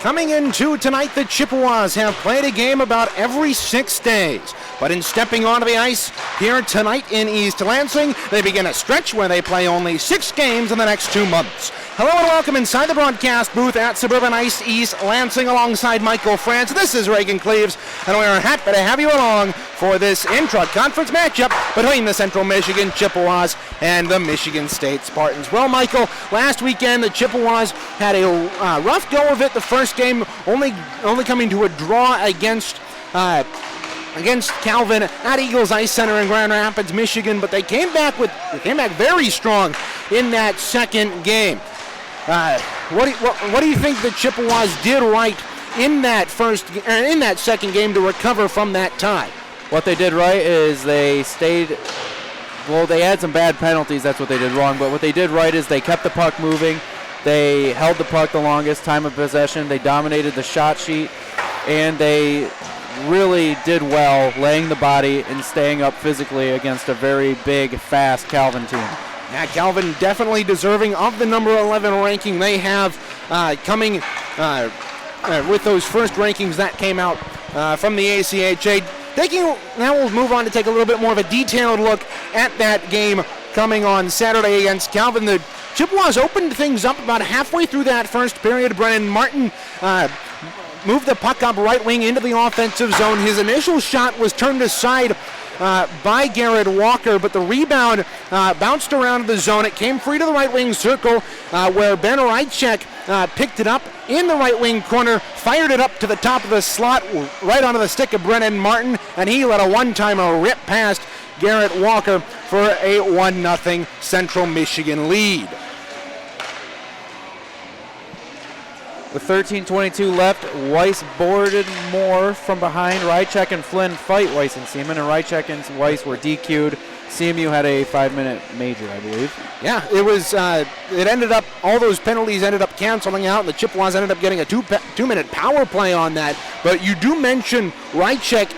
Coming into tonight, the Chippewas have played a game about every 6 days. But in stepping onto the ice here tonight in East Lansing, they begin a stretch where they play only 6 games in the next 2 months. Hello and welcome inside the broadcast booth at Suburban Ice East Lansing alongside Michael France. This is Reagan Cleaves, and we are happy to have you along for this intra-conference matchup between the Central Michigan Chippewas and the Michigan State Spartans. Well, Michael, last weekend the Chippewas had a rough go of it. The first game only coming to a draw against Calvin at Eagles Ice Center in Grand Rapids, Michigan, but they came back very strong in that second game. What do you think the Chippewas did right in that second game to recover from that tie? What they did right is they had some bad penalties, that's what they did wrong, but what they did right is they kept the puck moving, they held the puck the longest time of possession, they dominated the shot sheet, and they really did well laying the body and staying up physically against a very big, fast Calvin team. Yeah, Calvin definitely deserving of the number 11 ranking they have coming with those first rankings that came out from the ACHA. Now we'll move on to take a little bit more of a detailed look at that game coming on Saturday against Calvin. The Chippewas opened things up about halfway through that first period. Brennan Martin moved the puck up right wing into the offensive zone. His initial shot was turned aside by Garrett Walker, but the rebound bounced around the zone. It came free to the right wing circle where Ben Rychek picked it up in the right wing corner, fired it up to the top of the slot, right onto the stick of Brennan Martin, and he let a one-timer rip past Garrett Walker for a 1-0 Central Michigan lead. With 13:22 left, Weiss boarded Moore from behind. Rychek and Flynn fight Weiss and Seaman, and Rychek and Weiss were DQ'd. CMU had a 5-minute major, I believe. Yeah, it was. It ended up, all those penalties ended up canceling out, and the Chippewas ended up getting a two-minute power play on that. But you do mention Rychek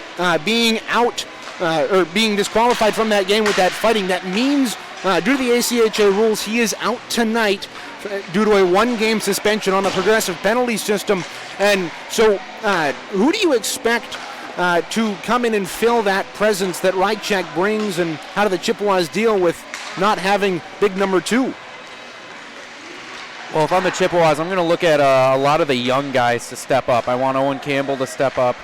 being out, or being disqualified from that game with that fighting. That means, due to the ACHA rules, he is out tonight due to a 1-game suspension on the progressive penalty system. And so who do you expect to come in and fill that presence that Rychek brings, and how do the Chippewas deal with not having big number 2? Well, if I'm the Chippewas, I'm going to look at a lot of the young guys to step up. I want Owen Campbell to step up,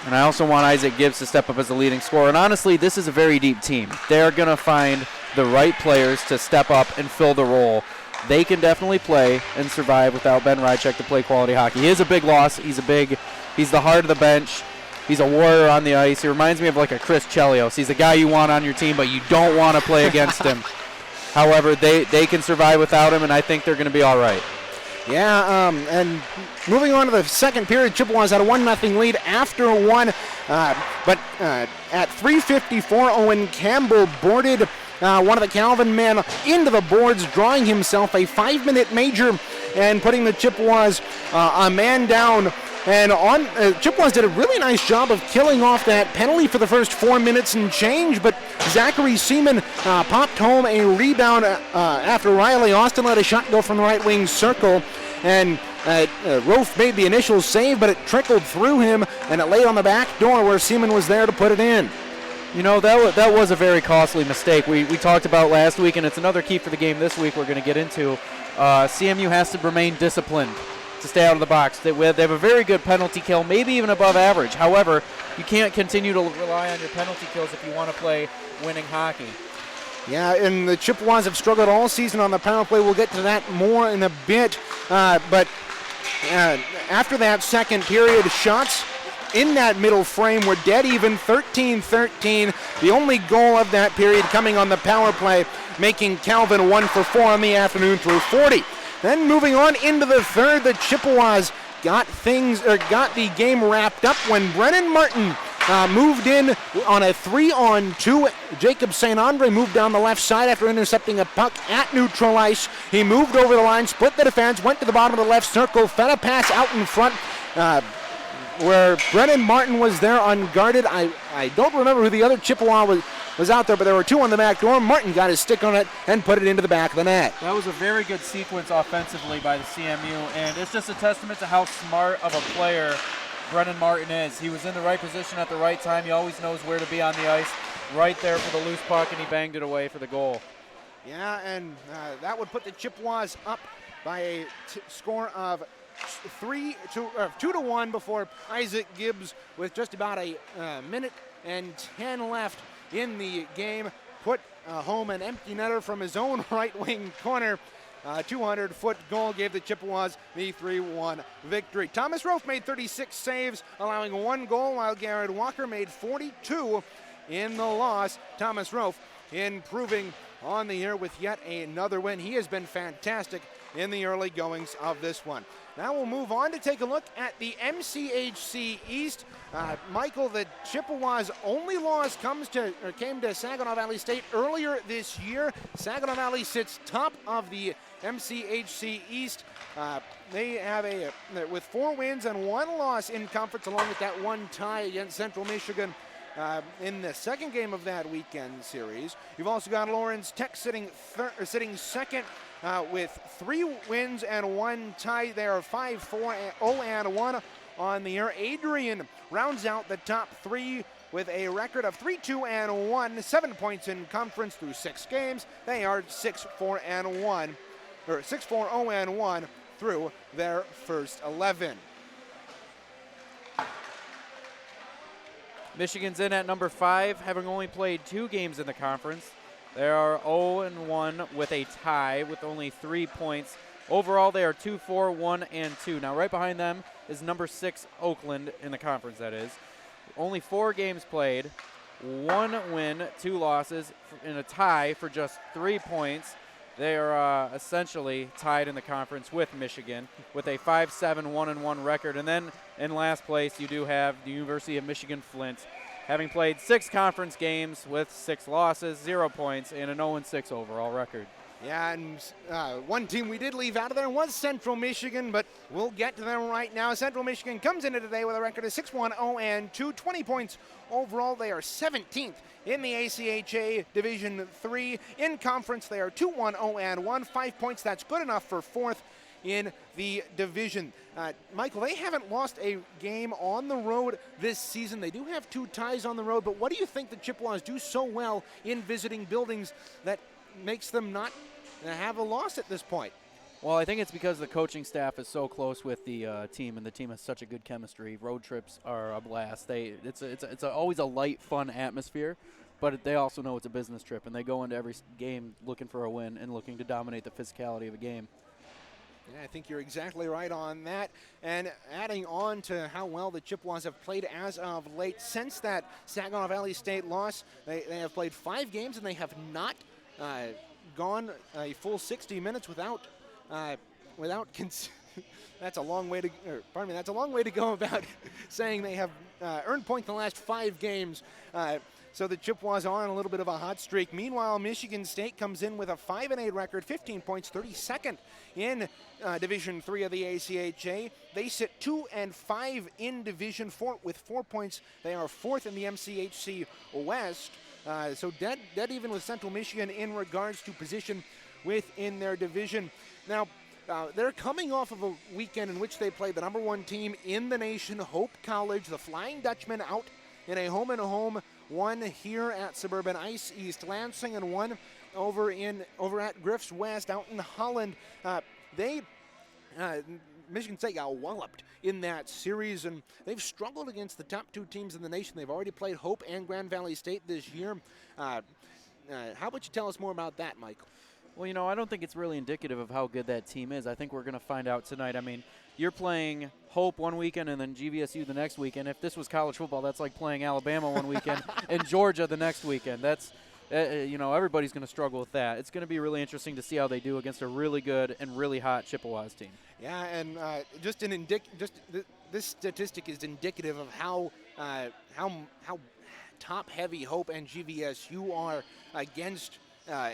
and I also want Isaac Gibbs to step up as the leading scorer. And honestly, this is a very deep team. They're going to find the right players to step up and fill the role. They can definitely play and survive without Ben Rychek to play quality hockey. He is a big loss. He's the heart of the bench. He's a warrior on the ice. He reminds me of like a Chris Chelios. He's the guy you want on your team, but you don't want to play against him. However, they can survive without him, and I think they're going to be all right. Yeah, and moving on to the second period, Chippewas had a 1-0 lead after one. But at 3:54, Owen Campbell boarded one of the Calvin men into the boards, drawing himself a 5-minute major and putting the Chippewas a man down. And Chippewas did a really nice job of killing off that penalty for the first 4 minutes and change, but Zachary Seaman popped home a rebound after Riley Austin let a shot go from the right wing circle, and Rofe made the initial save, but it trickled through him, and it laid on the back door where Seaman was there to put it in. You know, that was a very costly mistake. We talked about last week, and it's another key for the game this week we're going to get into. CMU has to remain disciplined to stay out of the box. They have a very good penalty kill, maybe even above average. However, you can't continue to rely on your penalty kills if you want to play winning hockey. Yeah, and the Chippewas have struggled all season on the power play. We'll get to that more in a bit. But after that second period, shots in that middle frame were dead even, 13-13. The only goal of that period coming on the power play, making Calvin 1 for 4 on the afternoon through 40. Then moving on into the third, the Chippewas got the game wrapped up when Brennan Martin moved in on a 3-on-2. Jacob St. Andre moved down the left side after intercepting a puck at neutral ice. He moved over the line, split the defense, went to the bottom of the left circle, fed a pass out in front where Brennan Martin was there unguarded. I don't remember who the other Chippewa was out there, but there were two on the back door. Martin got his stick on it and put it into the back of the net. That was a very good sequence offensively by the CMU, and it's just a testament to how smart of a player Brennan Martin is. He was in the right position at the right time. He always knows where to be on the ice. Right there for the loose puck, and he banged it away for the goal. Yeah, and that would put the Chippewas up by a score of 2-1 before Isaac Gibbs, with just about a minute and 10 left in the game, put home an empty netter from his own right wing corner. 200-foot goal gave the Chippewas the 3-1 victory. Thomas Rofe made 36 saves, allowing one goal, while Garrett Walker made 42 in the loss. Thomas Rofe improving on the year with yet another win. He has been fantastic in the early goings of this one. Now we'll move on to take a look at the MCHC East. Michael, the Chippewas' only loss came to Saginaw Valley State earlier this year. Saginaw Valley sits top of the MCHC East. They have with 4 wins and 1 loss in conference, along with that one tie against Central Michigan in the second game of that weekend series. You've also got Lawrence Tech sitting second with 3 wins and 1 tie. They are 5-4-0-1 on the year. Adrian rounds out the top 3 with a record of 3-2-1, 7 points in conference through 6 games. They are 6-4-1 or 6-4-0-1 through their first 11. Michigan's in at number 5, having only played 2 games in the conference. They are 0-1 with a tie with only 3 points. Overall, they are 2-4-1-2. Now, right behind them is number 6 Oakland in the conference, that is. Only 4 games played, 1 win, 2 losses, in a tie for just 3 points. They are essentially tied in the conference with Michigan with a 5-7-1-1 record. And then in last place, you do have the University of Michigan Flint, having played 6 conference games with 6 losses, 0 points, and an 0-6 overall record. Yeah, and one team we did leave out of there was Central Michigan, but we'll get to them right now. Central Michigan comes into today with a record of 6-1-0-2, 20 points overall. They are 17th in the ACHA Division III. In conference, they are 2-1-0-1, 5 points. That's good enough for 4th in the division. Michael, they haven't lost a game on the road this season. They do have 2 ties on the road, but what do you think the Chippewas do so well in visiting buildings that makes them not have a loss at this point? Well, I think it's because the coaching staff is so close with the team, and the team has such a good chemistry. Road trips are a blast. It's always a light, fun atmosphere, but they also know it's a business trip, and they go into every game looking for a win and looking to dominate the physicality of a game. Yeah, I think you're exactly right on that. And adding on to how well the Chippewas have played as of late, since that Saginaw Valley State loss, they have played 5 games, and they have not gone a full 60 minutes without that's a long way to that's a long way to go about saying they have earned points in the last 5 games. So the Chippewas are on a little bit of a hot streak. Meanwhile, Michigan State comes in with a 5-8 record, 15 points, 32nd in Division III of the ACHA. They sit 2-5 in Division IV with 4 points. They are 4th in the MCHC West. So dead even with Central Michigan in regards to position within their division. Now, they're coming off of a weekend in which they played the number 1 team in the nation, Hope College, the Flying Dutchmen, out in a home-and-home, one here at Suburban Ice East Lansing and one over at Griff's West out in Holland. Michigan State got walloped in that series, and they've struggled against the top 2 teams in the nation. They've already played Hope and Grand Valley State this year. How about you tell us more about that, Michael? Well, I don't think it's really indicative of how good that team is. I think we're going to find out tonight. I mean, you're playing Hope one weekend and then GVSU the next weekend. If this was college football, that's like playing Alabama one weekend and Georgia the next weekend. That's, everybody's going to struggle with that. It's going to be really interesting to see how they do against a really good and really hot Chippewas team. Yeah, and this statistic is indicative of how top-heavy Hope and GVSU are against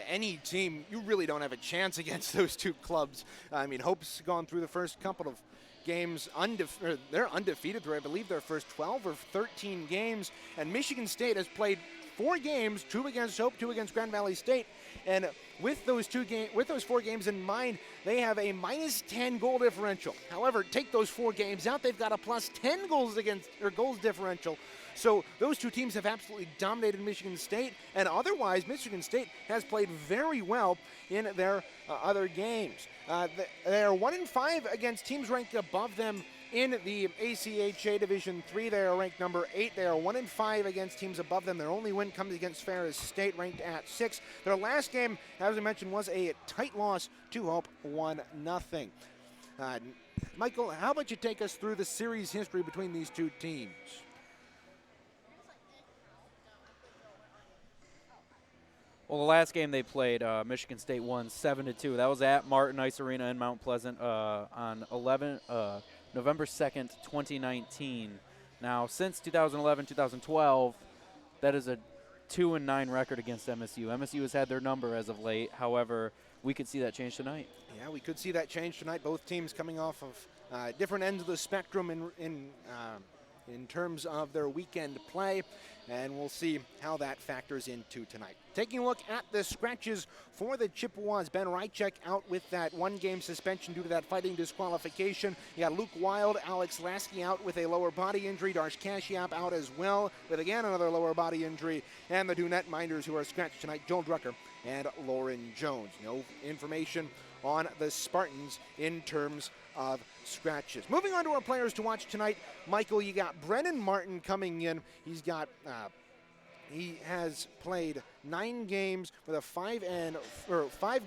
any team. You really don't have a chance against those 2 clubs. I mean, Hope's gone through the first couple of games, they're undefeated through, I believe, their first 12 or 13 games, and Michigan State has played 4 games, 2 against Hope, 2 against Grand Valley State, and with those 4 games in mind, they have a minus 10 goal differential. However, take those 4 games out, they've got a plus 10 goals differential. So those 2 teams have absolutely dominated Michigan State, and otherwise Michigan State has played very well in their other games. They are 1-5 against teams ranked above them in the ACHA Division III. They are ranked number 8. They are 1-5 against teams above them. Their only win comes against Ferris State, ranked at 6. Their last game, as I mentioned, was a tight loss to Hope, 1-0. Michael, how about you take us through the series history between these 2 teams? Well, the last game they played, Michigan State won 7-2. That was at Martin Ice Arena in Mount Pleasant on November 2nd, 2019. Now, since 2011-2012, that is a 2-9 record against MSU. MSU has had their number as of late. However, we could see that change tonight. Yeah, we could see that change tonight. Both teams coming off of different ends of the spectrum in terms of their weekend play, and we'll see how that factors into tonight. Taking a look at the scratches for the Chippewas, Ben Rychek out with that 1-game suspension due to that fighting disqualification. You got Luke Wild, Alex Lasky out with a lower body injury, Darsh Kashiap out as well with again another lower body injury, and the 2 netminders who are scratched tonight, Joel Drucker and Lauren Jones. No information on the Spartans in terms of scratches. Moving on to our players to watch tonight, Michael, you got Brennan Martin coming in. He has played 9 games with 5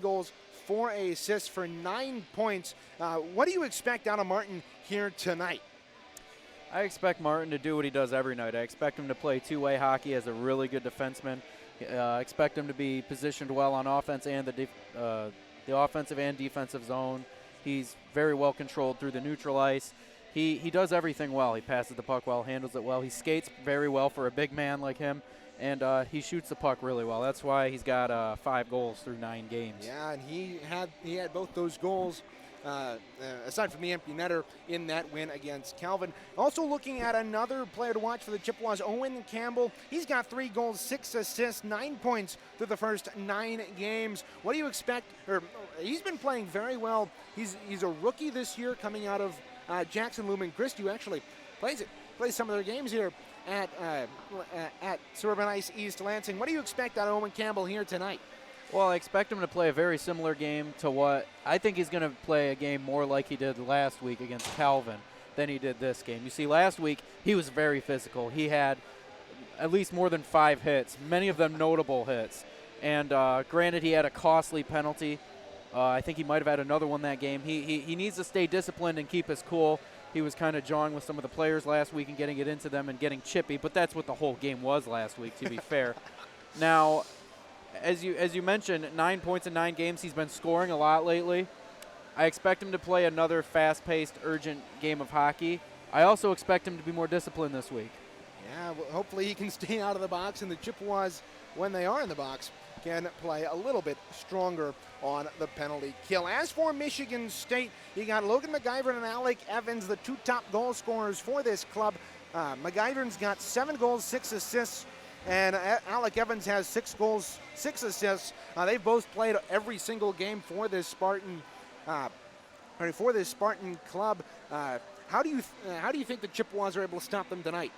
goals, 4 assists for 9 points. What do you expect out of Martin here tonight? I expect Martin to do what he does every night. I expect him to play 2-way hockey as a really good defenseman. I expect him to be positioned well on offense and the offensive and defensive zone. He's very well controlled through the neutral ice. He does everything well. He passes the puck well, handles it well. He skates very well for a big man like him, and he shoots the puck really well. That's why he's got 5 goals through 9 games. Yeah, and he had both those goals, aside from the empty netter, in that win against Calvin. Also looking at another player to watch for the Chippewas, Owen Campbell. He's got 3 goals, 6 assists, 9 points through the first 9 games. What do you expect? He's been playing very well. He's a rookie this year coming out of Jackson Lumen Christi, who actually plays some of their games here at Suburban Ice East Lansing. What do you expect out of Owen Campbell here tonight? Well, I expect him to play a very similar game to what I think he's going to play a game more like he did last week against Calvin than he did this game. You see, last week he was very physical. He had at least more than 5 hits, many of them notable hits. And granted, he had a costly penalty. I think he might have had another one that game. He needs to stay disciplined and keep his cool. He was kind of jawing with some of the players last week and getting it into them and getting chippy, but that's what the whole game was last week, to be fair. Now, as you mentioned, 9 points in 9 games. He's been scoring a lot lately. I expect him to play another fast-paced, urgent game of hockey. I also expect him to be more disciplined this week. Yeah, well, hopefully he can stay out of the box, and the Chippewas, when they are in the box, can play a little bit stronger on the penalty kill. As for Michigan State, you got Logan McIver and Alec Evans, the 2 top goal scorers for this club. McIver's got 7 goals, 6 assists, and Alec Evans has 6 goals, 6 assists. They've both played every single game for this Spartan club. How do you think the Chippewas are able to stop them tonight?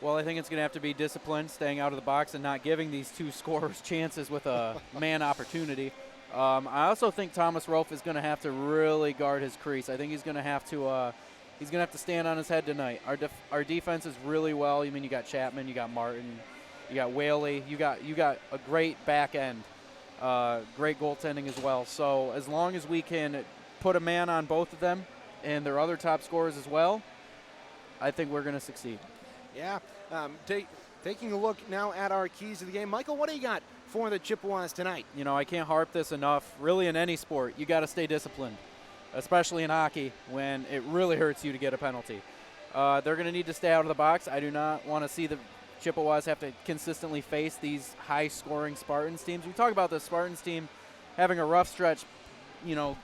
Well, I think it's going to have to be disciplined, staying out of the box and not giving these 2 scorers chances with a man opportunity. I also think Thomas Rolfe is going to have to really guard his crease. I think he's going to have to stand on his head tonight. Our defense is really well. I mean, you got Chapman, you got Martin, you got Whaley, you got a great back end, great goaltending as well. So as long as we can put a man on both of them and their other top scorers as well, I think we're going to succeed. Yeah, taking a look now at our keys to the game. Michael, what do you got for the Chippewas tonight? You know, I can't harp this enough. Really, in any sport, you got to stay disciplined, especially in hockey when it really hurts you to get a penalty. They're going to need to stay out of the box. I do not want to see the Chippewas have to consistently face these high-scoring Spartans teams. We talk about the Spartans team having a rough stretch, you know,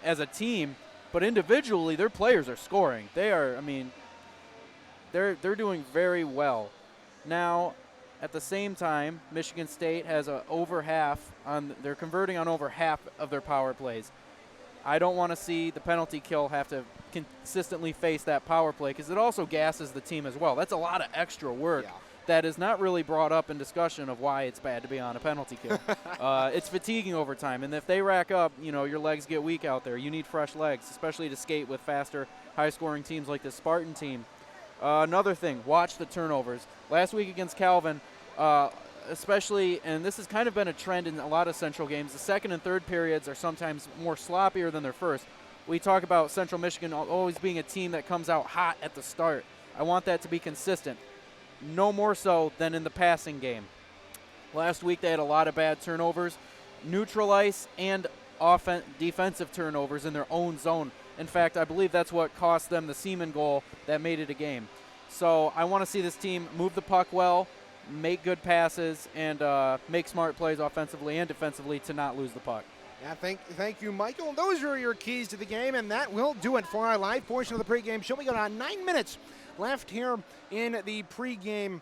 as a team, but individually their players are scoring. They're doing very well. Now, At the same time, Michigan State has they're converting on over half of their power plays. I don't want to see the penalty kill have to consistently face that power play because it also gasses the team as well. That's a lot of extra work that is not really brought up in discussion of why it's bad to be on a penalty kill. It's fatiguing over time, and if they rack up, your legs get weak out there. You need fresh legs, especially to skate with faster, high-scoring teams like the Spartan team. Another thing, watch the turnovers. Last week against Calvin, especially, and this has kind of been a trend in a lot of Central games, the second and third periods are sometimes more sloppier than their first. We talk about Central Michigan always being a team that comes out hot at the start. I want that to be consistent. No more so than in the passing game. Last week they had a lot of bad turnovers, neutral ice and defensive turnovers in their own zone. In fact, I believe that's what cost them the Seaman goal that made it a game. So I want to see this team move the puck well, make good passes, and make smart plays offensively and defensively to not lose the puck. Yeah, thank you, Michael. Those are your keys to the game, and that will do it for our live portion of the pregame show. We got 9 minutes left here in the pregame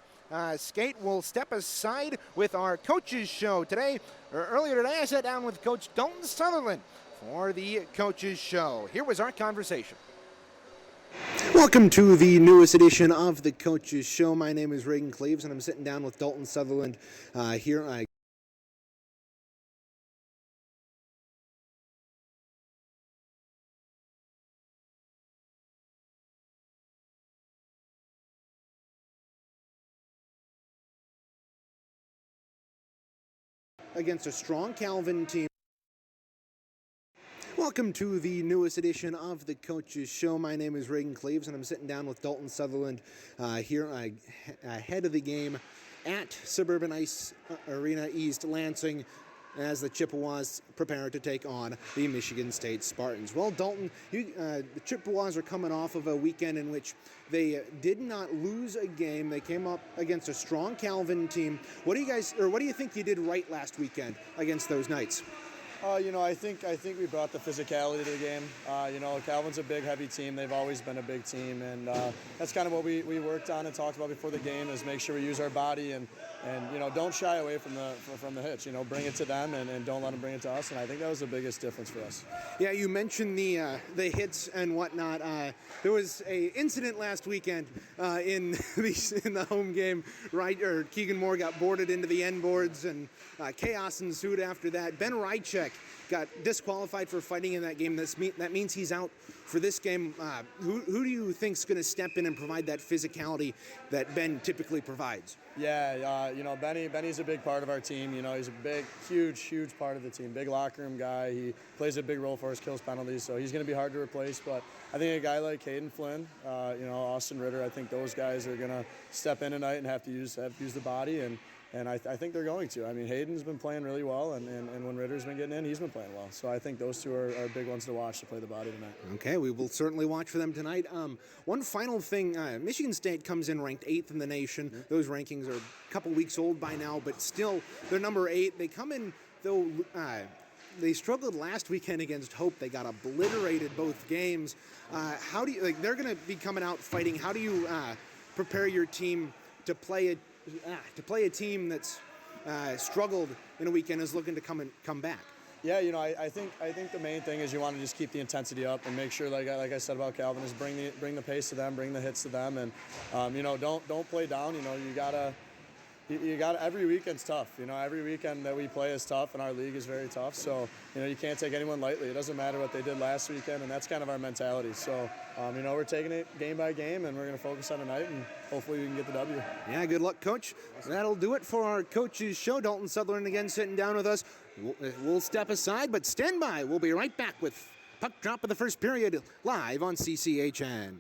skate. We'll step aside with our coaches show today. Earlier today, I sat down with Coach Dalton Sutherland for the coaches show. Here was our conversation. Welcome to the newest edition of the Coaches Show. My name is Reagan Cleaves, and I'm sitting down with Dalton Sutherland here. Against a strong Calvin team. Welcome to the newest edition of the Coaches Show. My name is Reagan Cleaves, and I'm sitting down with Dalton Sutherland here ahead of the game at Suburban Ice East Lansing as the Chippewas prepare to take on the Michigan State Spartans. Well, Dalton, the Chippewas are coming off of a weekend in which they did not lose a game. They came up against a strong Calvin team. What do you think you did right last weekend against those Knights? I think we brought the physicality to the game. Calvin's a big, heavy team. They've always been a big team, and that's kind of what we worked on and talked about before the game, is make sure we use our body and don't shy away from the hits. Bring it to them and don't let them bring it to us. And I think that was the biggest difference for us. Yeah, you mentioned the hits and whatnot. There was a incident last weekend in the home game, right? Or Keegan Moore got boarded into the end boards, and chaos ensued after that. Ben Rychek got disqualified for fighting in that game. That means he's out for this game. Who do you think's going to step in and provide that physicality that Ben typically provides? Yeah, Benny's a big part of our team. He's a big, huge part of the team. Big locker room guy. He plays a big role for us, kills penalties, so he's going to be hard to replace. But I think a guy like Hayden Flynn, Austin Ritter, I think those guys are going to step in tonight and have to use the body, and I think they're going to. I mean, Hayden's been playing really well, and when Ritter's been getting in, he's been playing well. So I think those two are big ones to watch to play the body tonight. Okay, we will certainly watch for them tonight. One final thing, Michigan State comes in ranked 8th in the nation. Mm-hmm. Those rankings are a couple weeks old by now, but still, they're number 8. They come in, though, they struggled last weekend against Hope. They got obliterated both games. How do you, they're going to be coming out fighting. How do you prepare your team to play a team that's struggled in a weekend, is looking to come back? Yeah, I think the main thing is you want to just keep the intensity up and make sure, like I said about Calvin, is bring the pace to them, bring the hits to them, and don't play down. You got every weekend's tough. Every weekend that we play is tough, and our league is very tough. So you can't take anyone lightly. It doesn't matter what they did last weekend, and that's kind of our mentality. So we're taking it game by game, and we're going to focus on tonight, and hopefully we can get the W. Yeah, good luck, Coach. That'll do it for our coaches show. Dalton Sutherland again sitting down with us. We'll step aside, but stand by. We'll be right back with puck drop of the first period live on CCHN.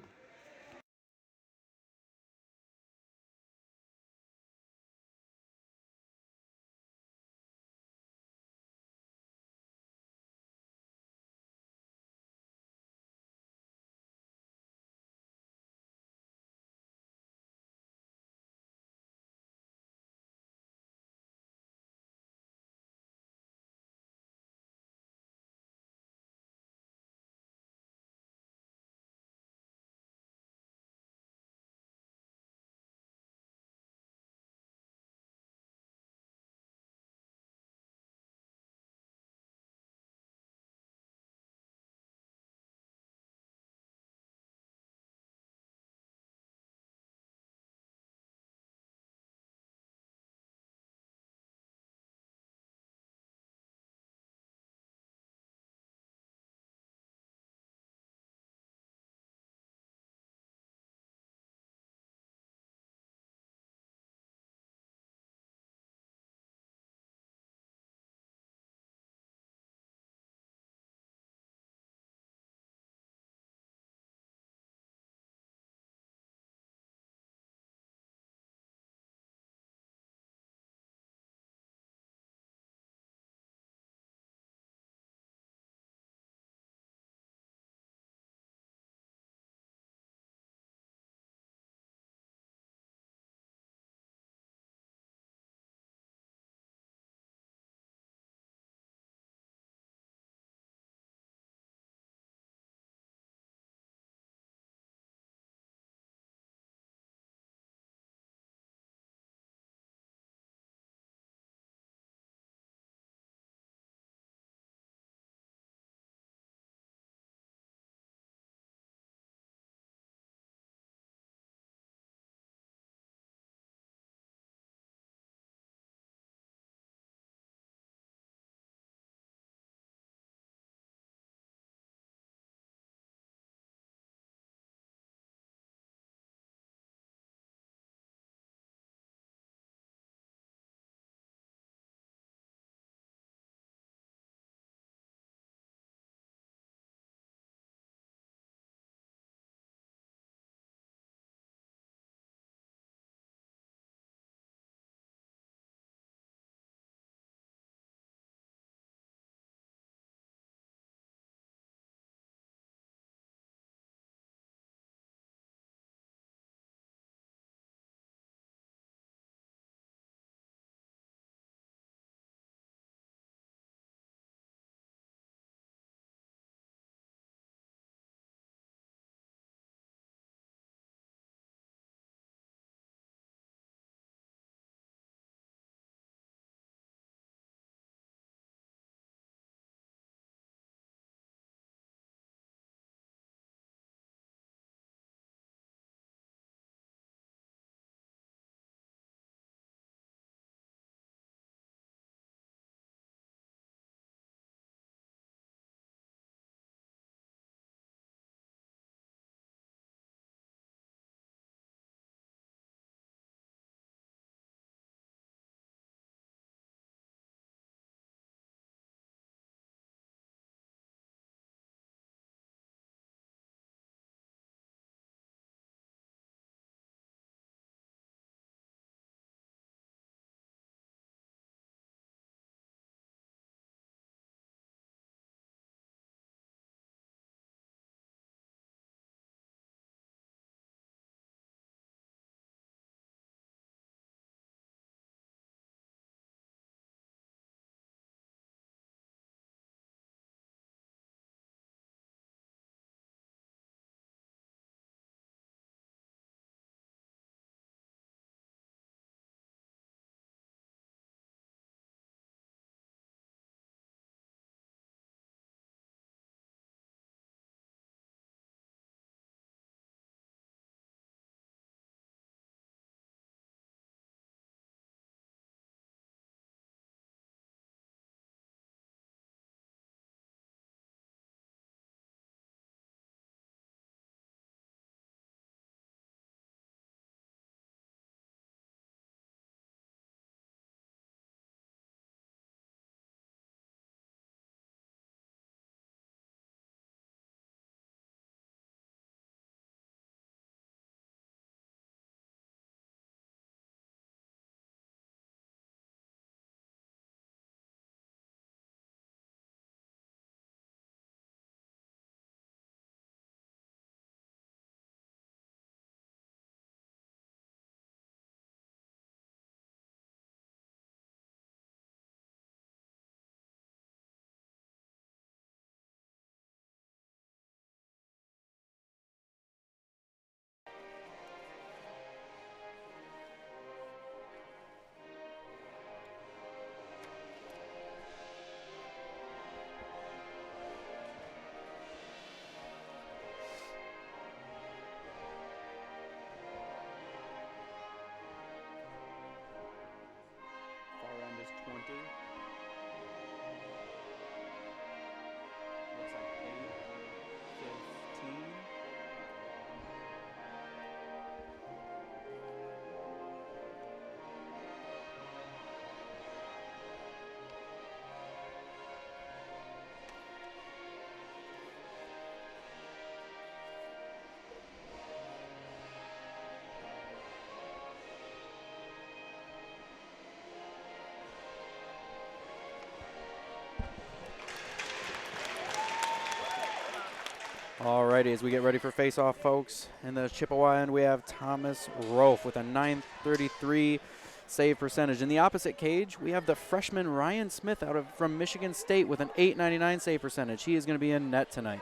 Alrighty, as we get ready for face-off, folks, in the Chippewa end, we have Thomas Rofe with a .933 save percentage. In the opposite cage, we have the freshman Ryan Smith from Michigan State with an .899 save percentage. He is going to be in net tonight.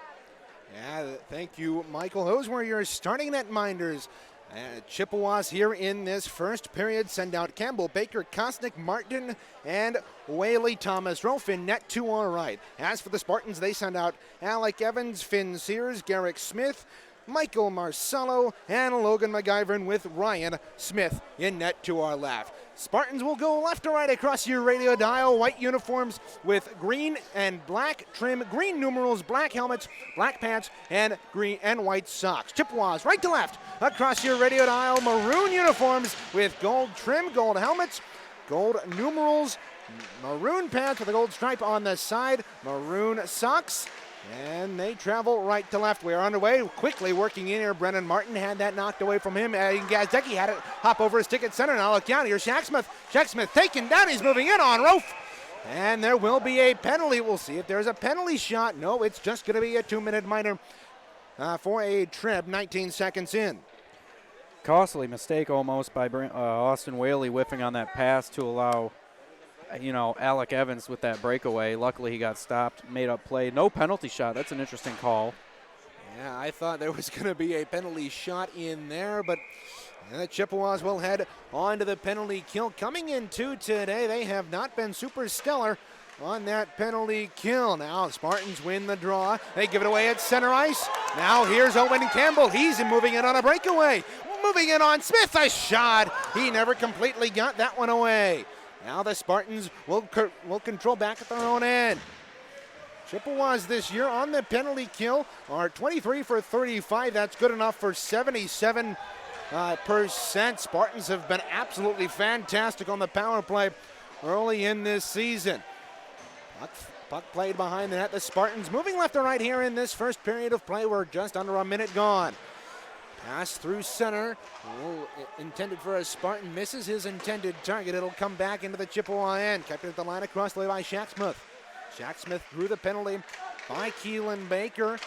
Yeah, thank you, Michael. Those were your starting net minders. Chippewas here in this first period send out Campbell, Baker, Kosnick, Martin, and Whaley Thomas. Rofe in net to our right. As for the Spartans, they send out Alec Evans, Finn Sears, Garrick Smith, Michael Marcello, and Logan McGivern with Ryan Smith in net to our left. Spartans will go left to right across your radio dial. White uniforms with green and black trim, green numerals, black helmets, black pants, and green and white socks. Chippewas right to left across your radio dial. Maroon uniforms with gold trim, gold helmets, gold numerals, maroon pants with a gold stripe on the side, maroon socks. And they travel right to left. We are underway, quickly working in here. Brennan Martin had that knocked away from him. Gazdecki had it hop over his stick at center. Now look down here. Shaq Smith taken down. He's moving in on Rofe. And there will be a penalty. We'll see if there's a penalty shot. No, it's just going to be a 2-minute minor for a trip, 19 seconds in. Costly mistake almost by Austin Whaley whiffing on that pass to allow Alec Evans with that breakaway. Luckily he got stopped, made up play. No penalty shot. That's an interesting call. Yeah, I thought there was going to be a penalty shot in there, but the Chippewas will head on to the penalty kill. Coming into today, they have not been super stellar on that penalty kill. Now Spartans win the draw. They give it away at center ice. Now here's Owen Campbell. He's moving in on a breakaway. Moving in on Smith, a shot. He never completely got that one away. Now the Spartans will control back at their own end. Chippewas this year on the penalty kill are 23 for 35. That's good enough for 77%. Spartans have been absolutely fantastic on the power play early in this season. Puck played behind the net. The Spartans moving left to right here in this first period of play. We're just under a minute gone. Pass through center, intended for a Spartan, misses his intended target. It'll come back into the Chippewa end. Kept it at the line across the way by Shaq Smith. Shaq Smith drew the penalty by Keelan Baker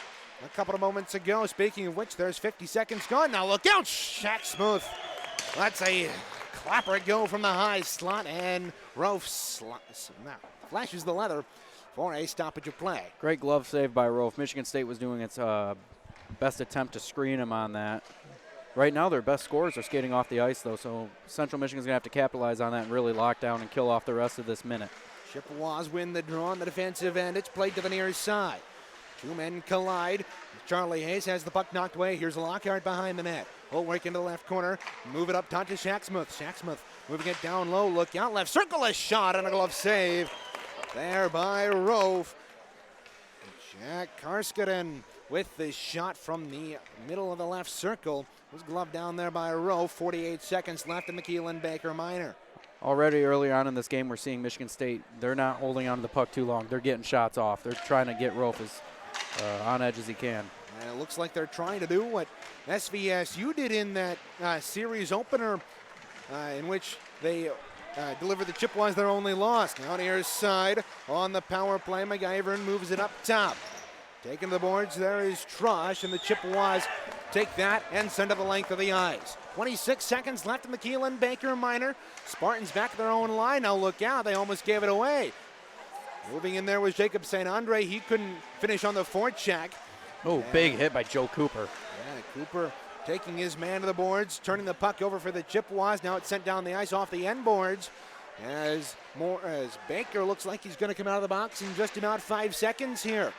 a couple of moments ago. Speaking of which, there's 50 seconds gone. Now look out, Shaq Smith. That's a clapper go from the high slot, and Rofe flashes the leather for a stoppage of play. Great glove save by Rofe. Michigan State was doing its best attempt to screen him on that. Right now their best scorers are skating off the ice though, so Central Michigan's going to have to capitalize on that and really lock down and kill off the rest of this minute. Chippewas win the draw on the defensive end. It's played to the near side. Two men collide. Charlie Hayes has the puck knocked away. Here's Lockhart behind the net. Will work into the left corner. Move it up top to Shaq Smith. Shaq Smith moving it down low. Look out left circle. A shot and a glove save there by Rofe. Jack Karskanen with the shot from the middle of the left circle. Was gloved down there by Rofe. 48 seconds left in the Keelan Baker minor. Already early on in this game, we're seeing Michigan State, they're not holding on to the puck too long. They're getting shots off. They're trying to get Rofe as on edge as he can. And it looks like they're trying to do what SVSU did in that series opener in which they delivered the Chippewas their only loss. Now near side on the power play, McGivern moves it up top. Taking the boards, there is Trosh, and the Chippewas take that and send it the length of the ice. 26 seconds left in the Keelan Baker minor. Spartans back at their own line. Now look out, they almost gave it away. Moving in there was Jacob St. Andre. He couldn't finish on the forecheck. Oh, big hit by Joe Cooper. Yeah, Cooper taking his man to the boards, turning the puck over for the Chippewas. Now it's sent down the ice off the end boards as Baker looks like he's going to come out of the box in just about 5 seconds here.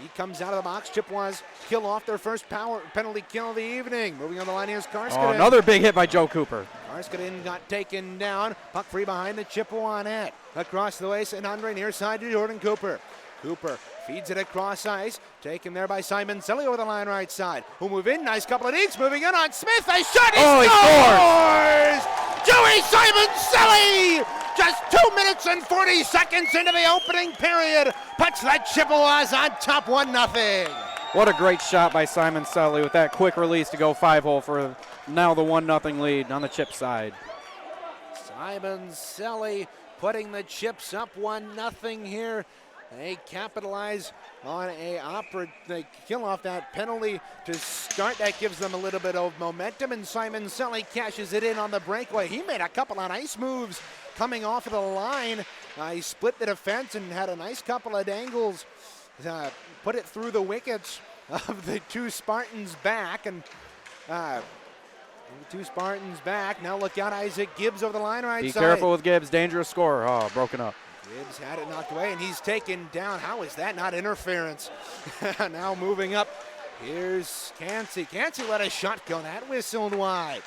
He comes out of the box. Chippewas kill off their first penalty kill of the evening. Moving on the line, here's Karskanen. Oh, another big hit by Joe Cooper. Karskanen got taken down. Puck free behind the Chippewa net. Across the way, St. Andre near side to Jordan Cooper. Cooper feeds it across ice. Taken there by Simon Selly over the line right side. Who move in. Nice couple of deeks. Moving in on Smith. A shot. He scores! Joey Simon Selly! Just 2 minutes and 40 seconds into the opening period. Puts the Chippewas on top 1-0. What a great shot by Simon Selly with that quick release to go 5-hole for now the 1-0 lead on the Chip side. Simon Selly putting the Chips up 1-0 here They capitalize on they kill off that penalty to start. That gives them a little bit of momentum, and Simon Selly cashes it in on the breakaway. He made a couple of nice moves coming off of the line. He split the defense and had a nice couple of angles. Put it through the wickets of the two Spartans back, and the two Spartans back. Now look out, Isaac Gibbs over the line right Be side. Be careful with Gibbs, dangerous score. Oh, broken up. Gibbs had it knocked away, and he's taken down. How is that not interference? Now moving up, here's Cansey. Cansey let a shot go. That whistled wide.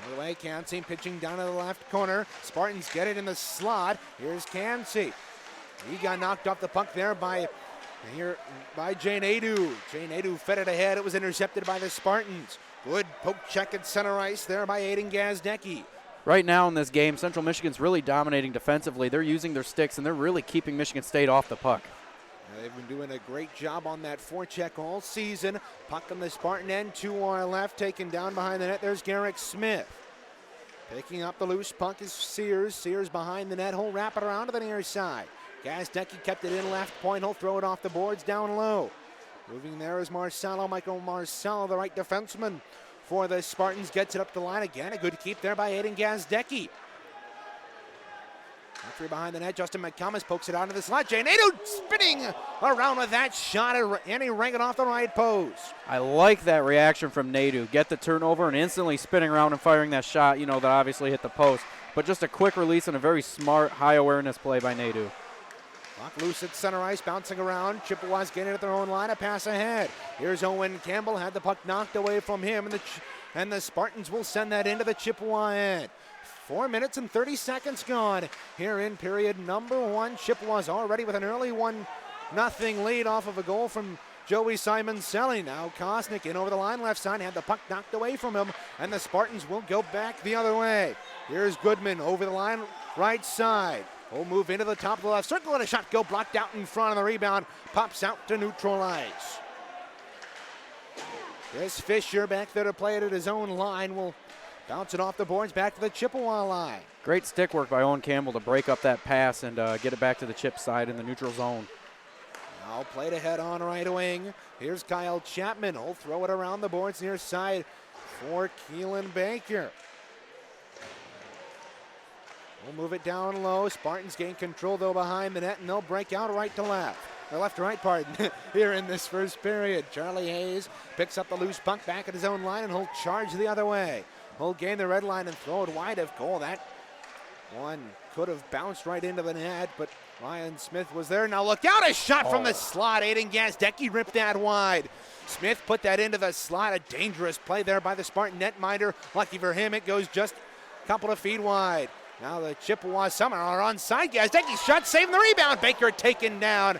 By the way, Cansey pitching down to the left corner. Spartans get it in the slot. Here's Cansey. He got knocked off the puck there by Jay Nadeau. Jay Nadeau fed it ahead. It was intercepted by the Spartans. Good poke check at center ice there by Aiden Gazdecki. Right now in this game, Central Michigan's really dominating defensively. They're using their sticks, and they're really keeping Michigan State off the puck. They've been doing a great job on that forecheck all season. Puck on the Spartan end, to our left, taken down behind the net. There's Garrick Smith. Picking up the loose puck is Sears. Sears behind the net. He'll wrap it around to the near side. Gazdecki kept it in left point. He'll throw it off the boards down low. Moving there is Marcelo. Michael Marcelo, the right defenseman for the Spartans, gets it up the line again. A good keep there by Aiden Gazdecki. Three behind the net, Justin McComas pokes it out into the slot. Jay Nadeau spinning around with that shot, and he rang it off the right post. I like that reaction from Nadeau. Get the turnover and instantly spinning around and firing that shot, that obviously hit the post. But just a quick release and a very smart, high awareness play by Nadeau. Puck loose at center ice, bouncing around. Chippewas getting it at their own line, a pass ahead. Here's Owen Campbell, had the puck knocked away from him, and the Spartans will send that into the Chippewa end. 4 minutes and 30 seconds gone here in period number one. Chippewas already with an early 1-0 lead off of a goal from Joey Simon Selly. Now Kosnick in over the line left side, had the puck knocked away from him, and the Spartans will go back the other way. Here's Goodman over the line right side. Will move into the top of the left circle, and a shot go blocked out in front of the rebound. Pops out to neutral ice. Chris Fisher back there to play it at his own line. Will bounce it off the boards back to the Chippewa line. Great stick work by Owen Campbell to break up that pass and get it back to the Chip side in the neutral zone. Now played ahead on right wing. Here's Kyle Chapman. He'll throw it around the boards near side for Keelan Baker. We'll move it down low. Spartans gain control though behind the net, and they'll break out right to left. Or left to right, pardon, here in this first period. Charlie Hayes picks up the loose puck back at his own line, and he'll charge the other way. He'll gain the red line and throw it wide of goal. That one could have bounced right into the net, but Ryan Smith was there. Now look out, a shot from the slot. Aiden Gazdecki ripped that wide. Smith put that into the slot. A dangerous play there by the Spartan netminder. Lucky for him, it goes just a couple of feet wide. Now the Chippewas somehow are onside. Gazdecki's shot saving the rebound. Baker taken down,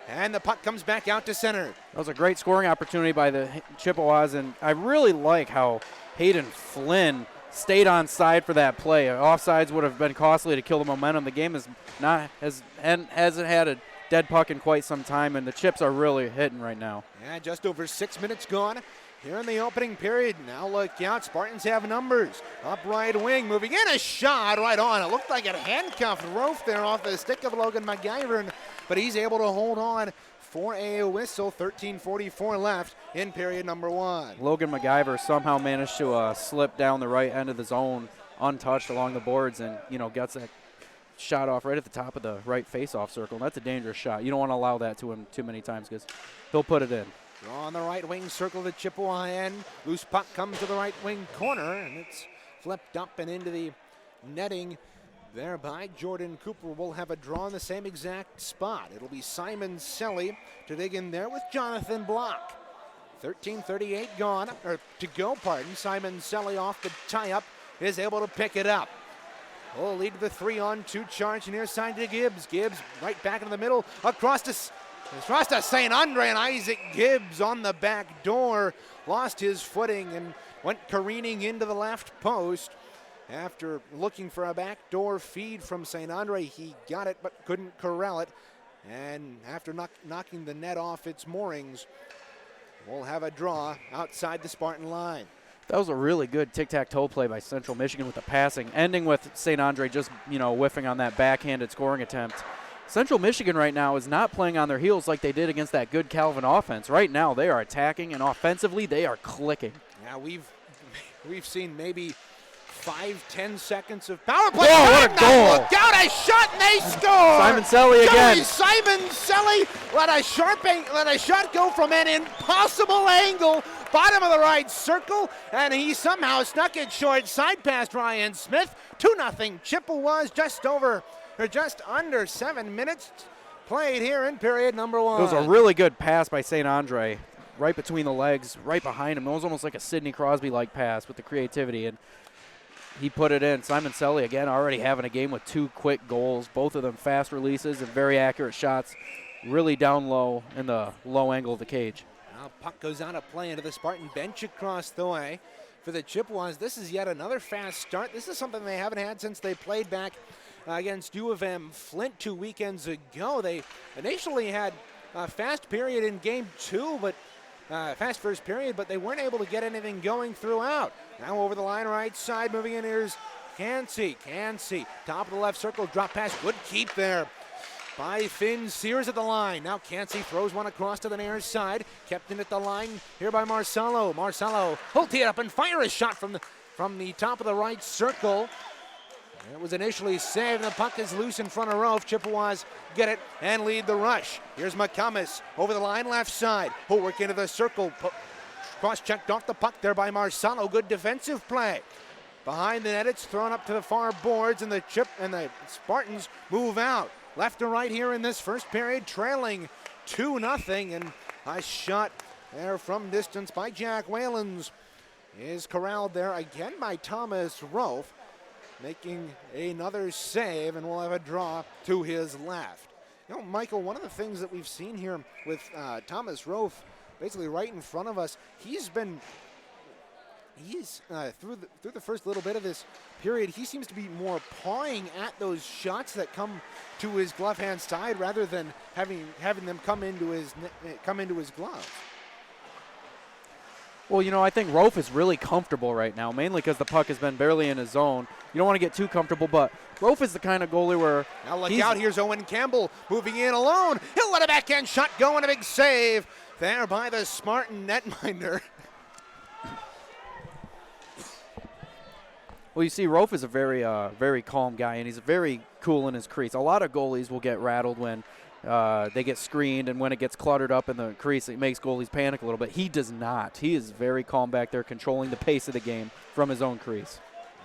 and the puck comes back out to center. That was a great scoring opportunity by the Chippewas, and I really like how Hayden Flynn stayed on side for that play. Offsides would have been costly to kill the momentum. The game hasn't had a dead puck in quite some time, and the Chips are really hitting right now. Yeah, just over 6 minutes gone here in the opening period. Now look out, Spartans have numbers. Up right wing, moving in, a shot right on. It looked like it handcuffed Rofe there off the stick of Logan McGyver, but he's able to hold on for a whistle. 13:44 left in period number one. Logan McGyver somehow managed to slip down the right end of the zone untouched along the boards, and gets that shot off right at the top of the right face-off circle. And that's a dangerous shot. You don't want to allow that to him too many times because he'll put it in. Draw on the right wing circle, the Chippewa end. Loose puck comes to the right wing corner, and it's flipped up and into the netting there by Jordan Cooper. Will have a draw in the same exact spot. It'll be Simon Selly to dig in there with Jonathan Block. 13:38 gone, or to go, pardon. Simon Selly off the tie-up is able to pick it up. Will lead to the 3-on-2 charge near side to Gibbs. Gibbs right back in the middle, across to St. Andre, and Isaac Gibbs on the back door lost his footing and went careening into the left post. After looking for a backdoor feed from St. Andre, he got it but couldn't corral it. And after knocking the net off its moorings, we'll have a draw outside the Spartan line. That was a really good tic-tac-toe play by Central Michigan with the passing, ending with St. Andre just, whiffing on that backhanded scoring attempt. Central Michigan right now is not playing on their heels like they did against that good Calvin offense. Right now they are attacking, and offensively they are clicking. Yeah, we've seen maybe 5-10 seconds of power play. Whoa, what a goal. Look out, a shot, and they score. Simon Selly again. Simon Selly let a shot go from an impossible angle, bottom of the right circle, and he somehow snuck it short, side past Ryan Smith. 2-0 Chippewas, just under 7 minutes played here in period number 1. It was a really good pass by St. Andre, right between the legs, right behind him. It was almost like a Sidney Crosby-like pass with the creativity, and he put it in. Simon Selly, again, already having a game with 2 quick goals, both of them fast releases and very accurate shots, really down low in the low angle of the cage. Now puck goes out of play into the Spartan bench across the way for the Chippewas. This is yet another fast start. This is something they haven't had since they played back against U of M Flint 2 weekends ago. They initially had a fast period in game 2, but fast first period, but they weren't able to get anything going throughout. Now over the line right side, moving in, here's Cansey, top of the left circle, drop pass, good keep there by Finn Sears at the line. Now Cansey throws one across to the near side, kept in at the line here by Marcelo. He'll tee it up and fire a shot from the top of the right circle. It was initially saved, and the puck is loose in front of Rofe. Chippewas get it and lead the rush. Here's McCummins over the line left side. He'll work into the circle. Cross-checked off the puck there by Marcelo. Good defensive play. Behind the net, it's thrown up to the far boards, and the Spartans move out. Left to right here in this first period, trailing 2-0, and a shot there from distance by Jack Whalens is corralled there again by Thomas Rofe, making another save, and we'll have a draw to his left. You know, Michael, one of the things that we've seen here with Thomas Rofe, basically right in front of us, he's through the first little bit of this period, he seems to be more pawing at those shots that come to his glove hand side rather than having them come into his gloves. Well, you know, I think Rofe is really comfortable right now, mainly because the puck has been barely in his zone. You don't want to get too comfortable, but Rofe is the kind of goalie where... Now look out, here's Owen Campbell moving in alone. He'll let a backhand shot go, and a big save there by the Spartan netminder. Well, you see, Rofe is a very calm guy, and he's very cool in his crease. A lot of goalies will get rattled when they get screened, and when it gets cluttered up in the crease, it makes goalies panic a little bit. He does not. He is very calm back there, controlling the pace of the game from his own crease.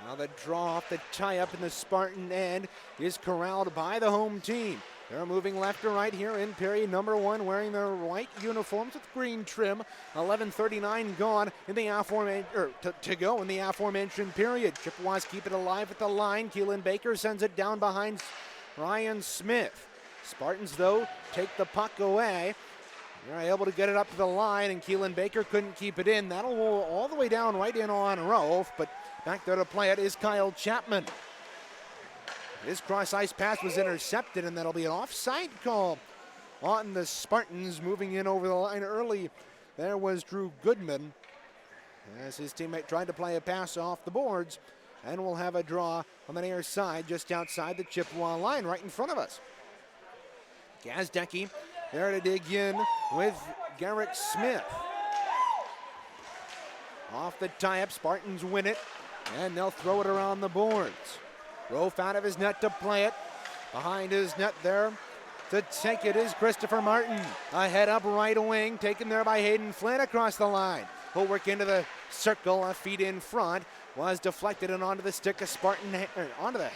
Now the draw off the tie-up in the Spartan end is corralled by the home team. They're moving left to right here in period number 1, wearing their white uniforms with green trim. 11:39 gone in the to go in the aforementioned period. Chippewas keep it alive at the line. Keelan Baker sends it down behind Ryan Smith. Spartans, though, take the puck away. They're able to get it up to the line, and Keelan Baker couldn't keep it in. That'll roll all the way down right in on Rofe, but back there to play it is Kyle Chapman. His cross-ice pass was intercepted, and that'll be an offside call on the Spartans. Moving in over the line early, there was Drew Goodman, as his teammate tried to play a pass off the boards, and we'll have a draw on the near side just outside the Chippewa line right in front of us. Gazdecki there to dig in with Garrett Smith. Off the tie-up, Spartans win it, and they'll throw it around the boards. Rofe out of his net to play it. Behind his net there to take it is Christopher Martin. A head up right wing, taken there by Hayden Flynn across the line. He'll work into the circle, a feet in front, was deflected and onto the stick of onto the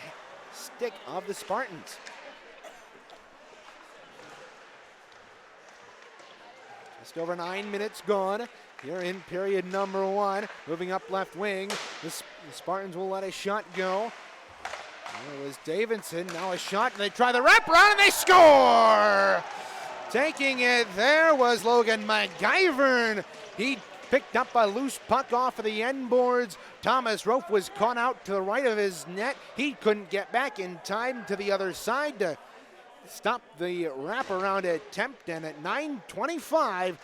stick of the Spartans. Just over 9 minutes gone here in period number 1. Moving up left wing, the Spartans will let a shot go. There was Davidson, now a shot, and they try the wraparound, and they score! Taking it there was Logan McGivern. He picked up a loose puck off of the end boards. Thomas Rofe was caught out to the right of his net. He couldn't get back in time to the other side to stop the wraparound attempt, and at 9:25,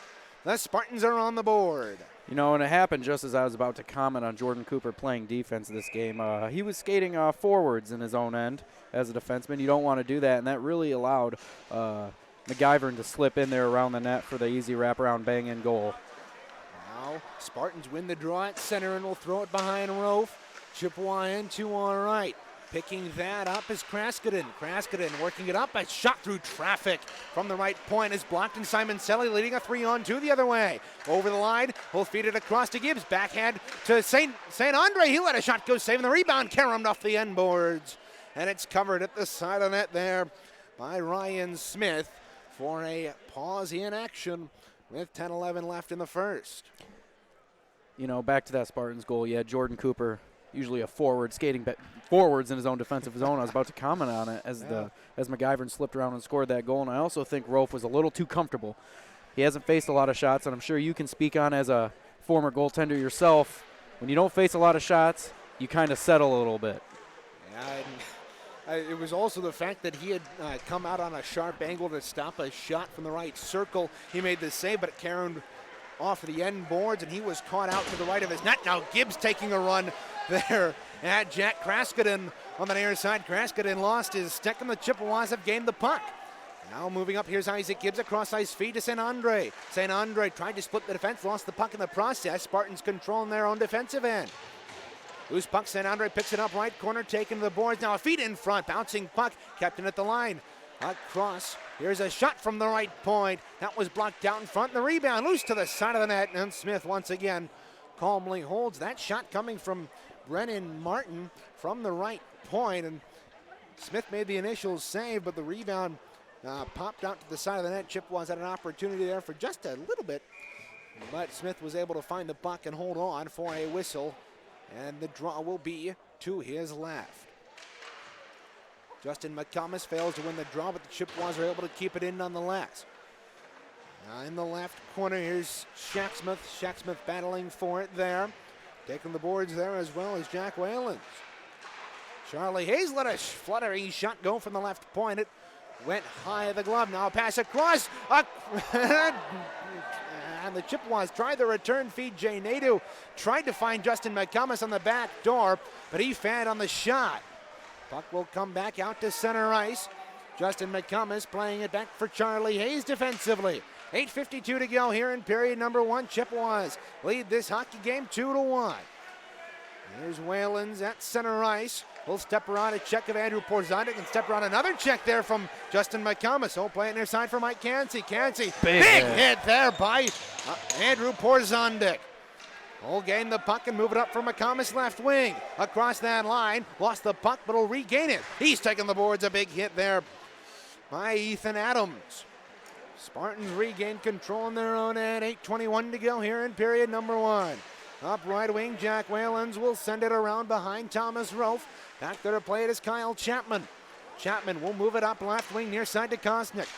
the Spartans are on the board. You know, and it happened just as I was about to comment on Jordan Cooper playing defense this game. He was skating forwards in his own end as a defenseman. You don't want to do that, and that really allowed McGivern to slip in there around the net for the easy wraparound bang-in goal. Now Spartans win the draw at center and will throw it behind Rofe. Chippewa in 2 on right. Picking that up is Kraskinen. Kraskinen working it up. A shot through traffic from the right point is blocked, and Simon Selly leading a 3-on-2 the other way. Over the line, will feed it across to Gibbs. Backhand to St. Andre. He let a shot go, saving the rebound. Caromed off the end boards. And it's covered at the side of the net there by Ryan Smith for a pause in action with 10-11 left in the first. You know, back to that Spartans goal. Yeah, Jordan Cooper, usually a forward, skating forwards in his own defensive zone. I was about to comment on it as McGivern slipped around and scored that goal, and I also think Rofe was a little too comfortable. He hasn't faced a lot of shots, and I'm sure you can speak on as a former goaltender yourself. When you don't face a lot of shots, you kind of settle a little bit. Yeah, it was also the fact that he had come out on a sharp angle to stop a shot from the right circle. He made the save, but it carried off the end boards, and he was caught out to the right of his net. Now Gibbs taking a run there at Jack Kraskinen on the near side. Kraskinen lost his stick, and the Chippewas have gained the puck. Now moving up, here's Isaac Gibbs across ice feed to St. Andre. St. Andre tried to split the defense, lost the puck in the process. Spartans controlling their own defensive end. Loose puck, St. Andre picks it up right corner, taking to the boards. Now a feed in front, bouncing puck, kept in at the line. Across, here's a shot from the right point. That was blocked out in front. The rebound loose to the side of the net, and Smith once again calmly holds that shot coming from Brennan Martin from the right point, and Smith made the initial save, but the rebound popped out to the side of the net. Chippewas had an opportunity there for just a little bit, but Smith was able to find the puck and hold on for a whistle, and the draw will be to his left. Justin McComas fails to win the draw, but the Chippewas are able to keep it in nonetheless. In the left corner, here's Shacksmith. Shacksmith battling for it there. Taking the boards there as well as Jack Whalens. Charlie Hayes let a fluttering shot go from the left point. It went high of the glove. Now a pass across. And the Chippewas tried the return feed. Jay Nadeau tried to find Justin McComas on the back door, but he fanned on the shot. Puck will come back out to center ice. Justin McComas playing it back for Charlie Hayes defensively. 8:52 to go here in period number 1. Chippewas lead this hockey game 2-1. Here's Whalens at center ice. We'll step around a check of Andrew Porzondik and step around another check there from Justin McComas. He'll play it near side for Mike Cansey. Cansey, big hit there by Andrew Porzondik. Will gain the puck and move it up for McComas left wing. Across that line, lost the puck, but will regain it. He's taking the boards, a big hit there by Ethan Adams. Spartans regain control in their own end. 8:21 to go here in period number 1. Up right wing, Jack Whalens will send it around behind Thomas Rofe. Back there to play it is Kyle Chapman. Chapman will move it up left wing near side to Kosnick.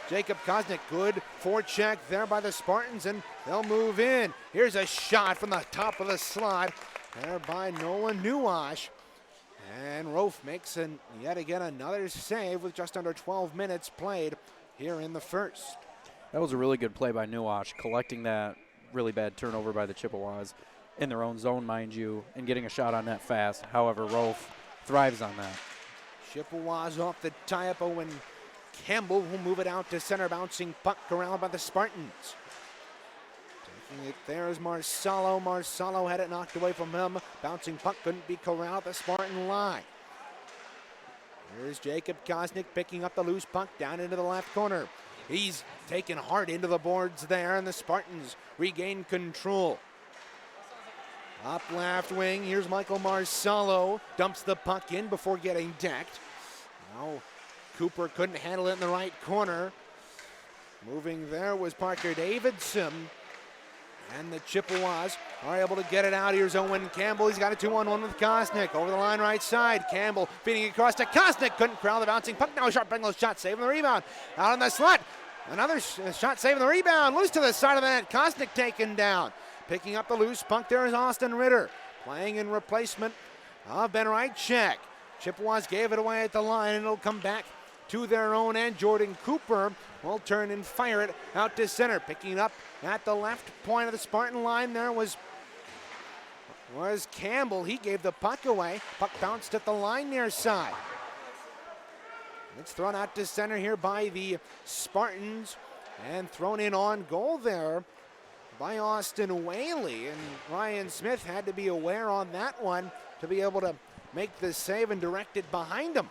Jacob Kosnick, good forecheck there by the Spartans, and they'll move in. Here's a shot from the top of the slot there by Nolan Nuwash. And Rofe makes yet again another save with just under 12 minutes played here in the first. That was a really good play by Nuwash, collecting that really bad turnover by the Chippewas in their own zone, mind you, and getting a shot on net fast. However, Rofe thrives on that. Chippewas off the tie-up. Owen Campbell will move it out to center, bouncing puck corralled by the Spartans. Taking it there is Marsalo. Marsalo had it knocked away from him. Bouncing puck couldn't be corralled at the Spartan line. Here's Jacob Kosnick picking up the loose puck down into the left corner. He's taken hard into the boards there, and the Spartans regain control. Up left wing, here's Michael Marsalo. Dumps the puck in before getting decked. Now Cooper couldn't handle it in the right corner. Moving there was Parker Davidson. And the Chippewas are able to get it out. Here's Owen Campbell. He's got a 2-on-1 with Kosnick. Over the line right side. Campbell feeding across to Kosnick. Couldn't corral the bouncing puck. Now a sharp angle shot, saving the rebound. Out on the slot. Another shot saving the rebound. Loose to the side of the net. Kosnick taken down. Picking up the loose puck there is Austin Ritter. Playing in replacement of Ben Reichek. Chippewas gave it away at the line, and it'll come back to their own end. Jordan Cooper will turn and fire it out to center. Picking up at the left point of the Spartan line there was Campbell. He gave the puck away. Puck bounced at the line near side. It's thrown out to center here by the Spartans and thrown in on goal there by Austin Whaley. And Ryan Smith had to be aware on that one to be able to make the save and direct it behind him.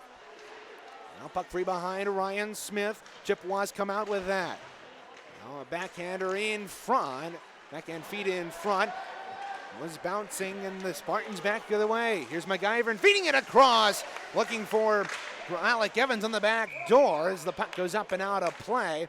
Now puck free behind Ryan Smith. Chippewas come out with that. Now a backhander in front. Backhand feed in front. Was bouncing and the Spartans back the other way. Here's McIver feeding it across. Looking for Alec Evans on the back door as the puck goes up and out of play.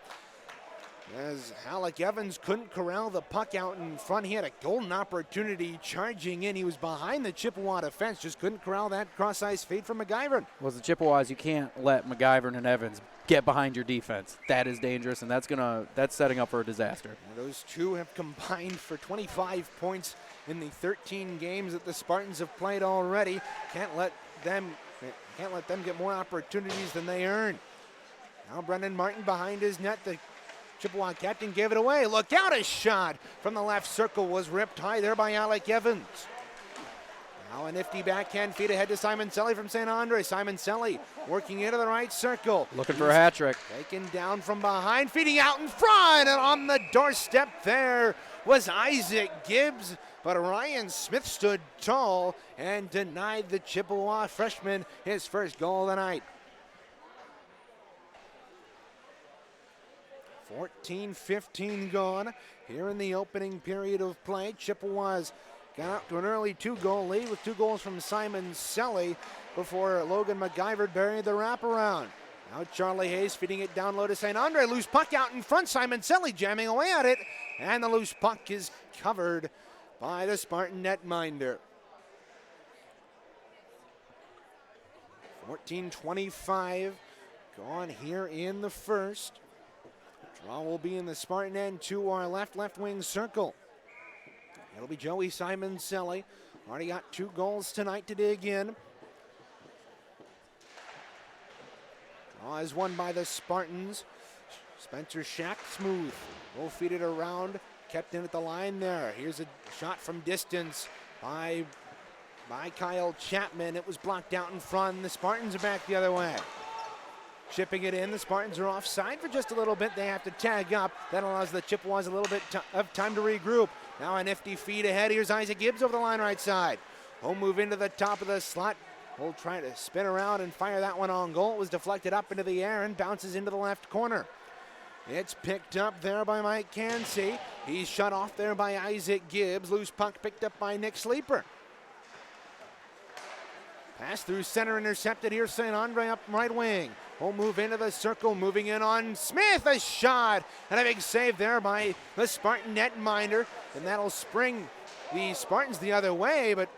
As Alec Evans couldn't corral the puck out in front. He had a golden opportunity charging in. He was behind the Chippewa defense, just couldn't corral that cross-ice feed from McIver. Well, the Chippewas, you can't let McIver and Evans get behind your defense. That is dangerous, and that's setting up for a disaster. And those two have combined for 25 points in the 13 games that the Spartans have played already. Can't let them get more opportunities than they earn. Now Brendan Martin behind his net. The Chippewa captain gave it away. Look out, a shot from the left circle was ripped high there by Alec Evans. Now a nifty backhand feed ahead to Simon Selly from St. Andre. Simon Selly working into the right circle. Looking for a hat trick. Taken down from behind, feeding out in front, and on the doorstep there was Isaac Gibbs. But Ryan Smith stood tall and denied the Chippewa freshman his first goal of the night. 14-15 gone here in the opening period of play. Chippewas got out to an early 2-goal lead with 2 goals from Simon Selly before Logan McIver buried the wraparound. Now Charlie Hayes feeding it down low to St. Andre. Loose puck out in front. Simon Selly jamming away at it. And the loose puck is covered by the Spartan netminder. 14-25 gone here in the first. Draw will be in the Spartan end to our left wing circle. It'll be Joey Simon Selly. Already got 2 goals tonight to dig in. Draw is won by the Spartans. Spencer Shack smooth. Will feed it around. Kept in at the line there. Here's a shot from distance by Kyle Chapman. It was blocked out in front. The Spartans are back the other way. Chipping it in. The Spartans are offside for just a little bit. They have to tag up. That allows the Chippewas a little bit of time to regroup. Now a nifty feed ahead. Here's Isaac Gibbs over the line right side. He'll move into the top of the slot. We'll try to spin around and fire that one on goal. It was deflected up into the air and bounces into the left corner. It's picked up there by Mike Cansey. He's shut off there by Isaac Gibbs. Loose puck picked up by Nick Sleeper. Pass through center, intercepted here. St. Andre up right wing. We'll move into the circle, moving in on Smith. A shot and a big save there by the Spartan netminder. And that'll spring the Spartans the other way, but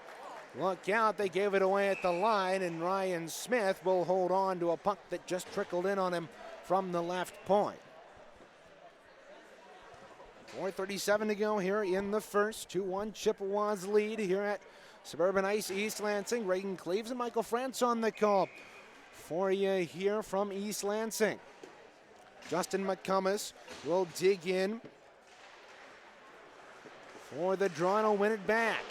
look out, they gave it away at the line, and Ryan Smith will hold on to a puck that just trickled in on him from the left point. 4:37 to go here in the first. 2-1 Chippewas lead here at Suburban Ice East Lansing. Reagan Cleaves and Michael France on the call for you here from East Lansing. Justin McCumbus will dig in for the draw and will win it back.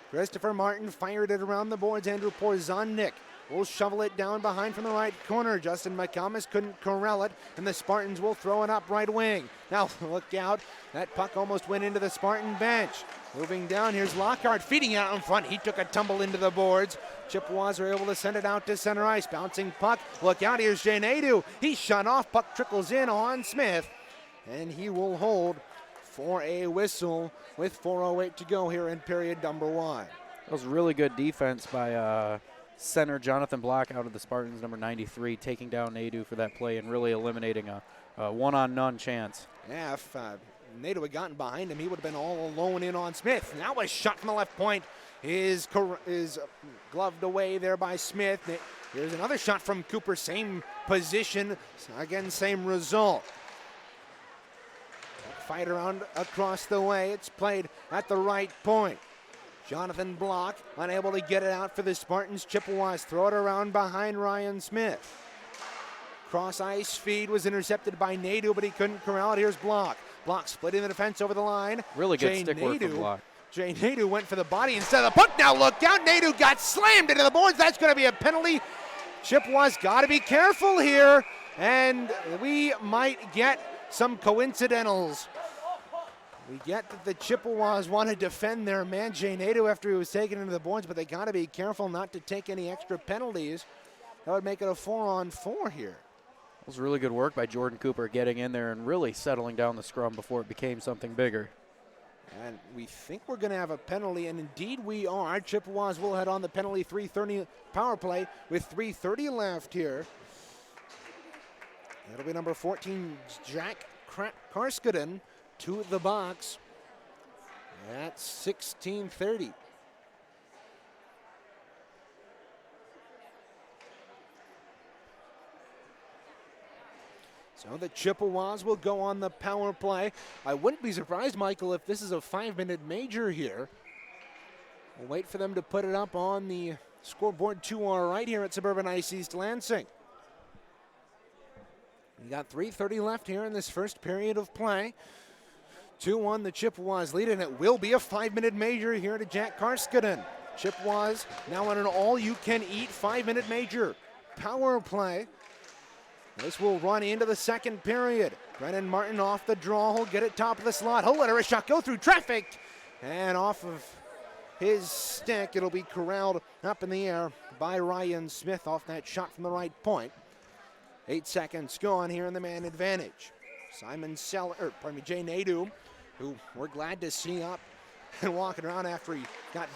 Christopher Martin fired it around the boards. Andrew Porzonnik will shovel it down behind from the right corner. Justin McComas couldn't corral it, and the Spartans will throw it up right wing. Now look out, that puck almost went into the Spartan bench. Moving down, here's Lockhart feeding out in front. He took a tumble into the boards. Chippewas are able to send it out to center ice. Bouncing puck, look out, here's Jay Nadeau. He's shut off, puck trickles in on Smith, and he will hold for a whistle with 4:08 to go here in period number 1. That was really good defense by center Jonathan Block out of the Spartans, number 93, taking down Nadeau for that play and really eliminating a one-on-none chance. Yeah, if Nadeau had gotten behind him, he would have been all alone in on Smith. Now a shot from the left point is gloved away there by Smith. Here's another shot from Cooper, same position, again, same result. Fight around across the way. It's played at the right point. Jonathan Block unable to get it out for the Spartans. Chippewas throw it around behind Ryan Smith. Cross ice feed was intercepted by Nadeau, but he couldn't corral it. Here's Block. Block splitting the defense over the line. Really good stick work from Block. Jay Nadeau went for the body instead of the puck. Now look out. Nadeau got slammed into the boards. That's going to be a penalty. Chippewas got to be careful here, and we might get some coincidentals. We get that the Chippewas want to defend their man Jay Nadeau after he was taken into the boards, but they got to be careful not to take any extra penalties. That would make it a 4-on-4 here. It was really good work by Jordan Cooper getting in there and really settling down the scrum before it became something bigger. And we think we're going to have a penalty, and indeed we are. Chippewas will head on the penalty 3:30 power play with 3:30 left here. That'll be number 14, Jack Karskaden, to the box at 16:30. So the Chippewas will go on the power play. I wouldn't be surprised, Michael, if this is a 5-minute major here. We'll wait for them to put it up on the scoreboard to our right here at Suburban Ice East Lansing. We got 3:30 left here in this first period of play. 2-1 the Chippewas lead, and it will be a 5-minute major here to Jack Karskaden. Chippewas now on an all-you-can-eat 5-minute major power play. This will run into the second period. Brennan Martin off the draw. He'll get it top of the slot. He'll let a shot go through traffic. And off of his stick, it'll be corralled up in the air by Ryan Smith off that shot from the right point. 8 seconds gone here in the man advantage. Jay Nadeau, who we're glad to see up and walking around after he got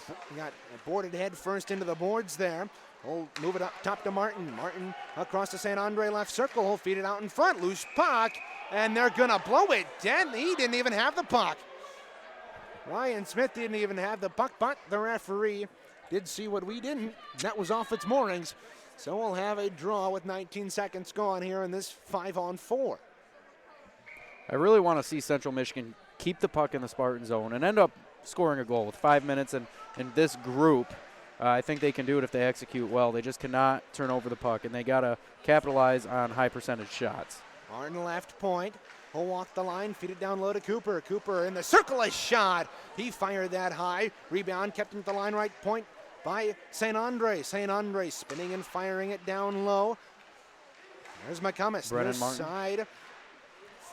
boarded head first into the boards there. We'll move it up top to Martin. Martin across to St. Andre left circle. He'll feed it out in front. Loose puck, and they're going to blow it dead. He didn't even have the puck. Ryan Smith didn't even have the puck, but the referee did see what we didn't. That was off its moorings. So we'll have a draw with 19 seconds gone here in this 5-on-4. I really want to see Central Michigan keep the puck in the Spartan zone and end up scoring a goal with 5 minutes. And this group, I think they can do it if they execute well. They just cannot turn over the puck, and they got to capitalize on high percentage shots. Martin left point. He'll walk the line, feed it down low to Cooper. Cooper in the circle, a shot. He fired that high. Rebound kept him at the line right point by St. Andre. St. Andre spinning and firing it down low. There's McCummins. Brennan Martin. Side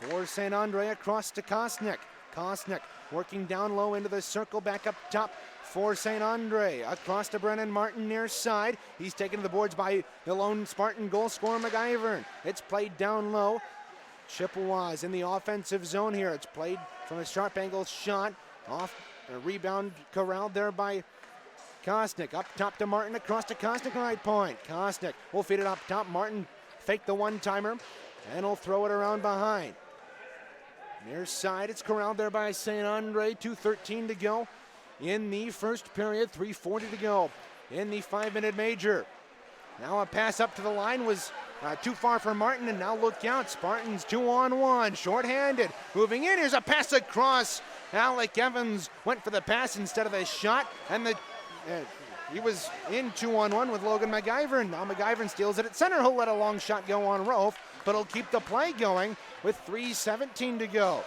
for St. Andre across to Kosnick. Kosnick working down low into the circle, back up top for St. Andre. Across to Brennan Martin near side. He's taken to the boards by the lone Spartan goal scorer McIvern. It's played down low. Chippewas in the offensive zone here. It's played from a sharp angle shot. Off a rebound corralled there by Kosnick. Up top to Martin, across to Kosnick, right point. Kosnick will feed it up top. Martin fake the one-timer, and he'll throw it around behind. Near side, it's corralled there by St. Andre. 2:13 to go in the first period. 3:40 to go in the 5-minute major. Now a pass up to the line was too far for Martin, and now look out. Spartans 2-on-1, shorthanded. Moving in, here's a pass across. Alec Evans went for the pass instead of the shot, and he was in 2-on-1 with Logan McIvern. Now McIvern steals it at center. He'll let a long shot go on Rofe, but he'll keep the play going with 3:17 to go.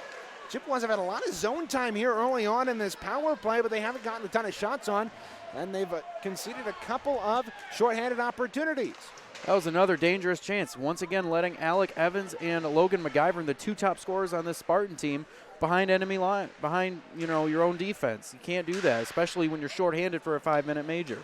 Chippewas have had a lot of zone time here early on in this power play, but they haven't gotten a ton of shots on, and they've conceded a couple of shorthanded opportunities. That was another dangerous chance. Once again, letting Alec Evans and Logan McIvern, the two top scorers on this Spartan team, behind enemy line, behind your own defense. You can't do that, especially when you're shorthanded for a 5-minute major.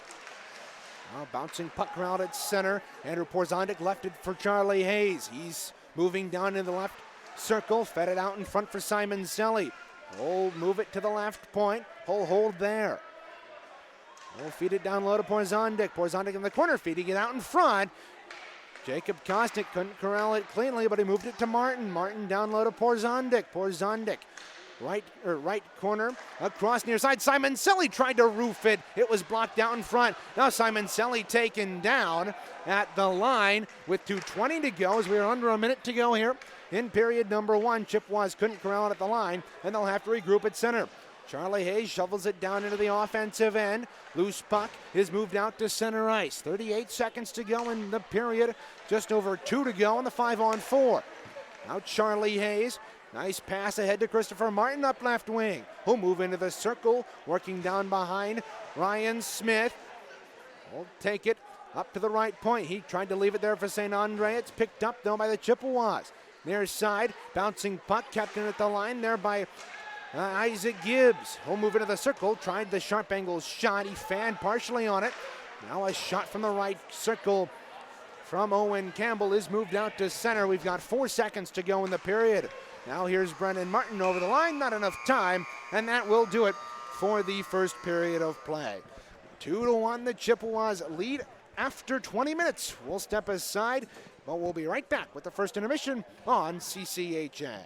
Bouncing puck around at center. Andrew Porzondik left it for Charlie Hayes. He's moving down in the left circle, fed it out in front for Simon Selly. He'll move it to the left point. He'll hold there. We'll feed it down low to Porzondik. Porzondik in the corner, feeding it out in front. Jacob Kosnick couldn't corral it cleanly, but he moved it to Martin. Martin down low to Porzondik. Porzondik, right corner, across near side. Simon Selly tried to roof it. It was blocked out in front. Now Simon Selly taken down at the line with 2:20 to go as we are under a minute to go here in period number 1. Chippewas couldn't corral it at the line, and they'll have to regroup at center. Charlie Hayes shovels it down into the offensive end. Loose puck is moved out to center ice. 38 seconds to go in the period. Just over 2 to go in the 5-on-4. Now Charlie Hayes. Nice pass ahead to Christopher Martin up left wing. He'll move into the circle, working down behind Ryan Smith. Will take it up to the right point. He tried to leave it there for St. Andre. It's picked up though by the Chippewas. Near side, bouncing puck kept in at the line there by Isaac Gibbs. He'll move into the circle, tried the sharp angle shot. He fanned partially on it. Now a shot from the right circle from Owen Campbell is moved out to center. We've got 4 seconds to go in the period. Now here's Brennan Martin over the line. Not enough time, and that will do it for the first period of play. 2-1 the Chippewas lead after 20 minutes. We'll step aside, but we'll be right back with the first intermission on CCHN.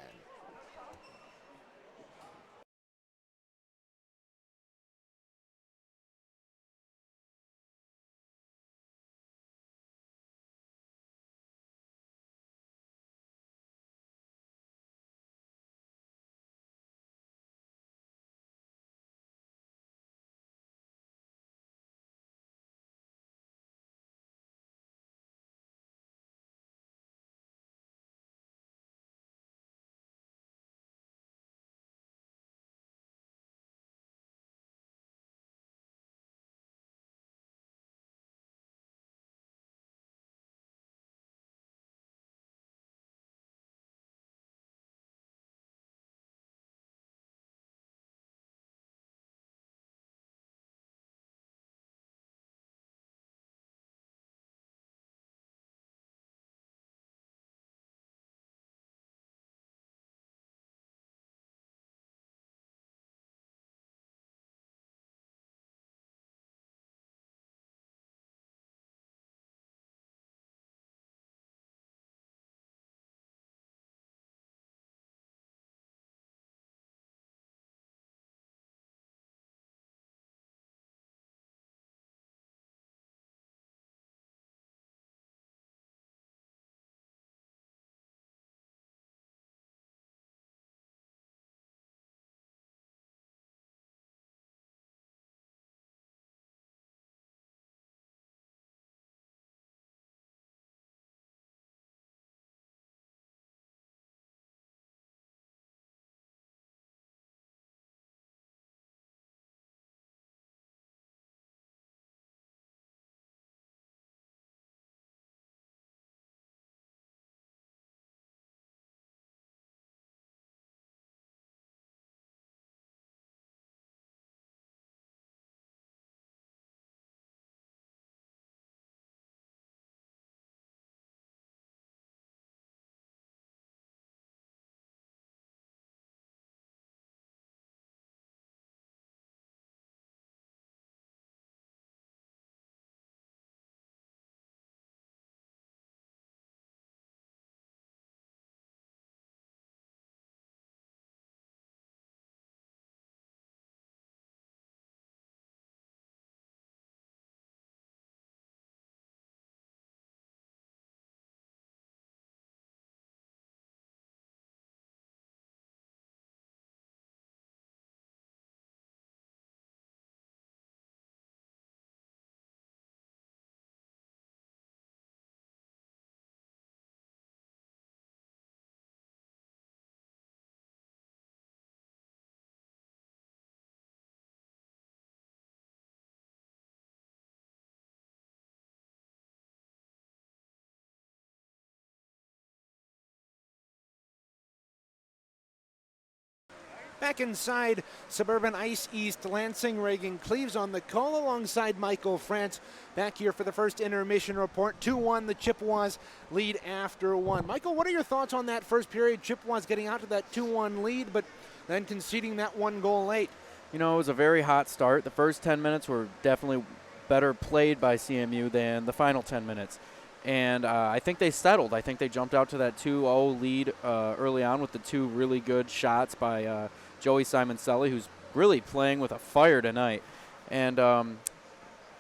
Back inside Suburban Ice East Lansing, Reagan Cleaves on the call alongside Michael France. Back here for the first intermission report. 2-1, the Chippewas lead after one. Michael, what are your thoughts on that first period? Chippewas getting out to that 2-1 lead, but then conceding that 1 goal late. You know, it was a very hot start. The first 10 minutes were definitely better played by CMU than the final 10 minutes. And I think they settled. I think they jumped out to that 2-0 lead early on with the 2 really good shots by Joey Simoncelli, who's really playing with a fire tonight. And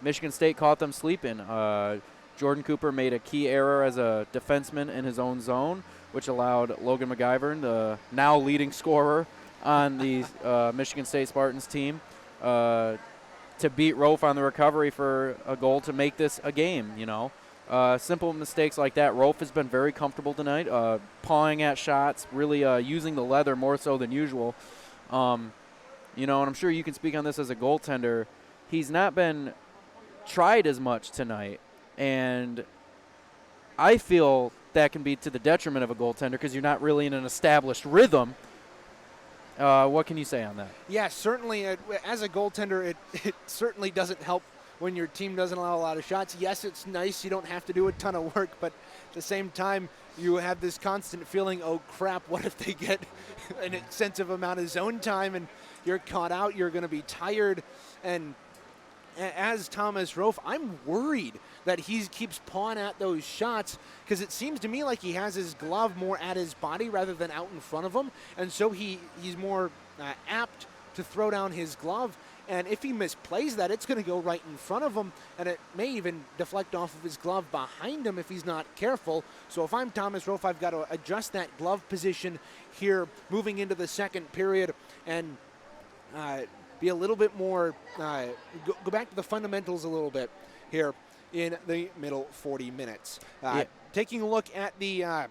Michigan State caught them sleeping. Jordan Cooper made a key error as a defenseman in his own zone, which allowed Logan McGivern, the now leading scorer, on the Michigan State Spartans team to beat Rofe on the recovery for a goal to make this a game, Simple mistakes like that. Rofe has been very comfortable tonight, pawing at shots, really using the leather more so than usual. And I'm sure you can speak on this as a goaltender. He's not been tried as much tonight, and I feel that can be to the detriment of a goaltender because you're not really in an established rhythm. What can you say on that? Yeah, certainly. As a goaltender, it certainly doesn't help when your team doesn't allow a lot of shots. Yes, it's nice. You don't have to do a ton of work, but at the same time, you have this constant feeling, oh, crap, what if they get an extensive amount of zone time and you're caught out, you're going to be tired. And as Thomas Rofe, I'm worried that he keeps pawing at those shots because it seems to me like he has his glove more at his body rather than out in front of him. And so he's more apt to throw down his glove. And if he misplays that, it's going to go right in front of him, and it may even deflect off of his glove behind him if he's not careful. So if I'm Thomas Rofe, I've got to adjust that glove position here moving into the second period and be a little bit more, go back to the fundamentals a little bit here in the middle 40 minutes. Taking a look at the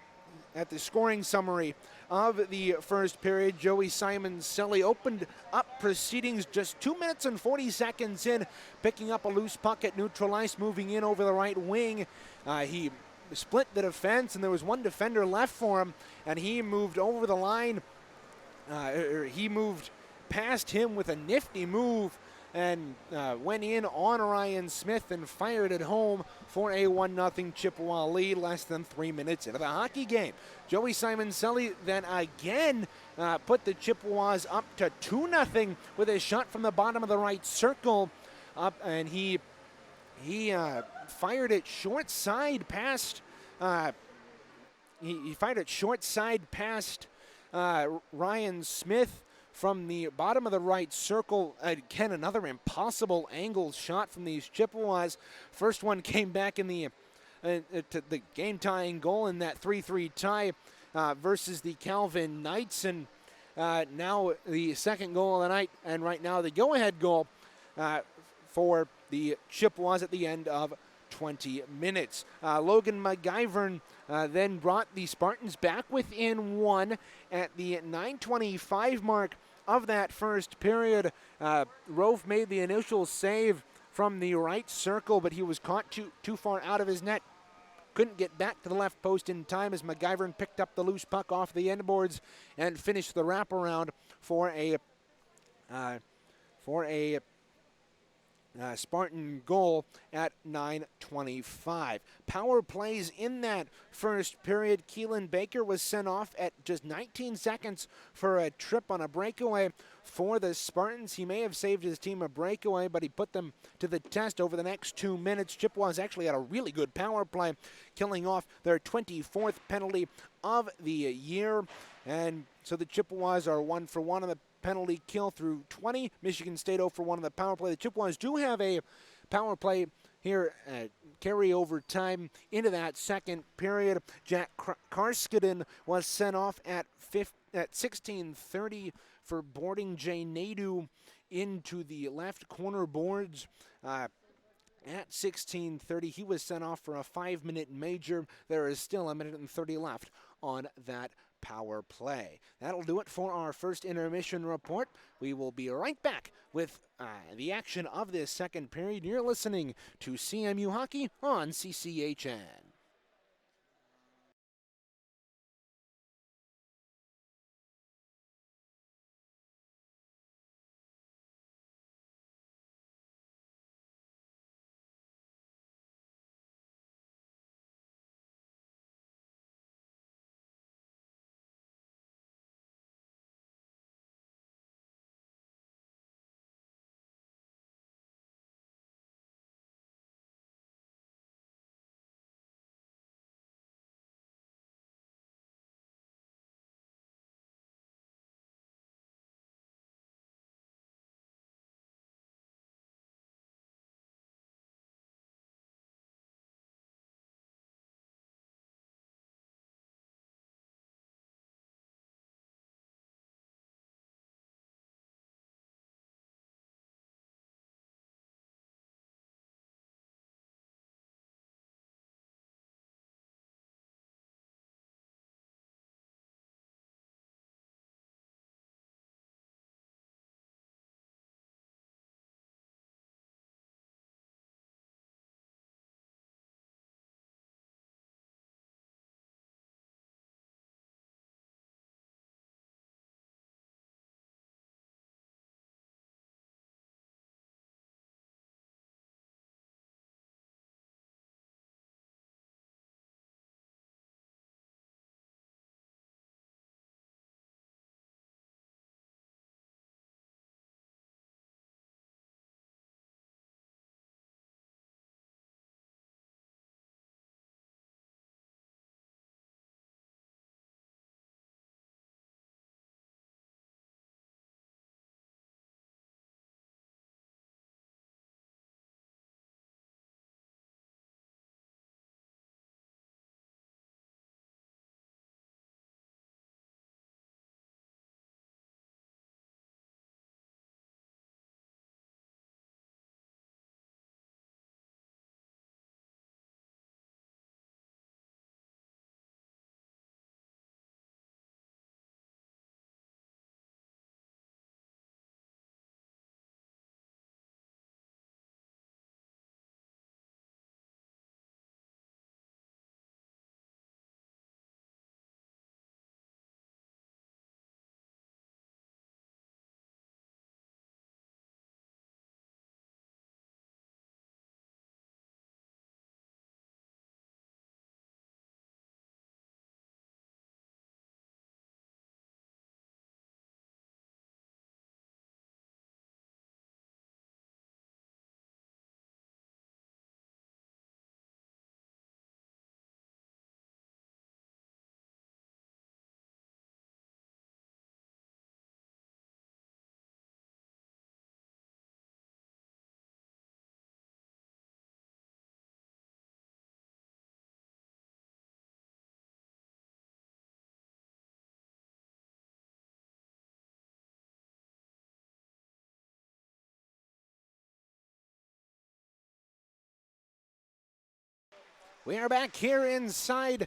scoring summary of the first period, Joey Simon-Selly opened up proceedings just 2 minutes and 40 seconds in, picking up a loose puck at neutral ice, moving in over the right wing. He split the defense, and there was one defender left for him, and he moved over the line. He moved past him with a nifty move and went in on Ryan Smith and fired it home for a 1-0 Chippewa lead less than 3 minutes into the hockey game. Joey Simon-Selly then again put the Chippewas up to 2-0 with a shot from the bottom of the right circle up, and he fired it short side past he fired it short side past Ryan Smith from the bottom of the right circle. Again, another impossible angled shot from these Chippewas. First one came back in the game-tying goal in that 3-3 tie versus the Calvin Knights, and now the second goal of the night, and right now the go-ahead goal for the Chippewas at the end of 20 minutes. Logan McGivern then brought the Spartans back within one at the 9:25 mark of that first period. Rofe made the initial save from the right circle, but he was caught too far out of his net. Couldn't get back to the left post in time as McGivern picked up the loose puck off the end boards and finished the wraparound for a Spartan goal at 9:25. Power plays in that first period. Keelan Baker was sent off at just 19 seconds for a trip on a breakaway for the Spartans. He may have saved his team a breakaway, but he put them to the test over the next 2 minutes. Chippewas actually had a really good power play, killing off their 24th penalty of the year. And so the Chippewas are 1 for 1 on the penalty kill through 20. Michigan State 0 for 1 on the power play. The Chippewas do have a power play here, carry over time into that second period. Jack Karskinen was sent off at 16:30 for boarding Jay Nadeau into the left corner boards. At 16:30, he was sent off for a 5-minute major. There is still 1:30 left on that power play. That'll do it for our first intermission report. We will be right back with the action of this second period. You're listening to CMU Hockey on CCHN. We are back here inside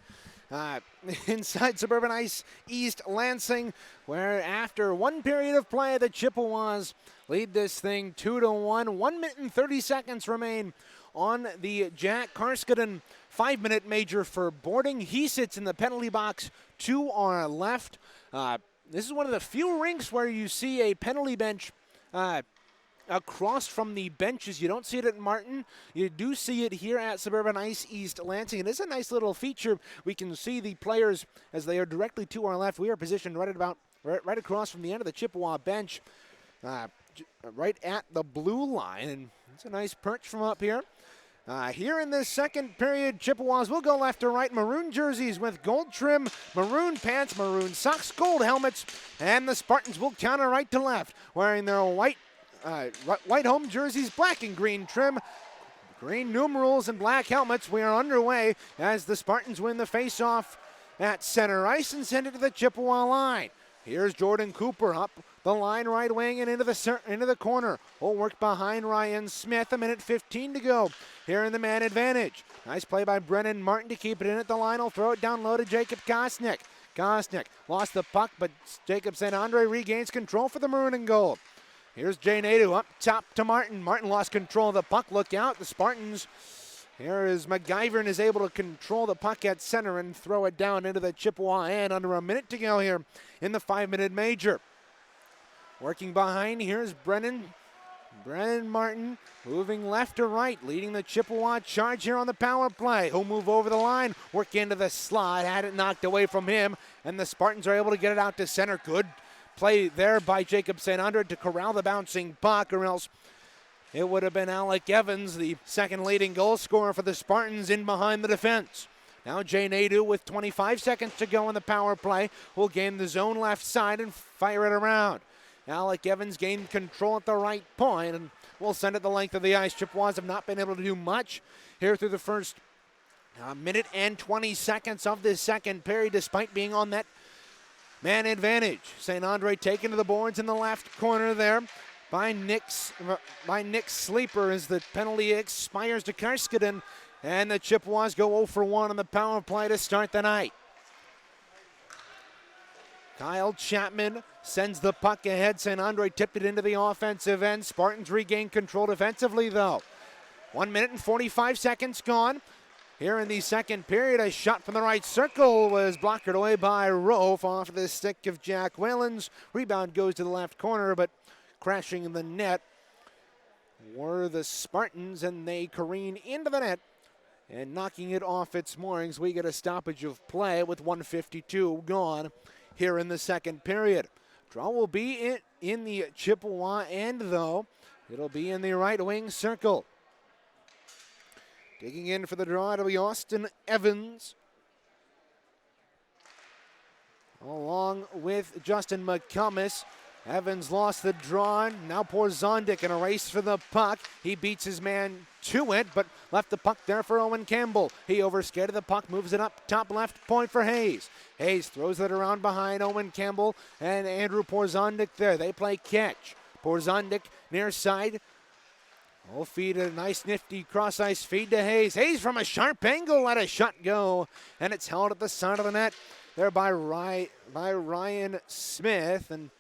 Suburban Ice East Lansing, where after one period of play, the Chippewas lead this thing 2-1. 1 minute and 30 seconds remain on the Jack Karskanen 5-minute major for boarding. He sits in the penalty box to our left. This is one of the few rinks where you see a penalty bench across from the benches. You don't see it at Martin. You do see it here at Suburban Ice East Lansing. It is a nice little feature. We can see the players as they are directly to our left. We are positioned right across from the end of the Chippewa bench, right at the blue line. And it's a nice perch from up here. Here in this second period, Chippewas will go left to right. Maroon jerseys with gold trim, maroon pants, maroon socks, gold helmets, and the Spartans will counter right to left, wearing their white home jerseys, black and green trim, green numerals, and black helmets. We are underway as the Spartans win the face-off at center ice and send it to the Chippewa line. Here's Jordan Cooper up the line right wing and into the corner. Will work behind Ryan Smith. 1:15 to go here in the man advantage. Nice play by Brennan Martin to keep it in at the line. He'll throw it down low to Jacob Kosnick. Kosnick lost the puck, but Jacob St. Andre regains control for the maroon and gold. Here's Jay Nadeau up top to Martin. Martin lost control of the puck. Look out, the Spartans. Here is McGyver and is able to control the puck at center and throw it down into the Chippewa end. Under a minute to go here in the 5-minute major. Working behind, here's Brennan Martin moving left to right, leading the Chippewa charge here on the power play. He'll move over the line, work into the slot, had it knocked away from him, and the Spartans are able to get it out to center. Good play there by Jacob St. Andre to corral the bouncing puck, or else it would have been Alec Evans, the second leading goal scorer for the Spartans, in behind the defense. Now Jay Nadeau with 25 seconds to go on the power play will gain the zone left side and fire it around. Alec Evans gained control at the right point and will send it the length of the ice. Chippewas have not been able to do much here through the first minute and 20 seconds of this second period, despite being on that man advantage. St. Andre taken to the boards in the left corner there by Nick Sleeper as the penalty expires to Karskanen, and the Chippewas go 0 for 1 on the power play to start the night. Kyle Chapman sends the puck ahead. St. Andre tipped it into the offensive end. Spartans regain control defensively, though. 1 minute and 45 seconds gone. Here in the second period, a shot from the right circle was blocked away by Rofe off the stick of Jack Whalens. Rebound goes to the left corner, but crashing in the net were the Spartans, and they careen into the net and knocking it off its moorings. We get a stoppage of play with 1:52 gone here in the second period. Draw will be in the Chippewa end, though. It'll be in the right wing circle. Digging in for the draw, it'll be Austin Evans, along with Justin McCummins. Evans lost the draw. Now Porzondik in a race for the puck. He beats his man to it, but left the puck there for Owen Campbell. He overskated the puck, moves it up top left point for Hayes. Hayes throws it around behind Owen Campbell and Andrew Porzondik there. They play catch. Porzondik near side. Will feed a nice nifty cross-ice feed to Hayes. Hayes from a sharp angle let a shot go, and it's held at the side of the net there by Ryan Smith, and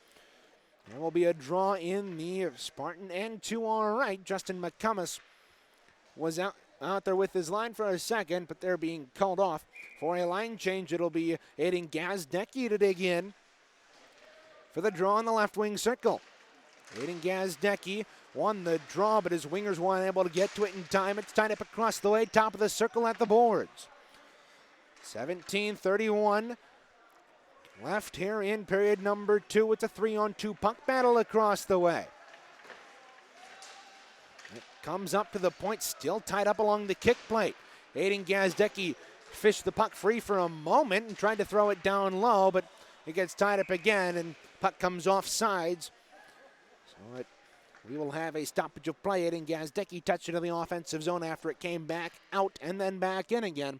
there will be a draw in the Spartan end to our right. Justin McCummins was out there with his line for a second, but they're being called off. For a line change, it'll be Aiden Gazdecki to dig in for the draw in the left wing circle. Aiden Gazdecki won the draw, but his wingers weren't able to get to it in time. It's tied up across the way, top of the circle at the boards. 17:31 left here in period number 2. It's a 3-on-2 puck battle across the way. It comes up to the point, still tied up along the kick plate. Aiden Gazdecki fished the puck free for a moment and tried to throw it down low, but it gets tied up again and puck comes off sides. So we will have a stoppage of play. Aiden Gazdecki touched it in the offensive zone after it came back out and then back in again.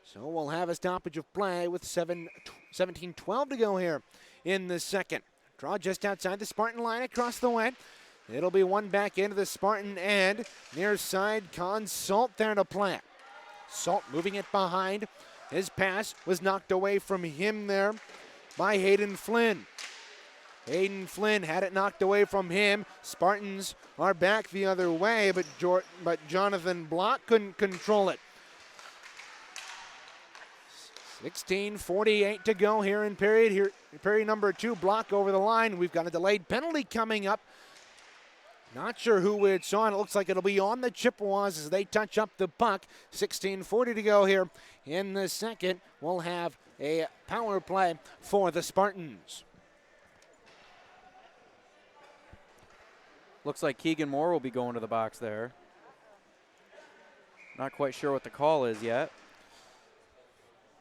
So we'll have a stoppage of play with 17:12 to go here in the second. Draw just outside the Spartan line across the way. It'll be one back into the Spartan end. Near side, Consult there to play. Salt moving it behind. His pass was knocked away from him there by Hayden Flynn. Hayden Flynn had it knocked away from him. Spartans are back the other way, but Jonathan Block couldn't control it. 16:48 to go here in period number 2. Block over the line. We've got a delayed penalty coming up. Not sure who it's on. It looks like it'll be on the Chippewas as they touch up the puck. 16:40 to go here in the second. We'll have a power play for the Spartans. Looks like Keegan Moore will be going to the box there. Not quite sure what the call is yet.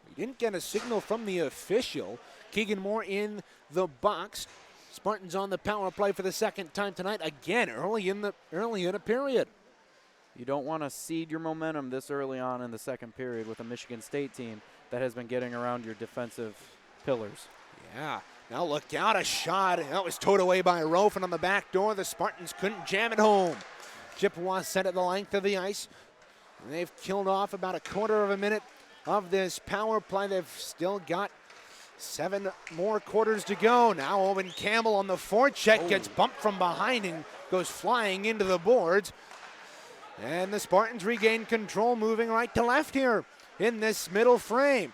We didn't get a signal from the official. Keegan Moore in the box. Spartans on the power play for the second time tonight. Again, early in a period. You don't want to cede your momentum this early on in the second period with a Michigan State team that has been getting around your defensive pillars. Yeah. Now look out, a shot. That was towed away by Rofen on the back door. The Spartans couldn't jam it home. Chippewas set it the length of the ice. And they've killed off about a quarter of a minute of this power play. They've still got 7 more quarters to go. Now Owen Campbell on the forecheck gets bumped from behind and goes flying into the boards. And the Spartans regain control, moving right to left here in this middle frame.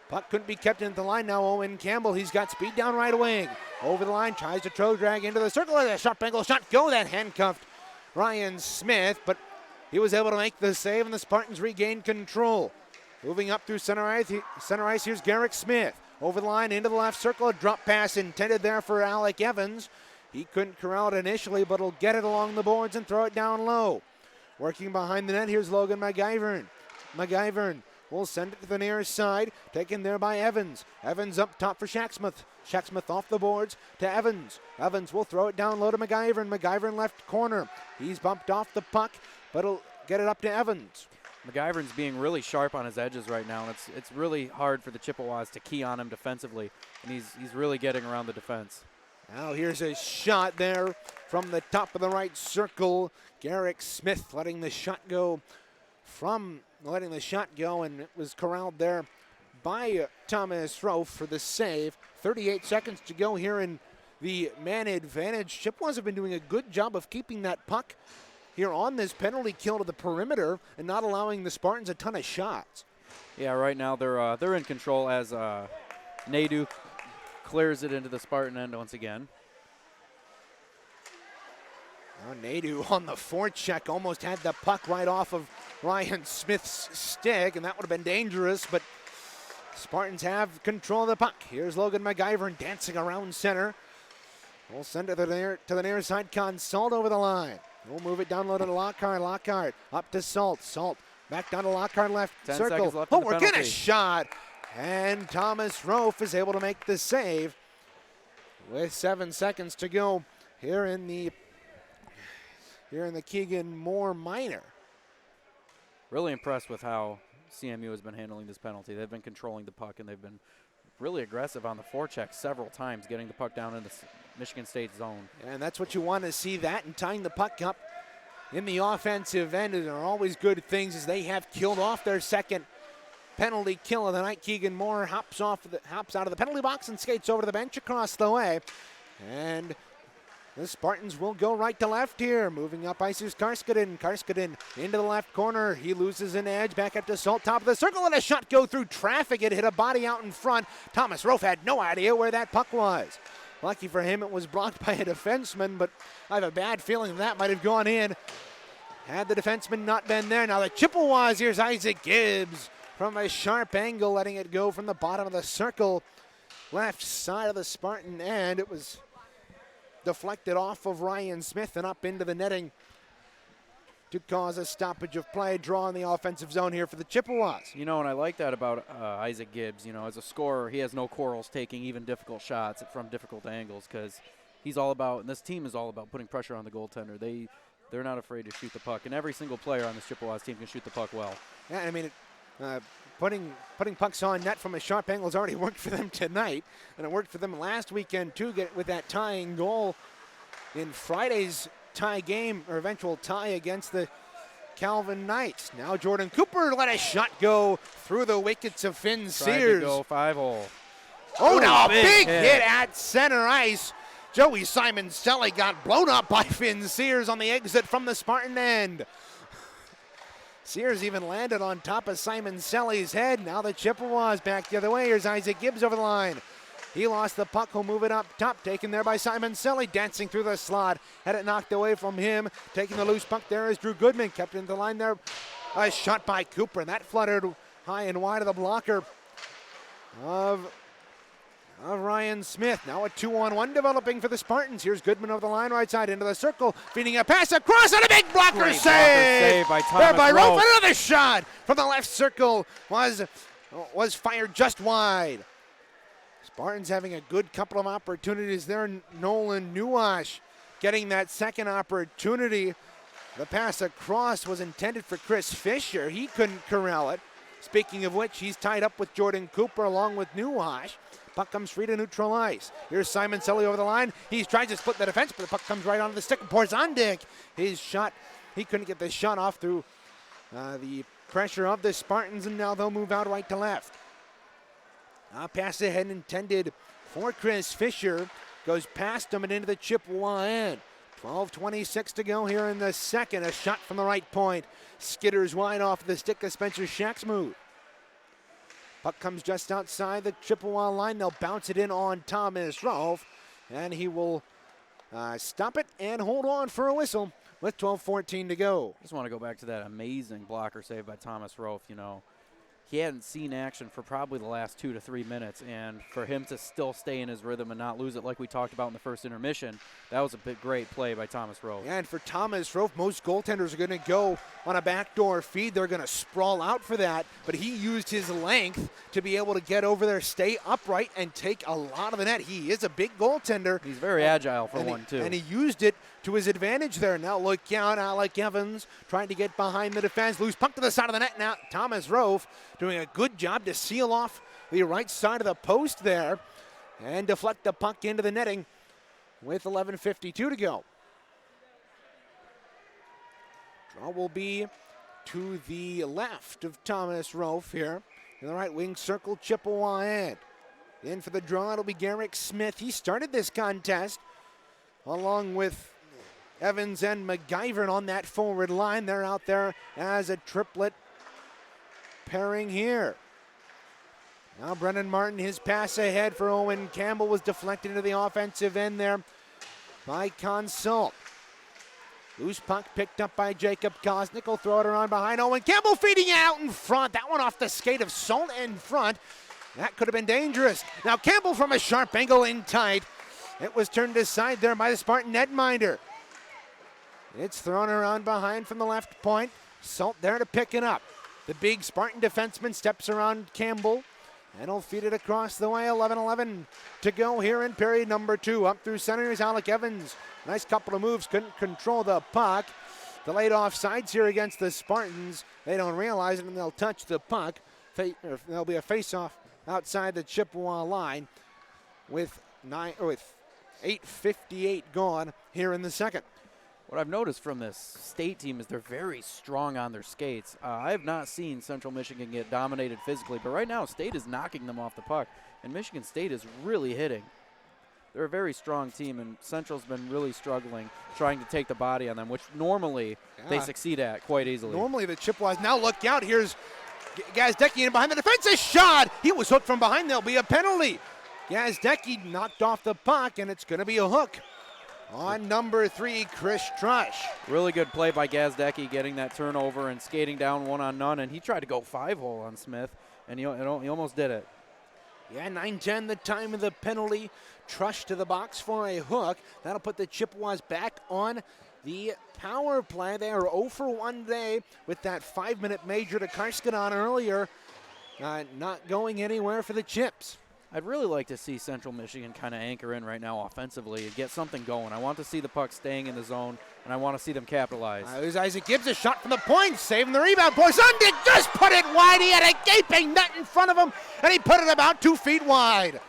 Puck couldn't be kept into the line. Now Owen Campbell, he's got speed down right wing. Over the line, tries to toe drag into the circle. A sharp angle shot, go. That handcuffed Ryan Smith, but he was able to make the save, and the Spartans regain control. Moving up through center ice, here's Garrick Smith. Over the line, into the left circle, a drop pass intended there for Alec Evans. He couldn't corral it initially, but he'll get it along the boards and throw it down low. Working behind the net, here's Logan McIvern. McIvern will send it to the near side, taken there by Evans. Evans up top for Shacksmith. Shacksmith off the boards to Evans. Evans will throw it down low to McIvern. McIvern left corner. He's bumped off the puck, but he'll get it up to Evans. McIvern's being really sharp on his edges right now, and it's really hard for the Chippewas to key on him defensively, and he's really getting around the defense. Now here's a shot there from the top of the right circle. Garrick Smith letting the shot go, and it was corralled there by Thomas Rofe for the save. 38 seconds to go here in the man advantage. Chippewas have been doing a good job of keeping that puck here on this penalty kill to the perimeter and not allowing the Spartans a ton of shots. Yeah, right now they're in control as Nadeau clears it into the Spartan end once again. Now Nadeau on the forecheck almost had the puck right off of Ryan Smith's stick, and that would have been dangerous, but Spartans have control of the puck. Here's Logan McIvern dancing around center. We'll send it to the near side. Consult over the line. We'll move it down low to Lockhart. Lockhart up to Salt. Salt back down to Lockhart left 10 circle. seconds left Oh, in the we're getting a penalty. shot. And Thomas Rofe is able to make the save with 7 seconds to go here in the Keegan Moore minor. Really impressed with how CMU has been handling this penalty. They've been controlling the puck, and they've been really aggressive on the forecheck several times, getting the puck down in the Michigan State zone. And that's what you want to see, that and tying the puck up in the offensive end. And are always good things as they have killed off their second penalty kill of the night. Keegan Moore hops out of the penalty box and skates over to the bench across the way. And the Spartans will go right to left here. Moving up ice is Karskinen. Karskinen into the left corner. He loses an edge. Back up to Salt. Top of the circle, and a shot go through traffic. It hit a body out in front. Thomas Rofe had no idea where that puck was. Lucky for him, it was blocked by a defenseman, but I have a bad feeling that might have gone in had the defenseman not been there. Now the Chippewas, here's Isaac Gibbs from a sharp angle, letting it go from the bottom of the circle. Left side of the Spartan end. It was deflected off of Ryan Smith and up into the netting to cause a stoppage of play, draw in the offensive zone here for the Chippewas. You know, and I like that about Isaac Gibbs. You know, as a scorer, he has no quarrels taking even difficult shots from difficult angles, because he's all about, and this team is all about putting pressure on the goaltender. They're not afraid to shoot the puck, and every single player on this Chippewas team can shoot the puck well. Yeah, I mean, putting pucks on net from a sharp angle has already worked for them tonight, and it worked for them last weekend too, with that tying goal in Friday's tie game, or eventual tie against the Calvin Knight. Now Jordan Cooper let a shot go through the wickets of Finn Tried Sears. to go 5-hole. Oh, now a big hit. hit at center ice. Joey Simon Selly got blown up by Finn Sears on the exit from the Spartan end. Sears even landed on top of Simon Selly's head. Now the Chippewas back the other way. Here's Isaac Gibbs over the line. He lost the puck. He'll move it up top. Taken there by Simon Selly. Dancing through the slot. Had it knocked away from him. Taking the loose puck there is Drew Goodman. Kept into the line there. A shot by Cooper. And that fluttered high and wide of the blocker of Ryan Smith. Now a 2-on-1 developing for the Spartans. Here's Goodman over the line, right side into the circle, feeding a pass across, and a big blocker save by there by Thomas Rofe. Another shot from the left circle was fired just wide. Spartans having a good couple of opportunities there. Nolan Newash getting that second opportunity. The pass across was intended for Chris Fisher. He couldn't corral it. Speaking of which, he's tied up with Jordan Cooper along with Newash. Puck comes free to neutral ice. Here's Simon Selly over the line. He's trying to split the defense, but the puck comes right onto the stick of Porzondik. His shot, he couldn't get the shot off through the pressure of the Spartans, and now they'll move out right to left. Pass ahead intended for Chris Fisher. Goes past him and into the Chippewa end. 12:26 to go here in the second. A shot from the right point. Skitters wide off the stick of Spencer Shack's move. Puck comes just outside the Chippewa line. They'll bounce it in on Thomas Rolfe, and he will stop it and hold on for a whistle with 12:14 to go. Just want to go back to that amazing blocker save by Thomas Rolfe. You know, he hadn't seen action for probably the last 2 to 3 minutes, and for him to still stay in his rhythm and not lose it like we talked about in the first intermission, that was a great play by Thomas Rolfe. And for Thomas Rolfe, most goaltenders are going to go on a backdoor feed. They're going to sprawl out for that, but he used his length to be able to get over there, stay upright, and take a lot of the net. He is a big goaltender. He's very agile for one, too. And he used it to his advantage there. Now look out, Alec Evans trying to get behind the defense. Loose puck to the side of the net now. Thomas Rolfe doing a good job to seal off the right side of the post there and deflect the puck into the netting with 11:52 to go. Draw will be to the left of Thomas Rolfe here. In the right wing circle, Chippewa end. In for the draw, it'll be Garrick Smith. He started this contest along with Evans and McGivern on that forward line. They're out there as a triplet pairing here. Now Brendan Martin, his pass ahead for Owen Campbell was deflected into the offensive end there by Consult. Loose puck picked up by Jacob Kosnick. Will throw it around behind Owen Campbell, feeding it out in front. That one off the skate of Salt in front. That could have been dangerous. Now Campbell from a sharp angle in tight. It was turned aside there by the Spartan netminder. It's thrown around behind from the left point. Salt there to pick it up. The big Spartan defenseman steps around Campbell and he'll feed it across the way. 11:11 to go here in period number 2. Up through center is Alec Evans. Nice couple of moves, couldn't control the puck. Delayed offsides here against the Spartans. They don't realize it and they'll touch the puck. There'll be a face-off outside the Chippewa line with 8:58 gone here in the second. What I've noticed from this State team is they're very strong on their skates. I have not seen Central Michigan get dominated physically, but right now State is knocking them off the puck, and Michigan State is really hitting. They're a very strong team, and Central's been really struggling trying to take the body on them, which normally they succeed at quite easily. Normally the Chippewas, now look out, here's Gazdecki in behind the defense, a shot! He was hooked from behind, there'll be a penalty. Gazdecki knocked off the puck, and it's gonna be a hook on number 3, Chris Trush. Really good play by Gazdecki, getting that turnover and skating down 1-on-none, and he tried to go 5-hole on Smith, and he almost did it. Yeah, 9:10 the time of the penalty. Trush to the box for a hook. That'll put the Chippewas back on the power play. They are 0 for 1 today with that 5-minute major to Karskadan earlier. Not going anywhere for the Chips. I'd really like to see Central Michigan kind of anchor in right now offensively and get something going. I want to see the puck staying in the zone, and I want to see them capitalize. There's Isaac Gibbs, a shot from the point, saving the rebound. Porzondik just put it wide. He had a gaping net in front of him, and he put it about 2 feet wide.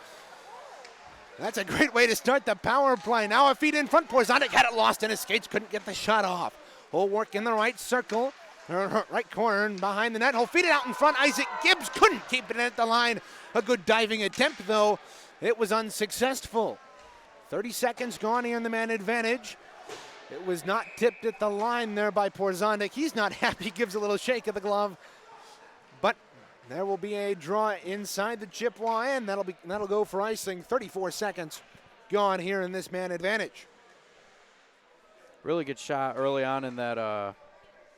That's a great way to start the power play. Now a feet in front. Porzondik had it lost in his skates, couldn't get the shot off. Full work in the right circle. Right corner and behind the net. He'll feed it out in front. Isaac Gibbs couldn't keep it at the line. A good diving attempt, though. It was unsuccessful. 30 seconds gone here in the man advantage. It was not tipped at the line there by Porzondik. He's not happy. Gives a little shake of the glove. But there will be a draw inside the Chippewa end. That'll go for icing. 34 seconds gone here in this man advantage. Really good shot early on in that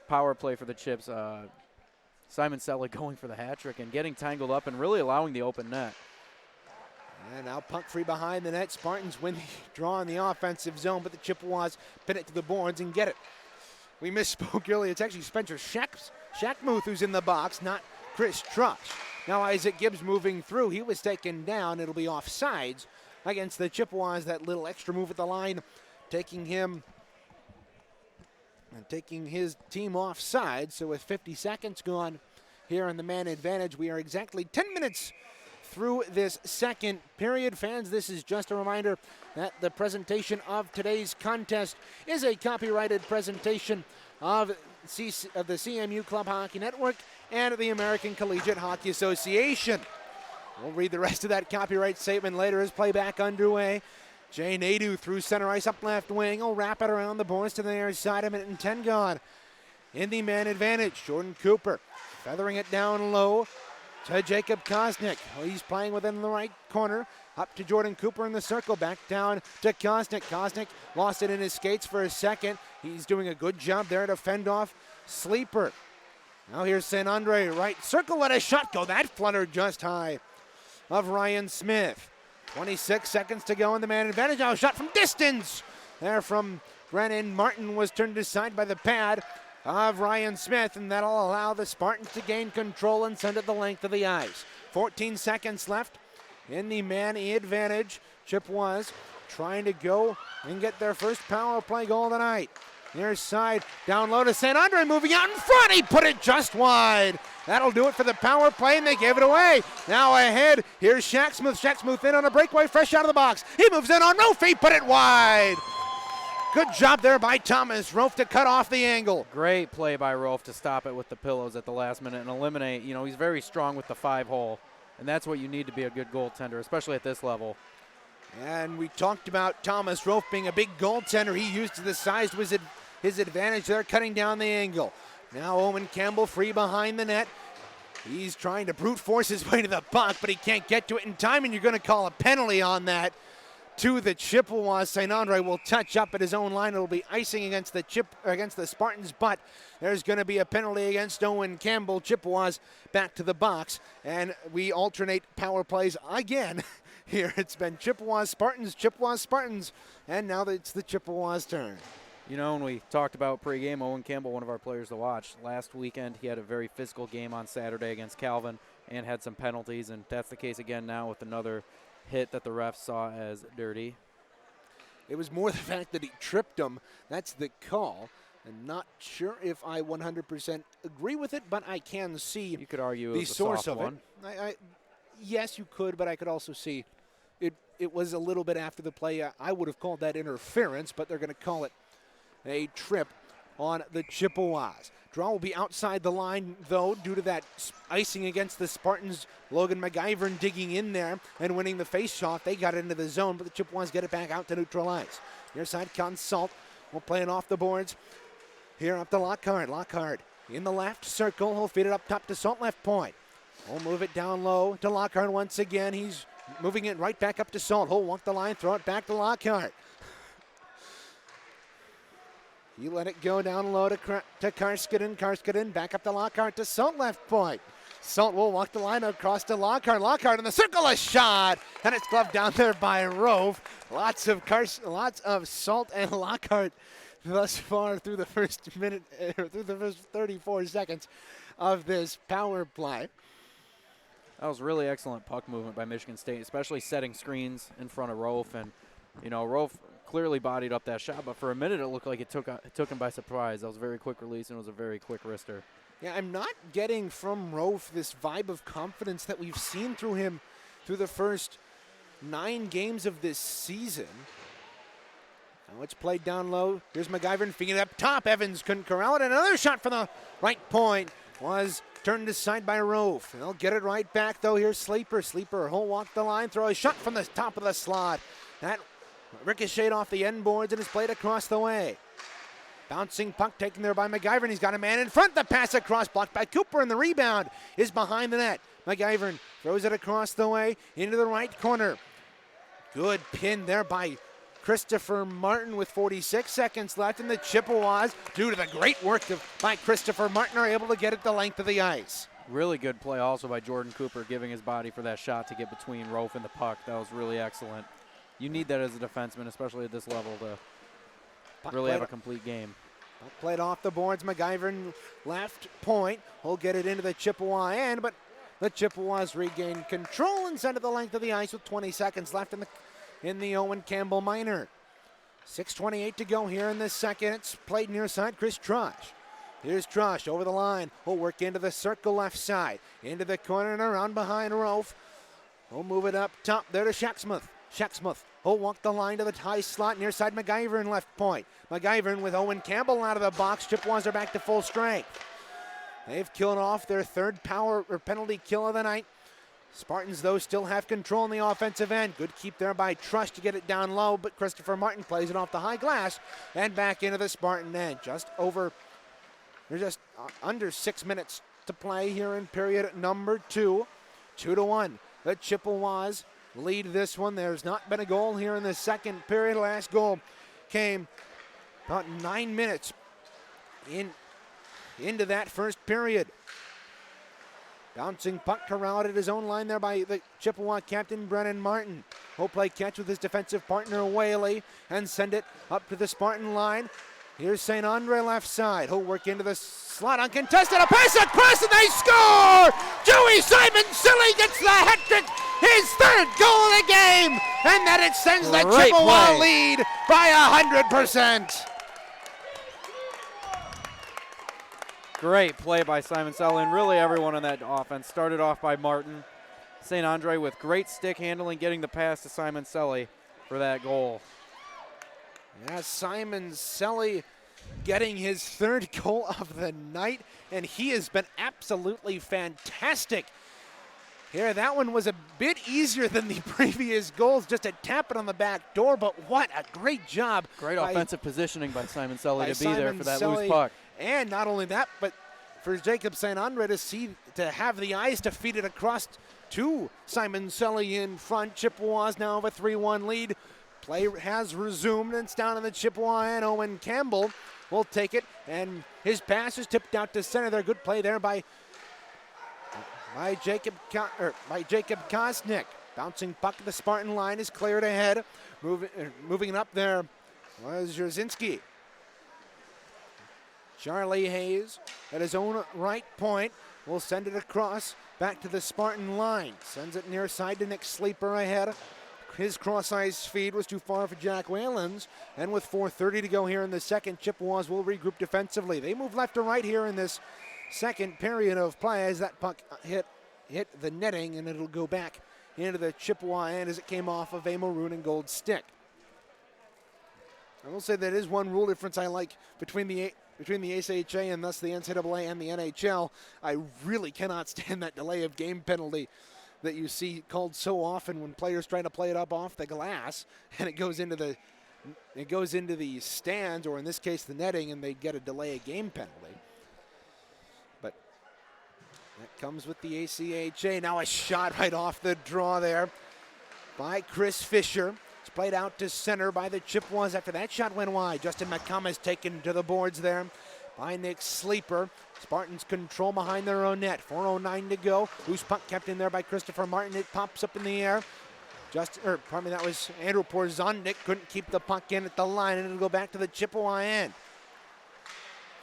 power play for the Chips. Simon Selleck going for the hat trick and getting tangled up and really allowing the open net. And now puck free behind the net. Spartans win the draw in the offensive zone, but the Chippewas pin it to the boards and get it. We misspoke earlier. It's actually Spencer Shackmuth who's in the box, not Chris Trush. Now Isaac Gibbs moving through. He was taken down. It'll be offsides against the Chippewas. That little extra move at the line, taking his team offside. So with 50 seconds gone here in the man advantage, we are exactly 10 minutes through this second period. Fans, this is just a reminder that the presentation of today's contest is a copyrighted presentation of the CMU Club Hockey Network and the American Collegiate Hockey Association. We'll read the rest of that copyright statement later as playback underway. Jay Nadeau through center ice up left wing. Will wrap it around the boards to the near side. A minute and 10 gone. In the man advantage, Jordan Cooper feathering it down low to Jacob Kosnick. He's playing within the right corner. Up to Jordan Cooper in the circle. Back down to Kosnick. Kosnick lost it in his skates for a second. He's doing a good job there to fend off Sleeper. Now here's St. Andre. Right circle. Let a shot go. That fluttered just high of Ryan Smith. 26 seconds to go in the man advantage. Now a shot from distance. There from Brennan. Martin was turned aside by the pad of Ryan Smith, and that'll allow the Spartans to gain control and send it the length of the ice. 14 seconds left in the man advantage. Chippewas trying to go and get their first power play goal of the night. Near side, down low to St. Andre, moving out in front. He put it just wide. That'll do it for the power play, and they gave it away. Now ahead, here's Shacksmith. Shacksmith in on a breakaway, fresh out of the box. He moves in on Rofe. He put it wide. Good job there by Thomas Rofe to cut off the angle. Great play by Rofe to stop it with the pillows at the last minute and eliminate. You know, he's very strong with the 5-hole, and that's what you need to be a good goaltender, especially at this level. And we talked about Thomas Rofe being a big goaltender. He used the size to his advantage there, cutting down the angle. Now Owen Campbell free behind the net. He's trying to brute force his way to the puck, but he can't get to it in time, and you're going to call a penalty on that to the Chippewas. St. Andre will touch up at his own line. It'll be icing against the Spartans, but there's going to be a penalty against Owen Campbell. Chippewas back to the box, and we alternate power plays again. Here it's been Chippewas Spartans, and now it's the Chippewas' turn. You know, when we talked about pregame, Owen Campbell, one of our players to watch. Last weekend, he had a very physical game on Saturday against Calvin and had some penalties, and that's the case again now with another hit that the refs saw as dirty. It was more the fact that he tripped him. That's the call. I'm not sure if I 100% agree with it, but I can see you could argue the it was source a soft of one. it. Yes, you could, but I could also see it was a little bit after the play. I would have called that interference, but they're going to call it a trip on the Chippewas. Draw will be outside the line, though, due to that icing against the Spartans. Logan McIvern digging in there and winning the face-off. They got it into the zone, but the Chippewas get it back out to neutral ice. Near side, Consult will play it off the boards. Here up to Lockhart. Lockhart in the left circle. He'll feed it up top to Salt left point. He'll move it down low to Lockhart once again. He's moving it right back up to Salt. He'll walk the line, throw it back to Lockhart. He let it go down low to Karskinen. Karskinen back up to Lockhart to Salt left point. Salt will walk the line across to Lockhart. Lockhart in the circle, a shot, and it's gloved down there by Rofe. Lots of Salt and Lockhart thus far through the first minute, through the first 34 seconds of this power play. That was really excellent puck movement by Michigan State, especially setting screens in front of Rofe. And, you know, Rofe clearly bodied up that shot, but for a minute it looked like it took him by surprise. That was a very quick release, and it was a very quick wrister. Yeah, I'm not getting from Rofe this vibe of confidence that we've seen through him through the first 9 games of this season. Now it's played down low. Here's McIver feeding it up top. Evans couldn't corral it. Another shot from the right point was turned aside by Rove. They'll get it right back though. Here's Sleeper. Sleeper, he'll walk the line, throw a shot from the top of the slot. That ricocheted off the end boards and is played across the way. Bouncing puck taken there by McIver, and he's got a man in front. The pass across, blocked by Cooper, and the rebound is behind the net. McIver throws it across the way into the right corner. Good pin there by Christopher Martin with 46 seconds left, and the Chippewas, due to the great work by Christopher Martin, are able to get it the length of the ice. Really good play also by Jordan Cooper, giving his body for that shot to get between Rofe and the puck. That was really excellent. You need that as a defenseman, especially at this level, to really have a complete game. Puck played off the boards. McIver left point. He'll get it into the Chippewa end, but the Chippewas regain control and send it the length of the ice with 20 seconds left in the Owen Campbell minor. 6:28 to go here in this second. It's played near side. Chris Trush. Here's Trush over the line. He'll work into the circle left side. Into the corner and around behind Rofe. He'll move it up top there to Shacksmith. Shacksmith. He'll walk the line to the high slot near side McIver in left point. McIver with Owen Campbell out of the box. Chippewas are back to full strength. They've killed off their third power or penalty kill of the night. Spartans, though, still have control in the offensive end. Good keep there by Trush to get it down low, but Christopher Martin plays it off the high glass and back into the Spartan end. Just under 6 minutes to play here in period number 2. 2-1. The Chippewas lead this one. There's not been a goal here in the second period. Last goal came about 9 minutes into that first period. Bouncing puck corralled at his own line there by the Chippewa captain Brennan Martin. He'll play catch with his defensive partner Whaley and send it up to the Spartan line. Here's St. Andre left side. He'll work into the slot uncontested. A pass across and they score! Joey Simon Silly gets the hat trick, his third goal of the game, and that extends the Chippewa lead by 100%. Great play by Simon Selly, and really everyone on that offense. Started off by Martin. St. Andre with great stick handling, getting the pass to Simon Selly for that goal. Yeah, Simon Selly getting his third goal of the night, and he has been absolutely fantastic. Here, that one was a bit easier than the previous goals, just a tap it on the back door, but what a great job. Great offensive positioning by Simon Selly to be there for that loose puck. And not only that, but for Jacob St. Andre to have the eyes to feed it across to Simon Selly in front. Chippewas now have a 3-1 lead. Play has resumed, and it's down in the Chippewa end. Owen Campbell will take it, and his pass is tipped out to center there. Good play there by Jacob Kosnick. Bouncing puck at the Spartan line is cleared ahead. Moving up there was Jarzynski. Charlie Hayes at his own right point will send it across back to the Spartan line. Sends it near side to Nick Sleeper ahead. His cross-ice feed was too far for Jack Whalens. And with 4:30 to go here in the second, Chippewas will regroup defensively. They move left to right here in this second period of play as that puck hit the netting, and it'll go back into the Chippewa end as it came off of a maroon and gold stick. I will say that is one rule difference I like between the ACHA and thus the NCAA and the NHL. I really cannot stand that delay of game penalty that you see called so often when players try to play it up off the glass and it goes into the stands, or in this case the netting, and they get a delay of game penalty. But that comes with the ACHA. Now a shot right off the draw there by Chris Fisher. It's played out to center by the Chippewas after that shot went wide. Justin McComas taken to the boards there by Nick Sleeper. Spartans control behind their own net. 4:09 to go. Loose puck kept in there by Christopher Martin. It pops up in the air. That was Andrew Porzondik. Couldn't keep the puck in at the line, and it'll go back to the Chippewa end.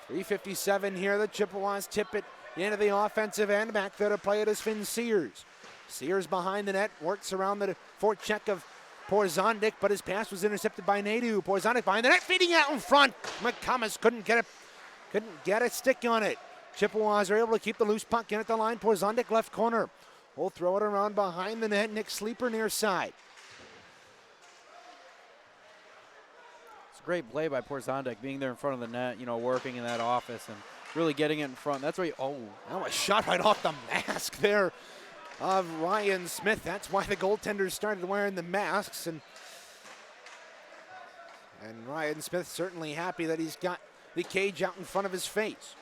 3:57 here. The Chippewas tip it into the offensive end. Back there to play it is Finn Sears. Sears behind the net, works around the forecheck of Porzondik, but his pass was intercepted by Nadu. Porzondik behind the net, feeding out in front. McComas couldn't get a stick on it. Chippewas are able to keep the loose puck in at the line. Porzondik left corner. We'll throw it around behind the net. Nick Sleeper near side. It's a great play by Porzondek, being there in front of the net, you know, working in that office and really getting it in front. That's why, that was shot right off the mask there of Ryan Smith. That's why the goaltenders started wearing the masks. And Ryan Smith certainly happy that he's got the cage out in front of his face.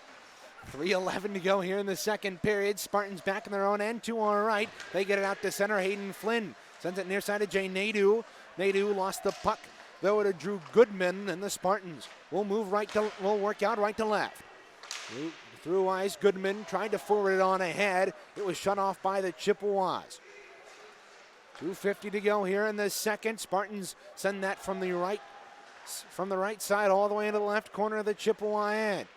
3:11 to go here in the second period. Spartans back in their own end, 2 on right. They get it out to center. Hayden Flynn sends it near side to Jay Nadeau. Nadeau lost the puck, though, to Drew Goodman, and the Spartans will work out right to left. Through ice, Goodman tried to forward it on ahead. It was shut off by the Chippewas. 2:50 to go here in the second. Spartans send that from the right side all the way into the left corner of the Chippewa end.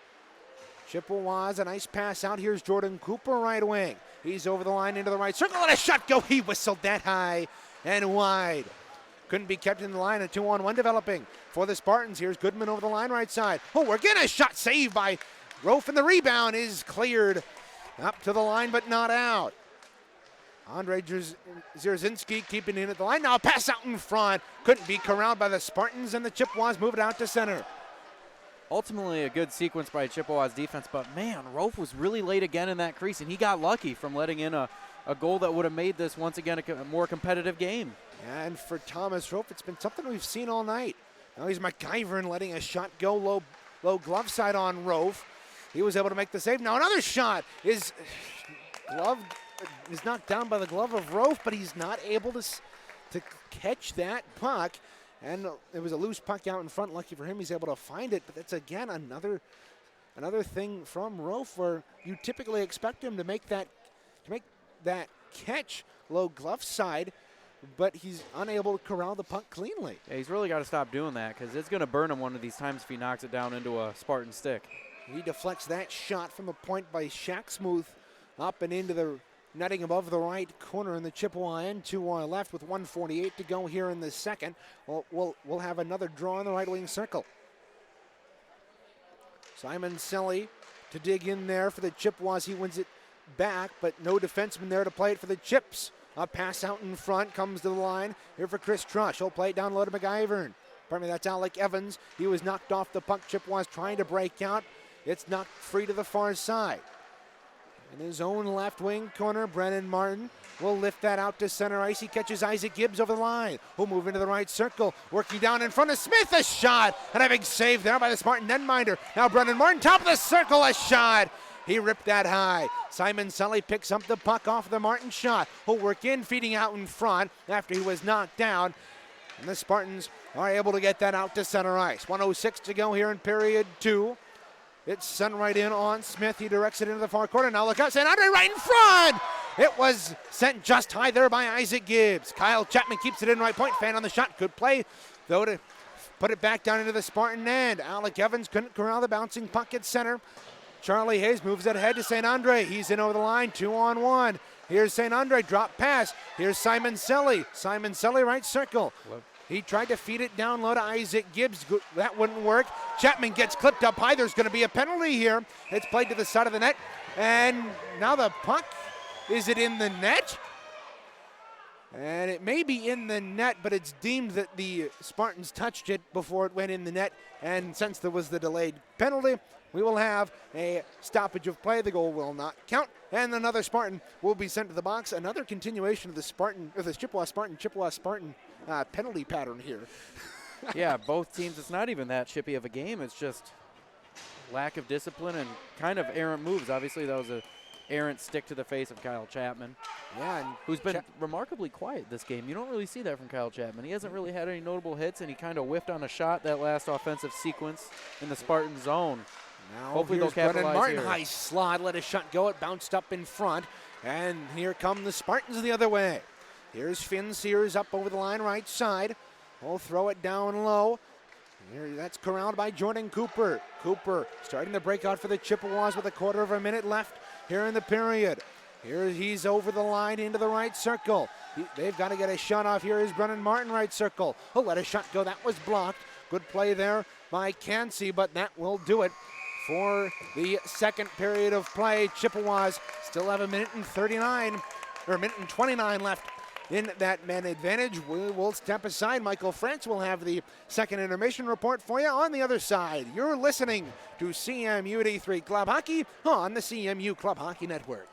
Chippewas, a nice pass out. Here's Jordan Cooper, right wing. He's over the line into the right circle. Let a shot go. He whistled that high and wide. Couldn't be kept in the line. A 2-on-1 developing for the Spartans. Here's Goodman over the line right side. Oh, we're getting a shot saved by Rofe, and the rebound is cleared up to the line but not out. Andre Zierzinski keeping it at the line. Now a pass out in front. Couldn't be corralled by the Spartans, and the Chippewas move it out to center. ultimately a good sequence by Chippewa's defense, but man, Rofe was really late again in that crease, and he got lucky from letting in a goal that would have made this once again a more competitive game. And for Thomas Rofe, it's been something we've seen all night. Now he's MacGyver letting a shot go low glove side on Rofe. He was able to make the save. Now another shot is knocked down by the glove of Rofe, but he's not able to catch that puck. And it was a loose puck out in front. Lucky for him, he's able to find it. But that's again another thing from Rofe where you typically expect him to make that catch low glove side, but he's unable to corral the puck cleanly. Yeah, he's really got to stop doing that because it's going to burn him one of these times if he knocks it down into a Spartan stick. He deflects that shot from the point by Shaq Smooth up and into the netting above the right corner in the Chippewa end. 2 on left with 1:48 to go here in the second. We'll have another draw in the right wing circle. Simon Selly to dig in there for the Chippewas. He wins it back, but no defenseman there to play it for the Chips. A pass out in front, comes to the line. Here for Chris Trush. He'll play it down low to MacGyver. Pardon me, that's Alec Evans. He was knocked off the puck. Chippewas trying to break out. It's knocked free to the far side. In his own left wing corner, Brennan Martin will lift that out to center ice. He catches Isaac Gibbs over the line. He'll move into the right circle, working down in front of Smith. A shot, and a big save there by the Spartan netminder. Now Brennan Martin, top of the circle, a shot. He ripped that high. Simon Sully picks up the puck off the Martin shot. He'll work in, feeding out in front after he was knocked down. And the Spartans are able to get that out to center ice. 1:06 to go here in period 2. It's sent right in on Smith. He directs it into the far corner. Now look out, St. Andre right in front. It was sent just high there by Isaac Gibbs. Kyle Chapman keeps it in right point. Fan on the shot. Good play, though, to put it back down into the Spartan end. Alec Evans couldn't corral the bouncing puck at center. Charlie Hayes moves it ahead to St. Andre. He's in over the line, 2-on-1. Here's St. Andre, drop pass. Here's Simon Selly. Simon Selly, right circle. He tried to feed it down low to Isaac Gibbs. That wouldn't work. Chapman gets clipped up high. There's going to be a penalty here. It's played to the side of the net. And now the puck, is it in the net? And it may be in the net, but it's deemed that the Spartans touched it before it went in the net. And since there was the delayed penalty, we will have a stoppage of play. The goal will not count. And another Spartan will be sent to the box. Another continuation of the Chippewa Spartan penalty pattern here. Yeah, both teams, it's not even that chippy of a game. It's just lack of discipline and kind of errant moves. Obviously, that was a errant stick to the face of Kyle Chapman. Yeah, and who's been remarkably quiet this game. You don't really see that from Kyle Chapman. He hasn't really had any notable hits, and he kind of whiffed on a shot that last offensive sequence in the Spartan zone. Now hopefully they'll capitalize Brennan Martin, here. high slot, let a shot go. It bounced up in front, and here come the Spartans the other way. Here's Finn Sears up over the line right side. We'll throw it down low. Here, that's corralled by Jordan Cooper. Cooper starting to break out for the Chippewas with a quarter of a minute left here in the period. Here he's over the line into the right circle. They've got to get a shot off. Here is Brennan Martin, right circle. He'll let a shot go. That was blocked. Good play there by Cansey, but that will do it for the second period of play. Chippewas still have a minute and 29 left in that men advantage. We will step aside. Michael France will have the second intermission report for you on the other side. You're listening to CMU 83 Club Hockey on the CMU Club Hockey Network.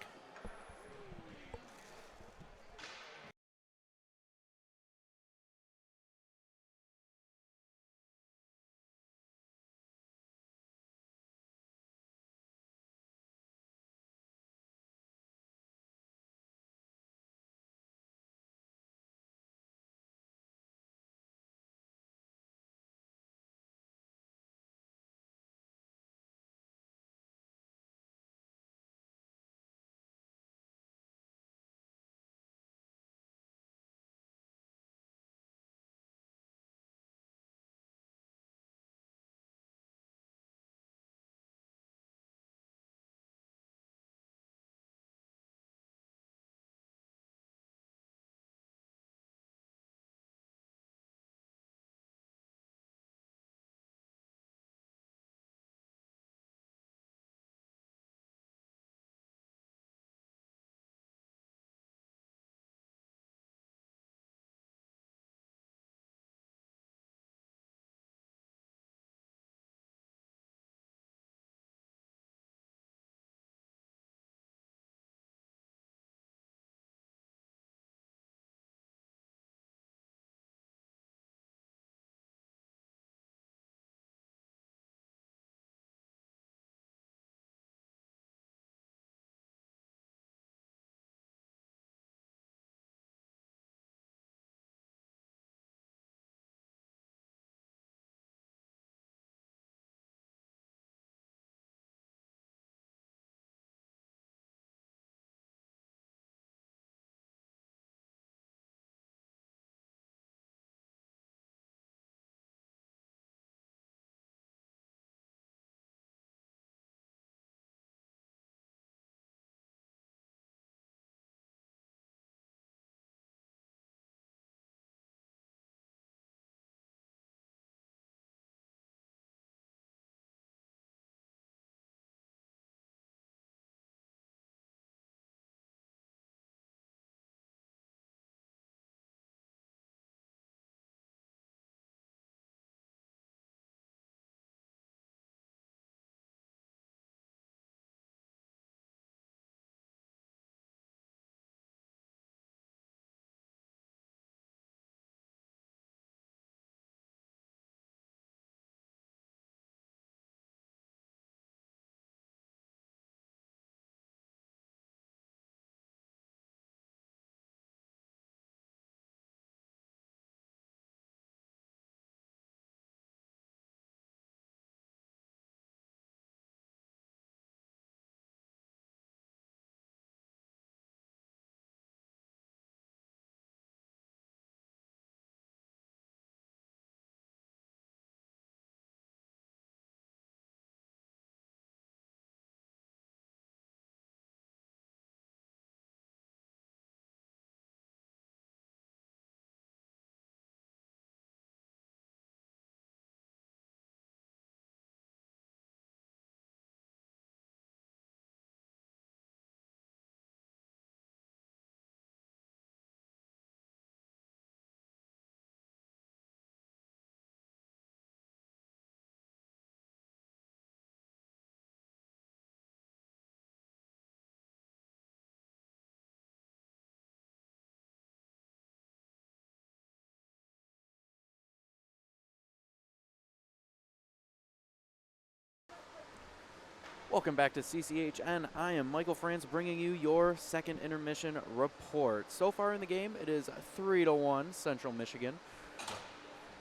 Welcome back to CCHN. I am Michael France bringing you your second intermission report. So far in the game, it is 3-1 Central Michigan.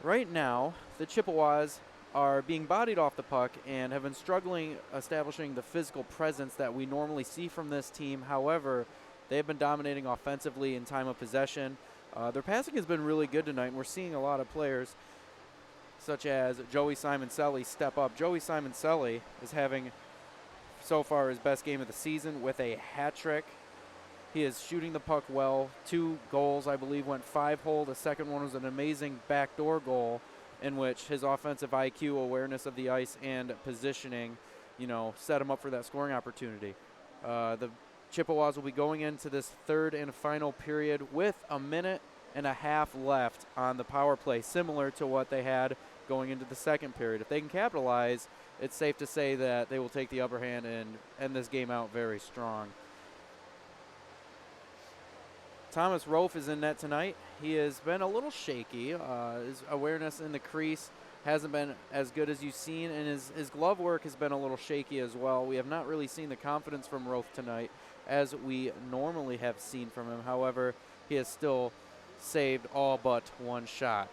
Right now, the Chippewas are being bodied off the puck and have been struggling establishing the physical presence that we normally see from this team. However, they have been dominating offensively in time of possession. Their passing has been really good tonight, and we're seeing a lot of players such as Joey Simon-Selly step up. Joey Simon-Selly is having so far his best game of the season with a hat trick. He is shooting the puck well. 2 goals, I believe, went 5-hole. The second one was an amazing backdoor goal in which his offensive IQ, awareness of the ice, and positioning, set him up for that scoring opportunity. The Chippewas will be going into this third and final period with a minute and a half left on the power play, similar to what they had going into the second period. If they can capitalize, it's safe to say that they will take the upper hand and end this game out very strong. Thomas Rofe is in net tonight. He has been a little shaky. His awareness in the crease hasn't been as good as you've seen, and his glove work has been a little shaky as well. We have not really seen the confidence from Rofe tonight as we normally have seen from him. However, he has still saved all but one shot.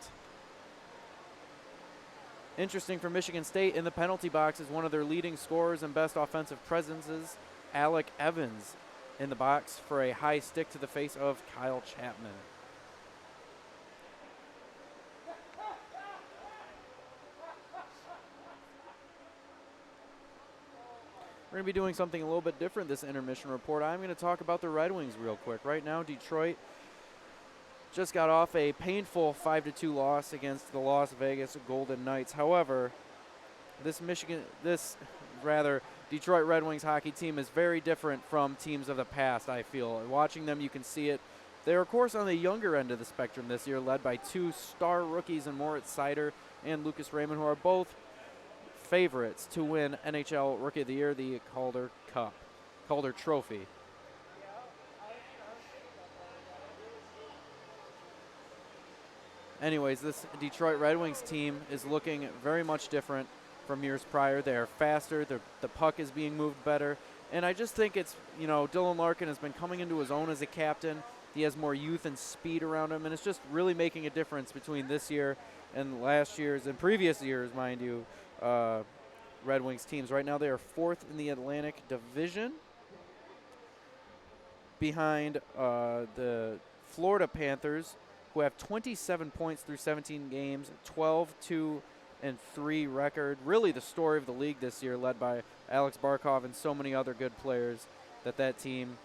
Interesting for Michigan State, in the penalty box is one of their leading scorers and best offensive presences, Alec Evans, in the box for a high stick to the face of Kyle Chapman. We're going to be doing something a little bit different this intermission report. I'm going to talk about the Red Wings real quick. Right now, Detroit just got off a painful 5-2 loss against the Las Vegas Golden Knights. However, Detroit Red Wings hockey team is very different from teams of the past, I feel. Watching them, you can see it. They're, of course, on the younger end of the spectrum this year, led by two star rookies in Moritz Seider and Lucas Raymond, who are both favorites to win NHL Rookie of the Year, the Calder Trophy. Anyways, this Detroit Red Wings team is looking very much different from years prior. They are faster. The puck is being moved better. And I just think it's, Dylan Larkin has been coming into his own as a captain. He has more youth and speed around him, and it's just really making a difference between this year and last year's and previous years, mind you, Red Wings teams. Right now they are fourth in the Atlantic Division, behind the Florida Panthers, who have 27 points through 17 games, 12-2-3 record. Really the story of the league this year, led by Alex Barkov and so many other good players. That team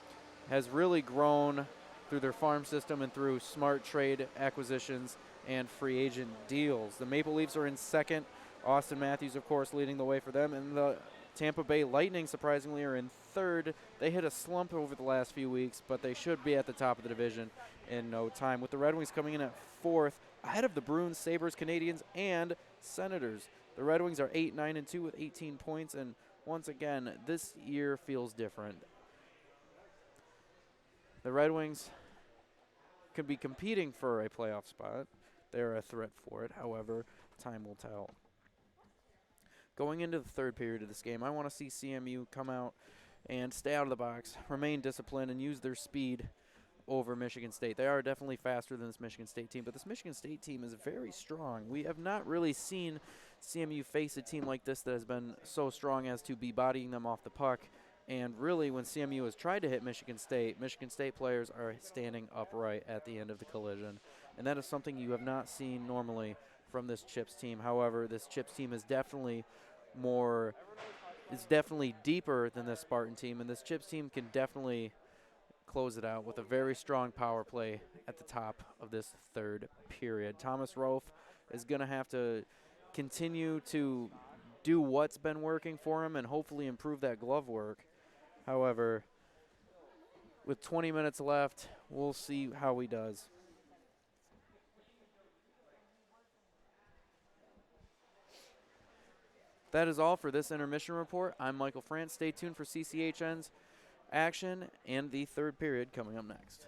has really grown through their farm system and through smart trade acquisitions and free agent deals. The Maple Leafs are in second. Austin Matthews, of course, leading the way for them. And the Tampa Bay Lightning, surprisingly, are in third. They hit a slump over the last few weeks, but they should be at the top of the division in no time, with the Red Wings coming in at fourth, ahead of the Bruins, Sabres, Canadiens, and Senators. The Red Wings are 8-9-2 with 18 points, and once again, this year feels different. The Red Wings could be competing for a playoff spot. They're a threat for it. However, time will tell. Going into the third period of this game, I want to see CMU come out and stay out of the box, remain disciplined, and use their speed over Michigan State. They are definitely faster than this Michigan State team, but this Michigan State team is very strong. We have not really seen CMU face a team like this that has been so strong as to be bodying them off the puck. And really, when CMU has tried to hit Michigan State players are standing upright at the end of the collision. And that is something you have not seen normally from this Chips team. However, this Chips team is definitely deeper than the Spartan team, and this Chips team can definitely close it out with a very strong power play at the top of this third period. Thomas Rofe is going to have to continue to do what's been working for him and hopefully improve that glove work. However, with 20 minutes left, we'll see how he does. That is all for this intermission report. I'm Michael France. Stay tuned for CCHN's action and the third period coming up next.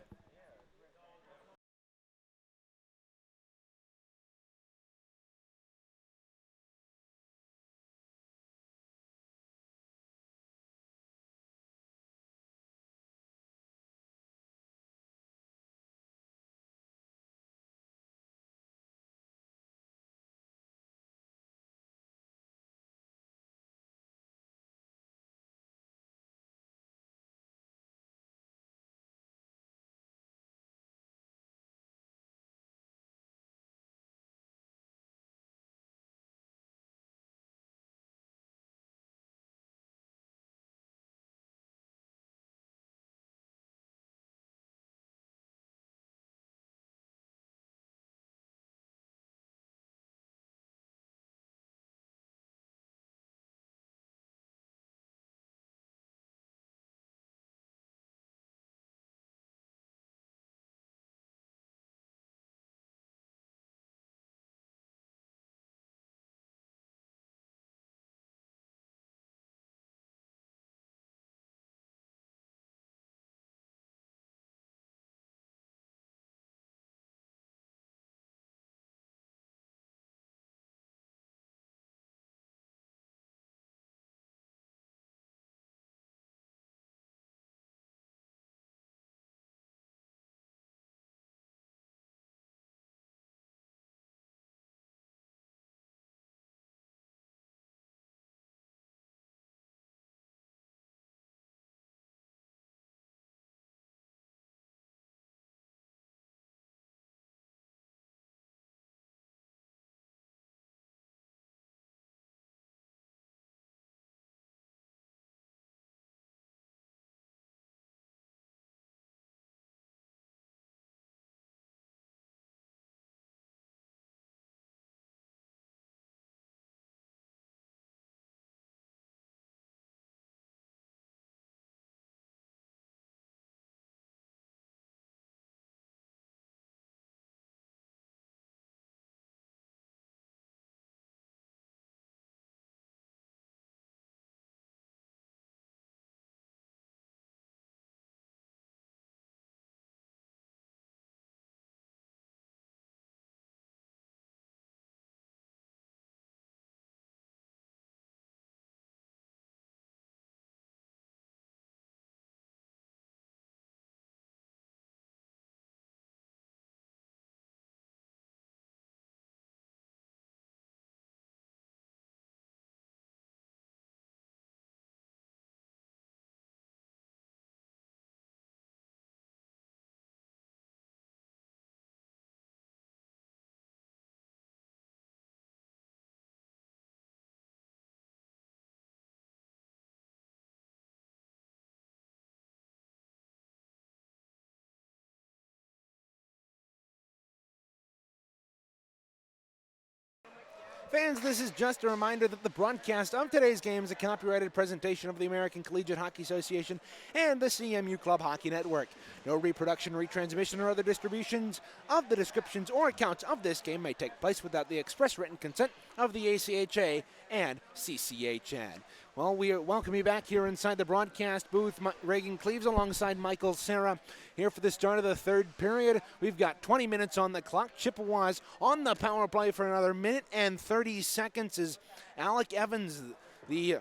Fans, this is just a reminder that the broadcast of today's game is a copyrighted presentation of the American Collegiate Hockey Association and the CMU Club Hockey Network. No reproduction, retransmission, or other distributions of the descriptions or accounts of this game may take place without the express written consent of the ACHA and CCHN. Well, we welcome you back here inside the broadcast booth. Reagan Cleaves alongside Michael Serra here for the start of the third period. We've got 20 minutes on the clock. Chippewas on the power play for another minute and 30 seconds as Alec Evans, the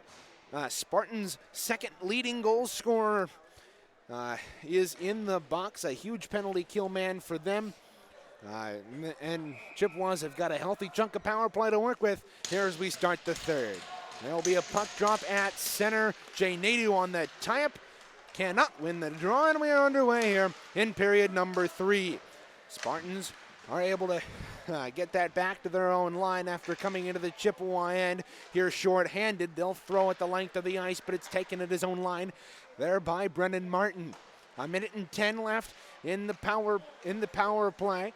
Spartans' second leading goal scorer, is in the box. A huge penalty kill man for them. And Chippewas have got a healthy chunk of power play to work with here as we start the third. There'll be a puck drop at center. Jay Nadeau on the tie-up. Cannot win the draw, and we are underway here in period number 3. Spartans are able to get that back to their own line after coming into the Chippewa end. Here short-handed. They'll throw at the length of the ice, but it's taken at his own line there by Brennan Martin. A minute and 10 left in the power play.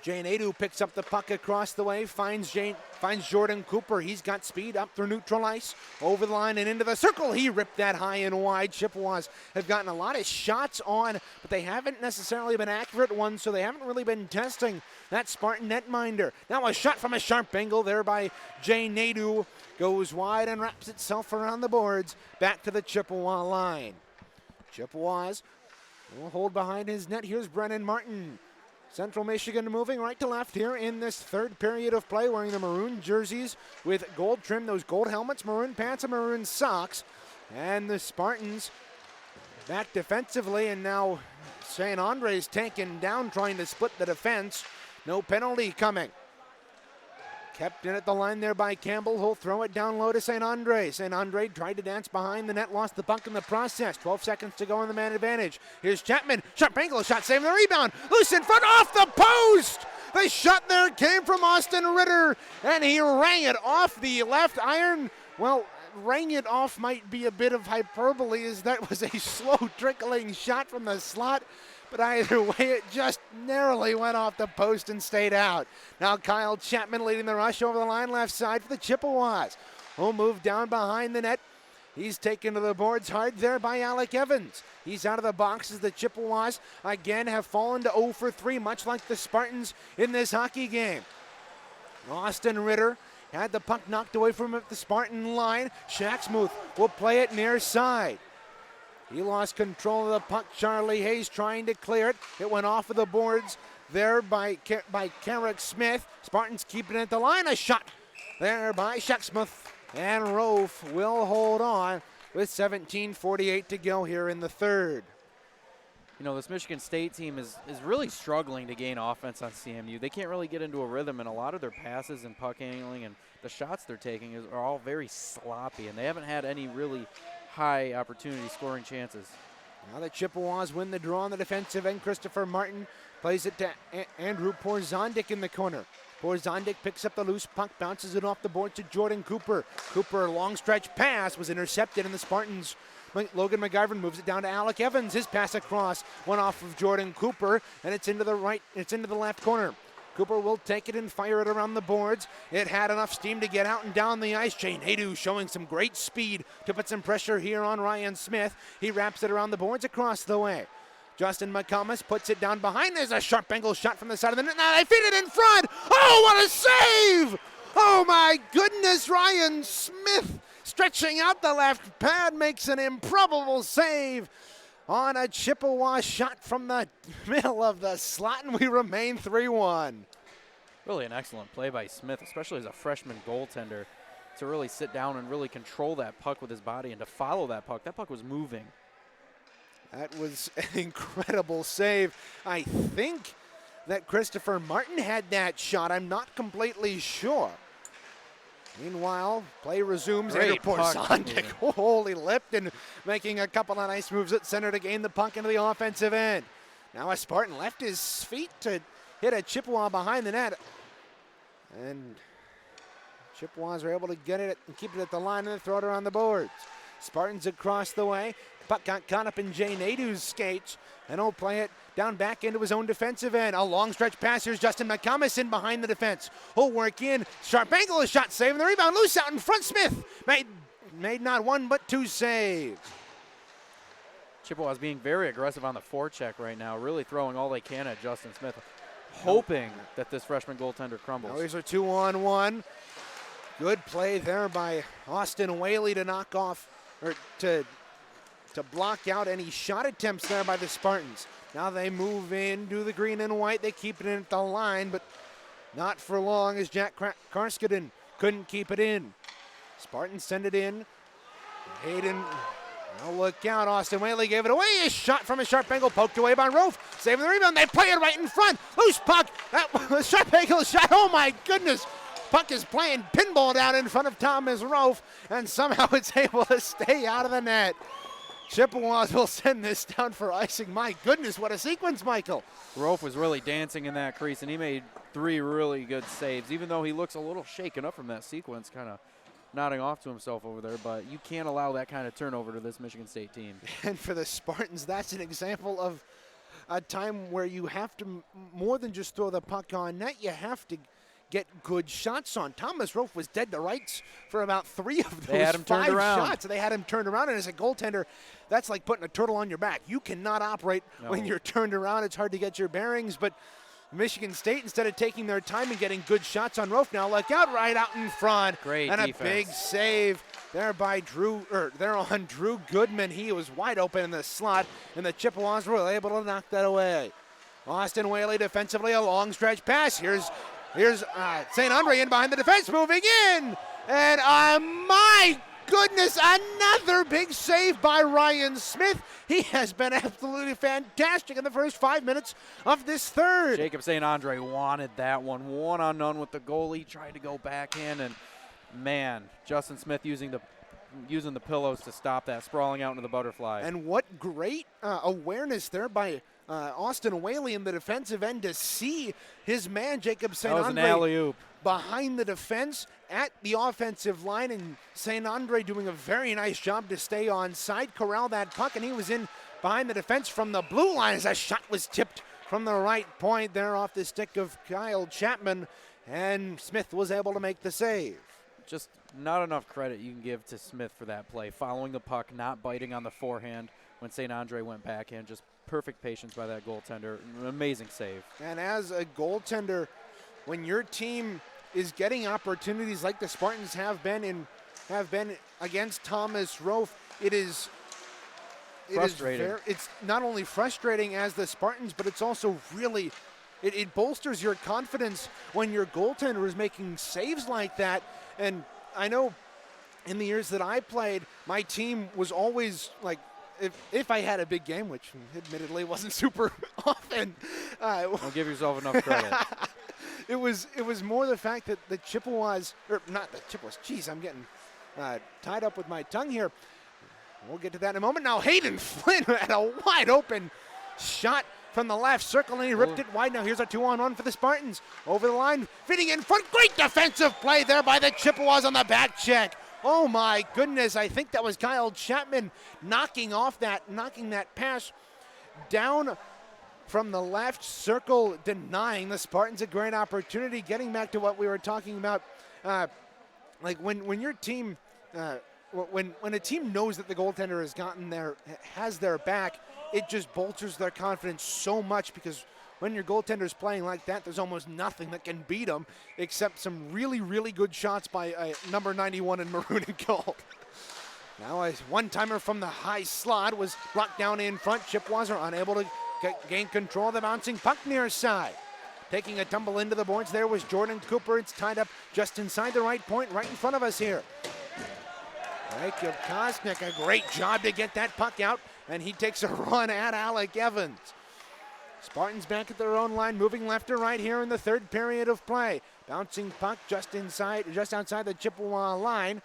Jay Nadeau picks up the puck across the way, finds Jordan Cooper. He's got speed up through neutral ice, over the line and into the circle. He ripped that high and wide. Chippewas have gotten a lot of shots on, but they haven't necessarily been accurate ones, so they haven't really been testing that Spartan netminder. Now a shot from a sharp angle there by Jay Nadeau. Goes wide and wraps itself around the boards. Back to the Chippewa line. Chippewas will hold behind his net. Here's Brennan Martin. Central Michigan moving right to left here in this third period of play, wearing the maroon jerseys with gold trim, those gold helmets, maroon pants, and maroon socks. And the Spartans back defensively, and now St. Andre's taken down, trying to split the defense. No penalty coming. Kept in at the line there by Campbell. He'll throw it down low to St. Andre. St. Andre tried to dance behind the net, lost the puck in the process. 12 seconds to go on the man advantage. Here's Chapman. Sharp angle shot, saving the rebound. Loose in front, off the post. The shot there came from Austin Ritter, and he rang it off the left iron. Well, rang it off might be a bit of hyperbole, as that was a slow trickling shot from the slot. But either way, it just narrowly went off the post and stayed out. Now Kyle Chapman leading the rush over the line left side for the Chippewas. Will move down behind the net. He's taken to the boards hard there by Alec Evans. He's out of the box as the Chippewas again have fallen to 0 for 3, much like the Spartans in this hockey game. Austin Ritter had the puck knocked away from him at the Spartan line. Shaxmuth will play it near side. He lost control of the puck. Charlie Hayes trying to clear it. It went off of the boards there by Carrick Smith. Spartans keeping it at the line. A shot there by Shaxmuth. And Rofe will hold on with 17:48 to go here in the third. You know, this Michigan State team is really struggling to gain offense on CMU. They can't really get into a rhythm, and a lot of their passes and puck handling and the shots they're taking are all very sloppy, and they haven't had any really high opportunity scoring chances. Now the Chippewas win the draw on the defensive end. Christopher Martin plays it to Andrew Porzondik in the corner. Porzondik picks up the loose puck, bounces it off the board to Jordan Cooper. Cooper, long stretch pass, was intercepted, and the Spartans, Logan McGivern moves it down to Alec Evans. His pass across went off of Jordan Cooper, and it's into the left corner. Cooper will take it and fire it around the boards. It had enough steam to get out and down the ice. Jay Nadeau showing some great speed to put some pressure here on Ryan Smith. He wraps it around the boards across the way. Justin McComas puts it down behind. There's a sharp angle shot from the side of the net. Now they feed it in front. Oh, what a save! Oh my goodness, Ryan Smith stretching out the left pad makes an improbable save on a Chippewa shot from the middle of the slot, and we remain 3-1. Really an excellent play by Smith, especially as a freshman goaltender, to really sit down and really control that puck with his body and to follow that puck. That puck was moving. That was an incredible save. I think that Christopher Martin had that shot. I'm not completely sure. Meanwhile, play resumes. Great Porzondik, holy Lipton, making a couple of nice moves at center to gain the puck into the offensive end. Now a Spartan left his feet to hit a Chippewa behind the net. And Chippewas are able to get it and keep it at the line and throw it around the boards. Spartans across the way. Puck got caught up in Jay Nadu's skates, and he'll play it down back into his own defensive end. A long stretch pass. Here's Justin McComas in behind the defense. He'll work in. Sharp angle, a shot saving the rebound. Loose out in front. Smith made not one but two saves. Chippewas being very aggressive on the forecheck right now, really throwing all they can at Justin Smith, hoping that this freshman goaltender crumbles. Now here's a 2-on-1. Good play there by Austin Whaley to knock off, or to block out any shot attempts there by the Spartans. Now they move in, do the green and white. They keep it in at the line, but not for long as Jack Karskinen couldn't keep it in. Spartans send it in. Hayden, now look out. Austin Whaley gave it away. A shot from a sharp angle, poked away by Rofe. Saving the rebound. They play it right in front. Loose puck. That was a sharp angle shot. Oh my goodness. Puck is playing pinball down in front of Thomas Rofe, and somehow it's able to stay out of the net. Chippewas will send this down for icing. My goodness, what a sequence, Michael. Rofe was really dancing in that crease, and he made 3 really good saves, even though he looks a little shaken up from that sequence, kind of nodding off to himself over there. But you can't allow that kind of turnover to this Michigan State team. And for the Spartans, that's an example of a time where you have to, more than just throw the puck on net, you have to get good shots on. Thomas Rofe was dead to rights for about 3 of those 5 shots. They had him turned around, and as a goaltender, that's like putting a turtle on your back. You cannot operate when you're turned around. It's hard to get your bearings, but Michigan State, instead of taking their time and getting good shots on Rofe, now look out right out in front. Great and defense. A big save there by Drew Goodman. He was wide open in the slot, and the Chippewas were able to knock that away. Austin Whaley defensively, a long stretch pass. Here's St. Andre in behind the defense, moving in. And my goodness, another big save by Ryan Smith. He has been absolutely fantastic in the first 5 minutes of this third. Jacob St. Andre wanted that one-on-none with the goalie, tried to go backhand, and man, Justin Smith using the pillows to stop that, sprawling out into the butterfly. And what great awareness there by Austin Whaley in the defensive end to see his man Jacob St. Andre an alley-oop behind the defense at the offensive line, and St. Andre doing a very nice job to stay on side, corral that puck, and he was in behind the defense from the blue line as that shot was tipped from the right point there off the stick of Kyle Chapman, and Smith was able to make the save. Just not enough credit you can give to Smith for that play, following the puck, not biting on the forehand when St. Andre went backhand. Just perfect patience by that goaltender. An amazing save. And as a goaltender, when your team is getting opportunities like the Spartans have been against Thomas Rofe, it is frustrating. It's not only frustrating as the Spartans, but it's also really it bolsters your confidence when your goaltender is making saves like that. And I know in the years that I played, my team was always like, if I had a big game, which admittedly wasn't super often. Don't give yourself enough credit. It was more the fact that the Chippewas, or not the Chippewas, geez, I'm getting tied up with my tongue here. We'll get to that in a moment. Now Hayden Flynn had a wide open shot from the left circle, and he ripped it wide. Now here's a 2-on-1 for the Spartans. Over the line, fitting in front. Great defensive play there by the Chippewas on the back check. Oh my goodness, I think that was Kyle Chapman knocking that pass down from the left circle, denying the Spartans a great opportunity. Getting back to what we were talking about, like when your team, when a team knows that the goaltender has their back, it just bolsters their confidence so much, because when your goaltender's playing like that, there's almost nothing that can beat them except some really, really good shots by number 91 in maroon and gold. Now a one-timer from the high slot was brought down in front. Chippewas are unable to gain control of the bouncing puck near side. Taking a tumble into the boards there was Jordan Cooper. It's tied up just inside the right point, right in front of us here. Jacob Kosnick, a great job to get that puck out, and he takes a run at Alec Evans. Spartans back at their own line, moving left to right here in the third period of play. Bouncing puck just outside the Chippewa line.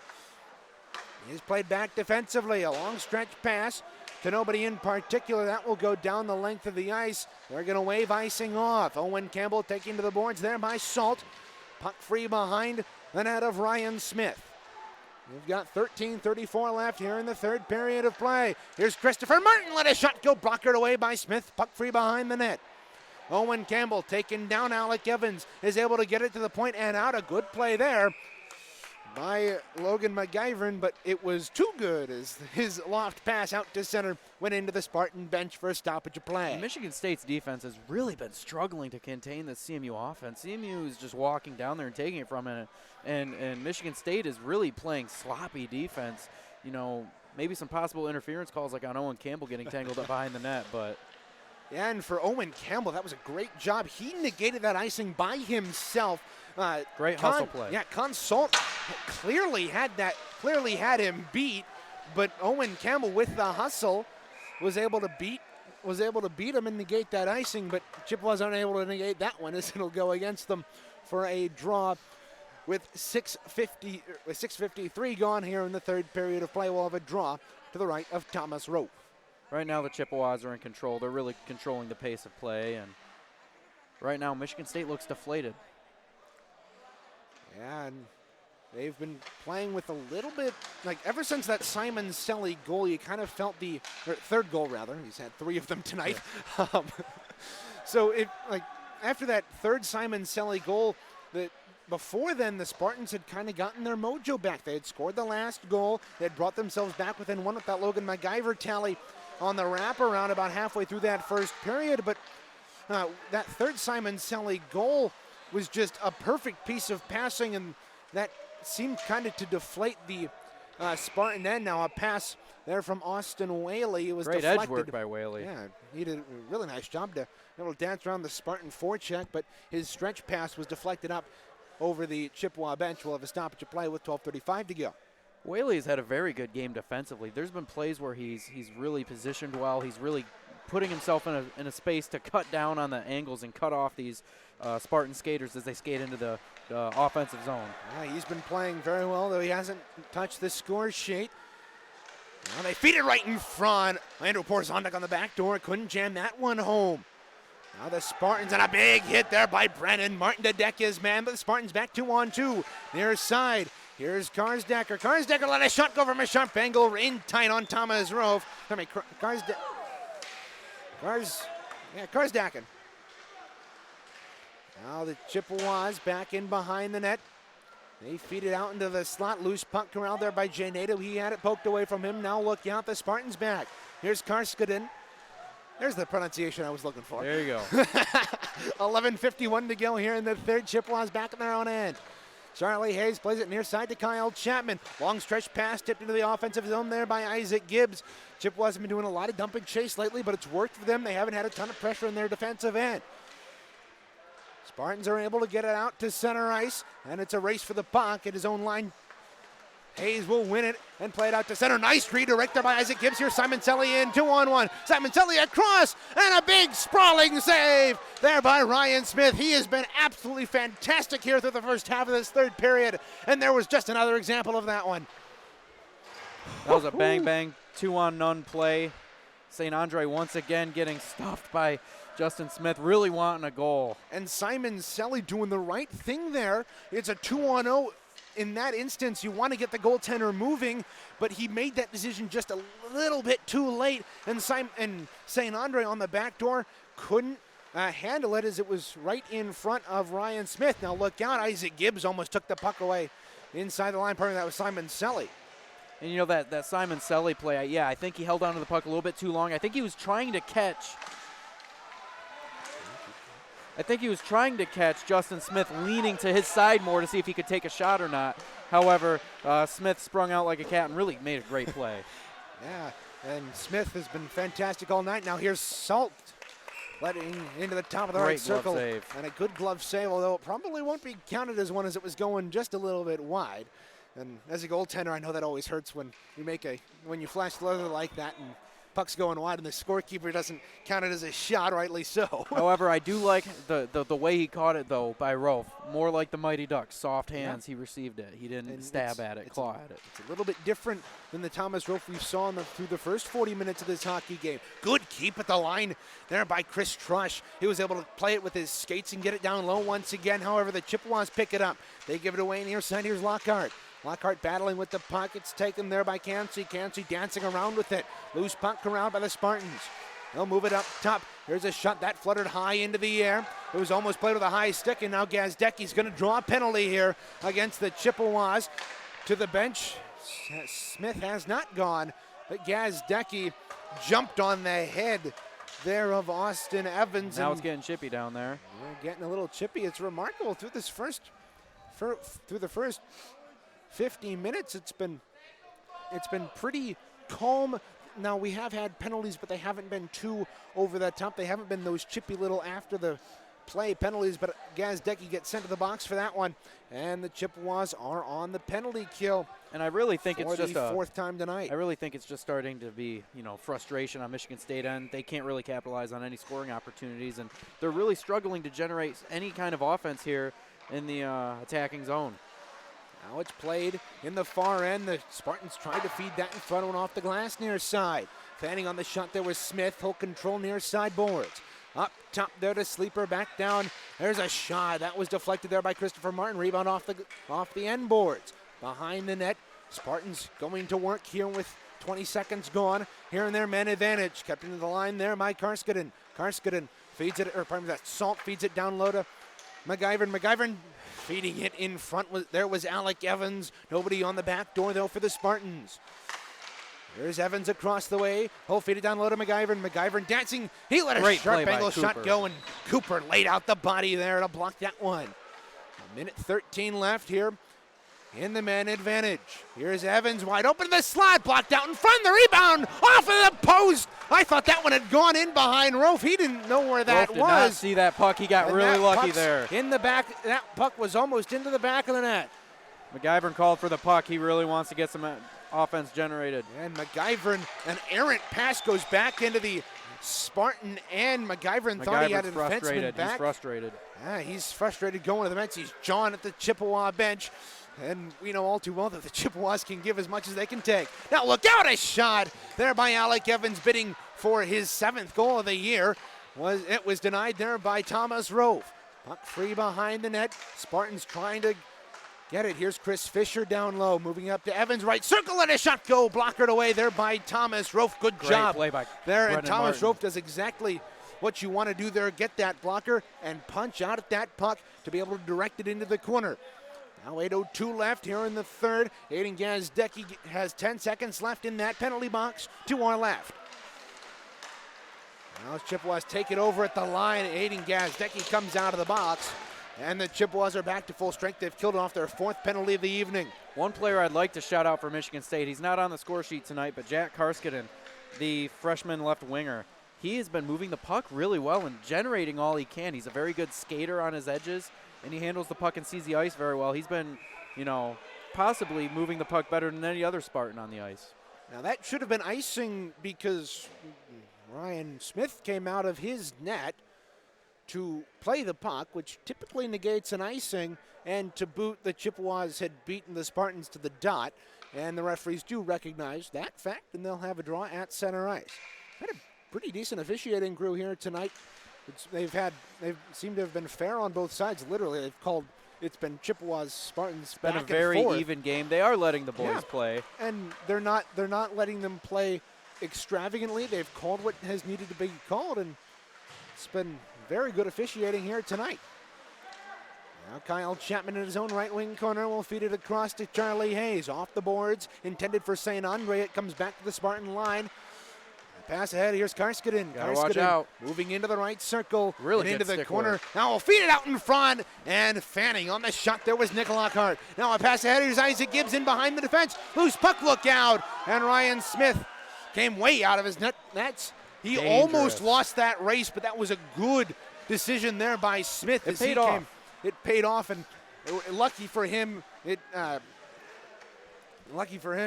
He's played back defensively, a long stretch pass to nobody in particular. That will go down the length of the ice. They're going to wave icing off. Owen Campbell taking to the boards there by Salt. Puck free behind the net of Ryan Smith. We've got 13:34 left here in the third period of play. Here's Christopher Martin, let a shot go, blockered away by Smith, puck free behind the net. Owen Campbell taking down Alec Evans, is able to get it to the point and out. A good play there by Logan McGivern, but it was too good as his loft pass out to center went into the Spartan bench for a stoppage of play. Michigan State's defense has really been struggling to contain the CMU offense. CMU is just walking down there and taking it from it, and Michigan State is really playing sloppy defense. You know, maybe some possible interference calls like on Owen Campbell getting tangled up behind the net, but yeah, and for Owen Campbell, that was a great job. He negated that icing by himself. Great hustle play. Yeah, Consult clearly had him beat, but Owen Campbell with the hustle was able to beat him and negate that icing, but Chippewas aren't able to negate that one as it'll go against them for a draw with 6:53 gone here in the third period of play. We'll have a draw to the right of Thomas Rope. Right now the Chippewas are in control. They're really controlling the pace of play, and right now Michigan State looks deflated. Yeah, and they've been playing with a little bit, like ever since that Simon Selly goal, you kind of felt third goal rather. He's had 3 of them tonight. Yeah. So after that third Simon Selly goal, before then the Spartans had kind of gotten their mojo back. They had scored the last goal. They had brought themselves back within 1 with that Logan McGivern tally on the wraparound about halfway through that first period. But that third Simon Selly goal was just a perfect piece of passing, and that seemed kind of to deflate the Spartan end. Now a pass there from Austin Whaley. It was great deflected. Edge work by Whaley. Yeah, he did a really nice job to be able to dance around the Spartan forecheck, but his stretch pass was deflected up over the Chippewa bench. We'll have a stoppage of play with 12:35 to go. Whaley's had a very good game defensively. There's been plays where he's really positioned well. He's really putting himself in a space to cut down on the angles and cut off these Spartan skaters as they skate into the offensive zone. Yeah, he's been playing very well, though he hasn't touched the score sheet. Now they feed it right in front. Andrew Porzondak on the back door, couldn't jam that one home. Now the Spartans, and a big hit there by Brennan. Martin to deck his man, but the Spartans back 2-on-2. Near side, here's Karsdecker. Karsdecker let a shot go from a sharp angle in tight on Thomas Rove. Karsdacken. Now the Chippewas back in behind the net. They feed it out into the slot. Loose puck corralled there by Jay Nato. He had it poked away from him. Now look out, the Spartans back. Here's Karskadin. There's the pronunciation I was looking for. There you go. 11:51 to go here in the third. Chippewas back in their own end. Charlie Hayes plays it near side to Kyle Chapman. Long stretch pass tipped into the offensive zone there by Isaac Gibbs. Chippewas have been doing a lot of dump and chase lately, but it's worked for them. They haven't had a ton of pressure in their defensive end. Spartans are able to get it out to center ice, and it's a race for the puck at his own line. Hayes will win it and play it out to center. Nice redirect there by Isaac Gibbs. Here Simon Selly in 2-on-1. Simon Selly across, and a big sprawling save there by Ryan Smith. He has been absolutely fantastic here through the first half of this third period, and there was just another example of that one. That was a bang-bang 2-on-none play. St. Andre once again getting stuffed by Justin Smith, really wanting a goal. And Simon Selly doing the right thing there. It's a 2-on-0. In that instance, you want to get the goaltender moving, but he made that decision just a little bit too late, and St. Andre on the back door couldn't handle it as it was right in front of Ryan Smith. Now look out, Isaac Gibbs almost took the puck away inside the line. Part of that was Simon Selly. And you know that Simon Selly play, I think he held on to the puck a little bit too long. I think he was trying to catch Justin Smith leaning to his side more to see if he could take a shot or not. However, Smith sprung out like a cat and really made a great play. Yeah, and Smith has been fantastic all night. Now here's Salt letting into the top of the right circle. Save. And a good glove save, although it probably won't be counted as one as it was going just a little bit wide. And as a goaltender, I know that always hurts when you flash the leather like that and puck's going wide and the scorekeeper doesn't count it as a shot, rightly so. However, I do like the way he caught it, though, by Rolf. More like the Mighty Ducks, soft hands. Yeah. He received it. He didn't stab at it, claw at it. It's a little bit different than the Thomas Rolf we saw through the first 40 minutes of this hockey game. Good keep at the line there by Chris Trush. He was able to play it with his skates and get it down low once again. However, the Chippewas pick it up. They give it away near side. Here's Lockhart. Lockhart battling with the puck. It's taken there by Cansey. Cansey dancing around with it. Loose puck corralled by the Spartans. They'll move it up top. Here's a shot that fluttered high into the air. It was almost played with a high stick, and now Gazdecki's going to draw a penalty here against the Chippewas. To the bench, Smith has not gone, but Gazdecki jumped on the head there of Austin Evans. Now it's getting chippy down there. We're getting a little chippy. It's remarkable through the first 15 minutes. It's been pretty calm. Now, we have had penalties, but they haven't been too over the top. They haven't been those chippy little after the play penalties, but Gazdecki gets sent to the box for that one, and the Chippewas are on the penalty kill. And I really think it's just the fourth time tonight. I really think it's just starting to be, frustration on Michigan State end. They can't really capitalize on any scoring opportunities, and they're really struggling to generate any kind of offense here in the attacking zone. Now it's played in the far end. The Spartans tried to feed that in front one off the glass near side. Fanning on the shot there was Smith. He'll control near side boards. Up top there to Sleeper, back down. There's a shot. That was deflected there by Christopher Martin. Rebound off the end boards. Behind the net, Spartans going to work here with 20 seconds gone. Here in their man advantage. Kept into the line there by Karskanen. Karskanen feeds it, Salt feeds it down low to McIvern. McIvern feeding it in front. There was Alec Evans. Nobody on the back door, though, for the Spartans. There's Evans across the way. He'll feed it down low to McIvern. McIvern dancing. He let a sharp angle shot go, and Cooper laid out the body there to block that one. A minute 13 left here in the man advantage. Here's Evans wide open in the slot. Blocked out in front. The rebound off of the post. I thought that one had gone in behind Rofe. He didn't know where that Rofe was. Did not see that puck. He got really lucky there. In the back. That puck was almost into the back of the net. McIvern called for the puck. He really wants to get some offense generated. And McIvern, an errant pass goes back into the Spartan, and McIvern thought he had a defenseman back. He's frustrated. He's frustrated going to the bench. He's jawing at the Chippewa bench. And we know all too well that the Chippewas can give as much as they can take. Now look out, a shot there by Alec Evans, bidding for his 7th goal of the year. It was denied there by Thomas Rofe. Puck free behind the net. Spartans trying to get it. Here's Chris Fisher down low, moving up to Evans, right circle, and a shot go. Blockered away there by Thomas Rofe. Good job play by there. Brendan And Thomas Martin. Rofe does exactly what you want to do there. Get that blocker and punch out at that puck to be able to direct it into the corner. Now 8:02 left here in the third. Aiden Gazdecki has 10 seconds left in that penalty box to our left. Now Chippewas take it over at the line. Aiden Gazdecki comes out of the box. And the Chippewas are back to full strength. They've killed off their 4th penalty of the evening. One player I'd like to shout out for Michigan State. He's not on the score sheet tonight, but Jack Karskanen, the freshman left winger. He has been moving the puck really well and generating all he can. He's a very good skater on his edges, and he handles the puck and sees the ice very well. He's been, possibly moving the puck better than any other Spartan on the ice. Now that should have been icing because Ryan Smith came out of his net to play the puck, which typically negates an icing, and to boot, the Chippewas had beaten the Spartans to the dot, and the referees do recognize that fact, and they'll have a draw at center ice. Had a pretty decent officiating crew here tonight. They seem to have been fair on both sides. Literally, it's been Chippewas, Spartans. It's been a very even game. They are letting the boys play, and they're not letting them play extravagantly. They've called what has needed to be called, and it's been very good officiating here tonight. Now Kyle Chapman in his own right wing corner will feed it across to Charlie Hayes. Off the boards, intended for St. Andre. It comes back to the Spartan line. Pass ahead, here's Karskanen. Gotta watch out. Moving into the right circle, Really and good into the stick corner. work. Now we'll feed it out in front, and Fanning on the shot. There was Nick Lockhart. Now a pass ahead, here's Isaac Gibbs in behind the defense. Loose puck, look out, and Ryan Smith came way out of his nets. He almost lost that race, but that was a good decision there by Smith. It paid off. It paid off, and lucky for him,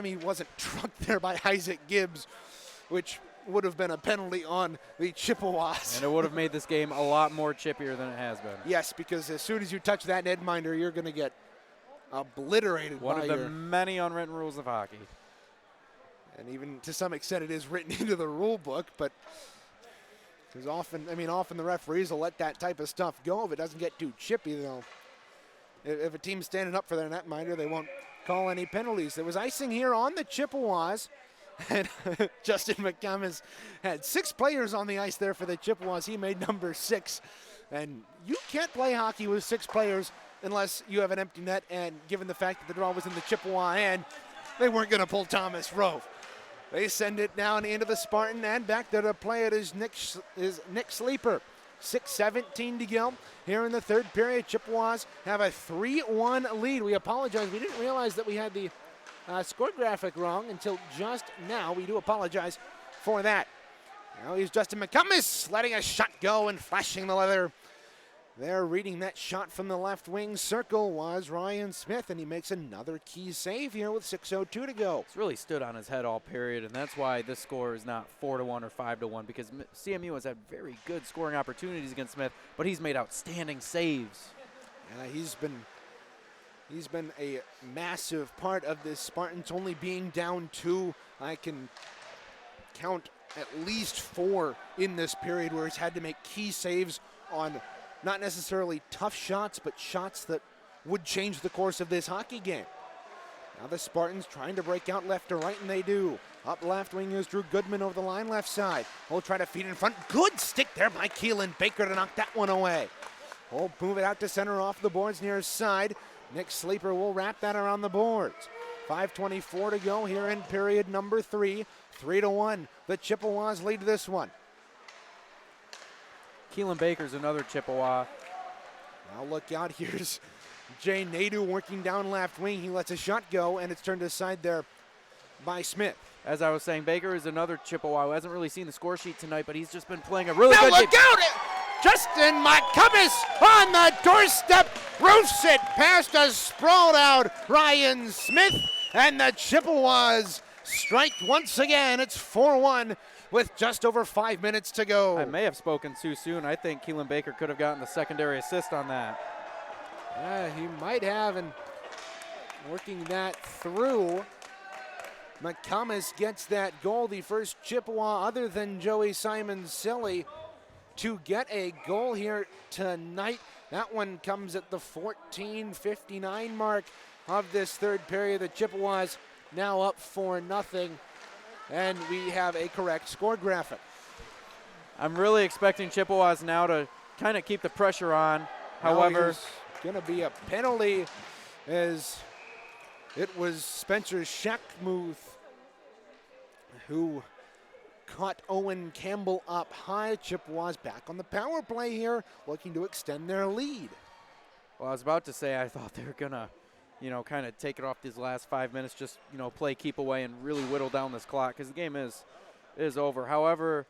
he wasn't trucked there by Isaac Gibbs, which would have been a penalty on the Chippewas. And it would have made this game a lot more chippier than it has been. Yes, because as soon as you touch that netminder, you're going to get obliterated. One of the many unwritten rules of hockey. And even to some extent, it is written into the rule book, but because often the referees will let that type of stuff go if it doesn't get too chippy, though. If a team's standing up for their netminder, they won't call any penalties. There was icing here on the Chippewas. And Justin McComas had 6 players on the ice there for the Chippewas. He made number 6. And you can't play hockey with 6 players unless you have an empty net. And given the fact that the draw was in the Chippewa end, they weren't going to pull Thomas Rove. They send it down into the Spartan, and back there to play it is Nick Sleeper. 6:17 to go here in the third period. Chippewas have a 3-1 lead. We apologize. We didn't realize that we had the score graphic wrong until just now. We do apologize for that. Now here's Justin McComas letting a shot go and flashing the leather. There, reading that shot from the left wing circle was Ryan Smith, and he makes another key save here with 6:02 to go. It's really stood on his head all period, and that's why this score is not 4-1 or 5-1, because CMU has had very good scoring opportunities against Smith, but he's made outstanding saves. Yeah, he's been a massive part of this Spartans only being down 2. I can count at least 4 in this period where he's had to make key saves on not necessarily tough shots, but shots that would change the course of this hockey game. Now the Spartans trying to break out left to right, and they do. Up left wing is Drew Goodman over the line left side. He'll try to feed in front. Good stick there by Keelan Baker to knock that one away. He'll move it out to center off the boards near his side. Nick Sleeper will wrap that around the boards. 5:24 to go here in period number 3. 3-1. The Chippewas lead this one. Keelan Baker's another Chippewa. Now look out, here's Jay Nadeau working down left wing. He lets a shot go, and it's turned aside there by Smith. As I was saying, Baker is another Chippewa who hasn't really seen the score sheet tonight, but he's just been playing a really now good game. Look out! Justin McComas on the doorstep, roofs it past a sprawled out Ryan Smith, and the Chippewas strike once again. It's 4-1 with just over 5 minutes to go. I may have spoken too soon. I think Keelan Baker could have gotten the secondary assist on that. He might have, and working that through. McComas gets that goal, the first Chippewa other than Joey Simon-Silly to get a goal here tonight. That one comes at the 14:59 mark of this third period. The Chippewas now up 4-0, and we have a correct score graphic. I'm really expecting Chippewas now to kind of keep the pressure on. However, going to be a penalty, as it was Spencer Scheckmuth who caught Owen Campbell up high. Chippewas back on the power play here, looking to extend their lead. Well, I was about to say I thought they were going to, kind of take it off these last 5 minutes, just, play keep away and really whittle down this clock, because the game is over. However,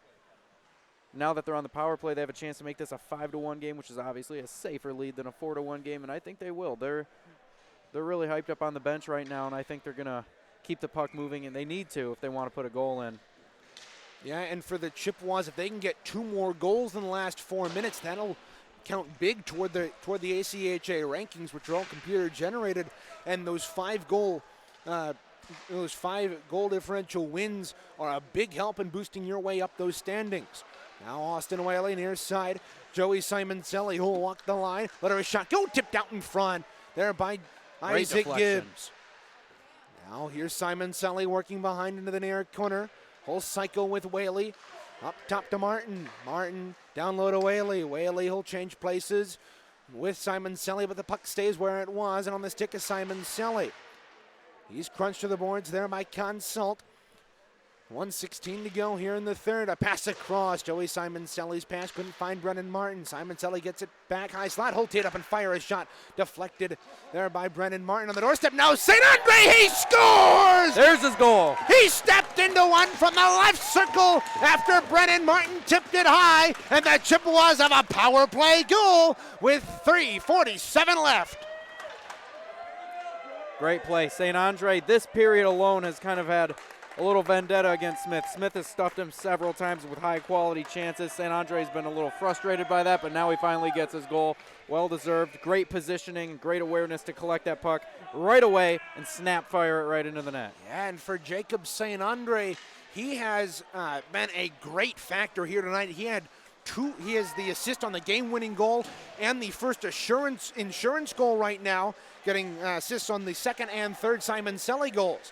now that they're on the power play, they have a chance to make this a 5-1 game, which is obviously a safer lead than a 4-1 game, and I think they will. They're really hyped up on the bench right now, and I think they're going to keep the puck moving, and they need to if they want to put a goal in. Yeah, and for the Chippewas, if they can get 2 more goals in the last 4 minutes, that'll count big toward the ACHA rankings, which are all computer generated, and those 5 goal differential wins are a big help in boosting your way up those standings. Now Austin Whaley near side. Joey Simon-Selly who will walk the line. Let her a shot go, tipped out in front there by Isaac Gibbs. Now here's Simon-Selly working behind into the near corner. Whole cycle with Whaley. Up top to Martin. Martin down low to Whaley. Whaley will change places with Simon-Selly, but the puck stays where it was, and on the stick is Simon-Selly. He's crunched to the boards there by Consult. 1:16 to go here in the third. A pass across. Joey Simon-Selly's pass couldn't find Brennan Martin. Simon-Selly gets it back high slot. He'll tee it up and fire a shot. Deflected there by Brennan Martin on the doorstep. Now St. Andre, he scores! There's his goal. He stepped into one from the left circle after Brennan Martin tipped it high, and the Chippewas have a power play goal with 3:47 left. Great play. St. Andre, this period alone, has kind of had a little vendetta against Smith. Smith has stuffed him several times with high-quality chances. St. Andre's been a little frustrated by that, but now he finally gets his goal. Well-deserved. Great positioning, great awareness to collect that puck right away and snap fire it right into the net. Yeah, and for Jacob St. Andre, he has been a great factor here tonight. He had He has the assist on the game-winning goal and the first insurance goal right now, getting assists on the second and third Simon Selly goals.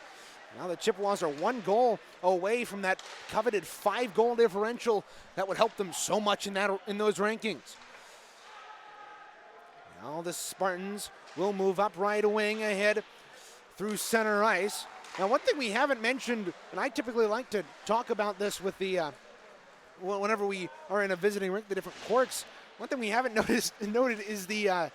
Now the Chippewas are 1 goal away from that coveted 5-goal differential that would help them so much in those rankings. Now the Spartans will move up right wing ahead through center ice. Now one thing we haven't mentioned, and I typically like to talk about this with the whenever we are in a visiting rink, the different courts. One thing we haven't noted is the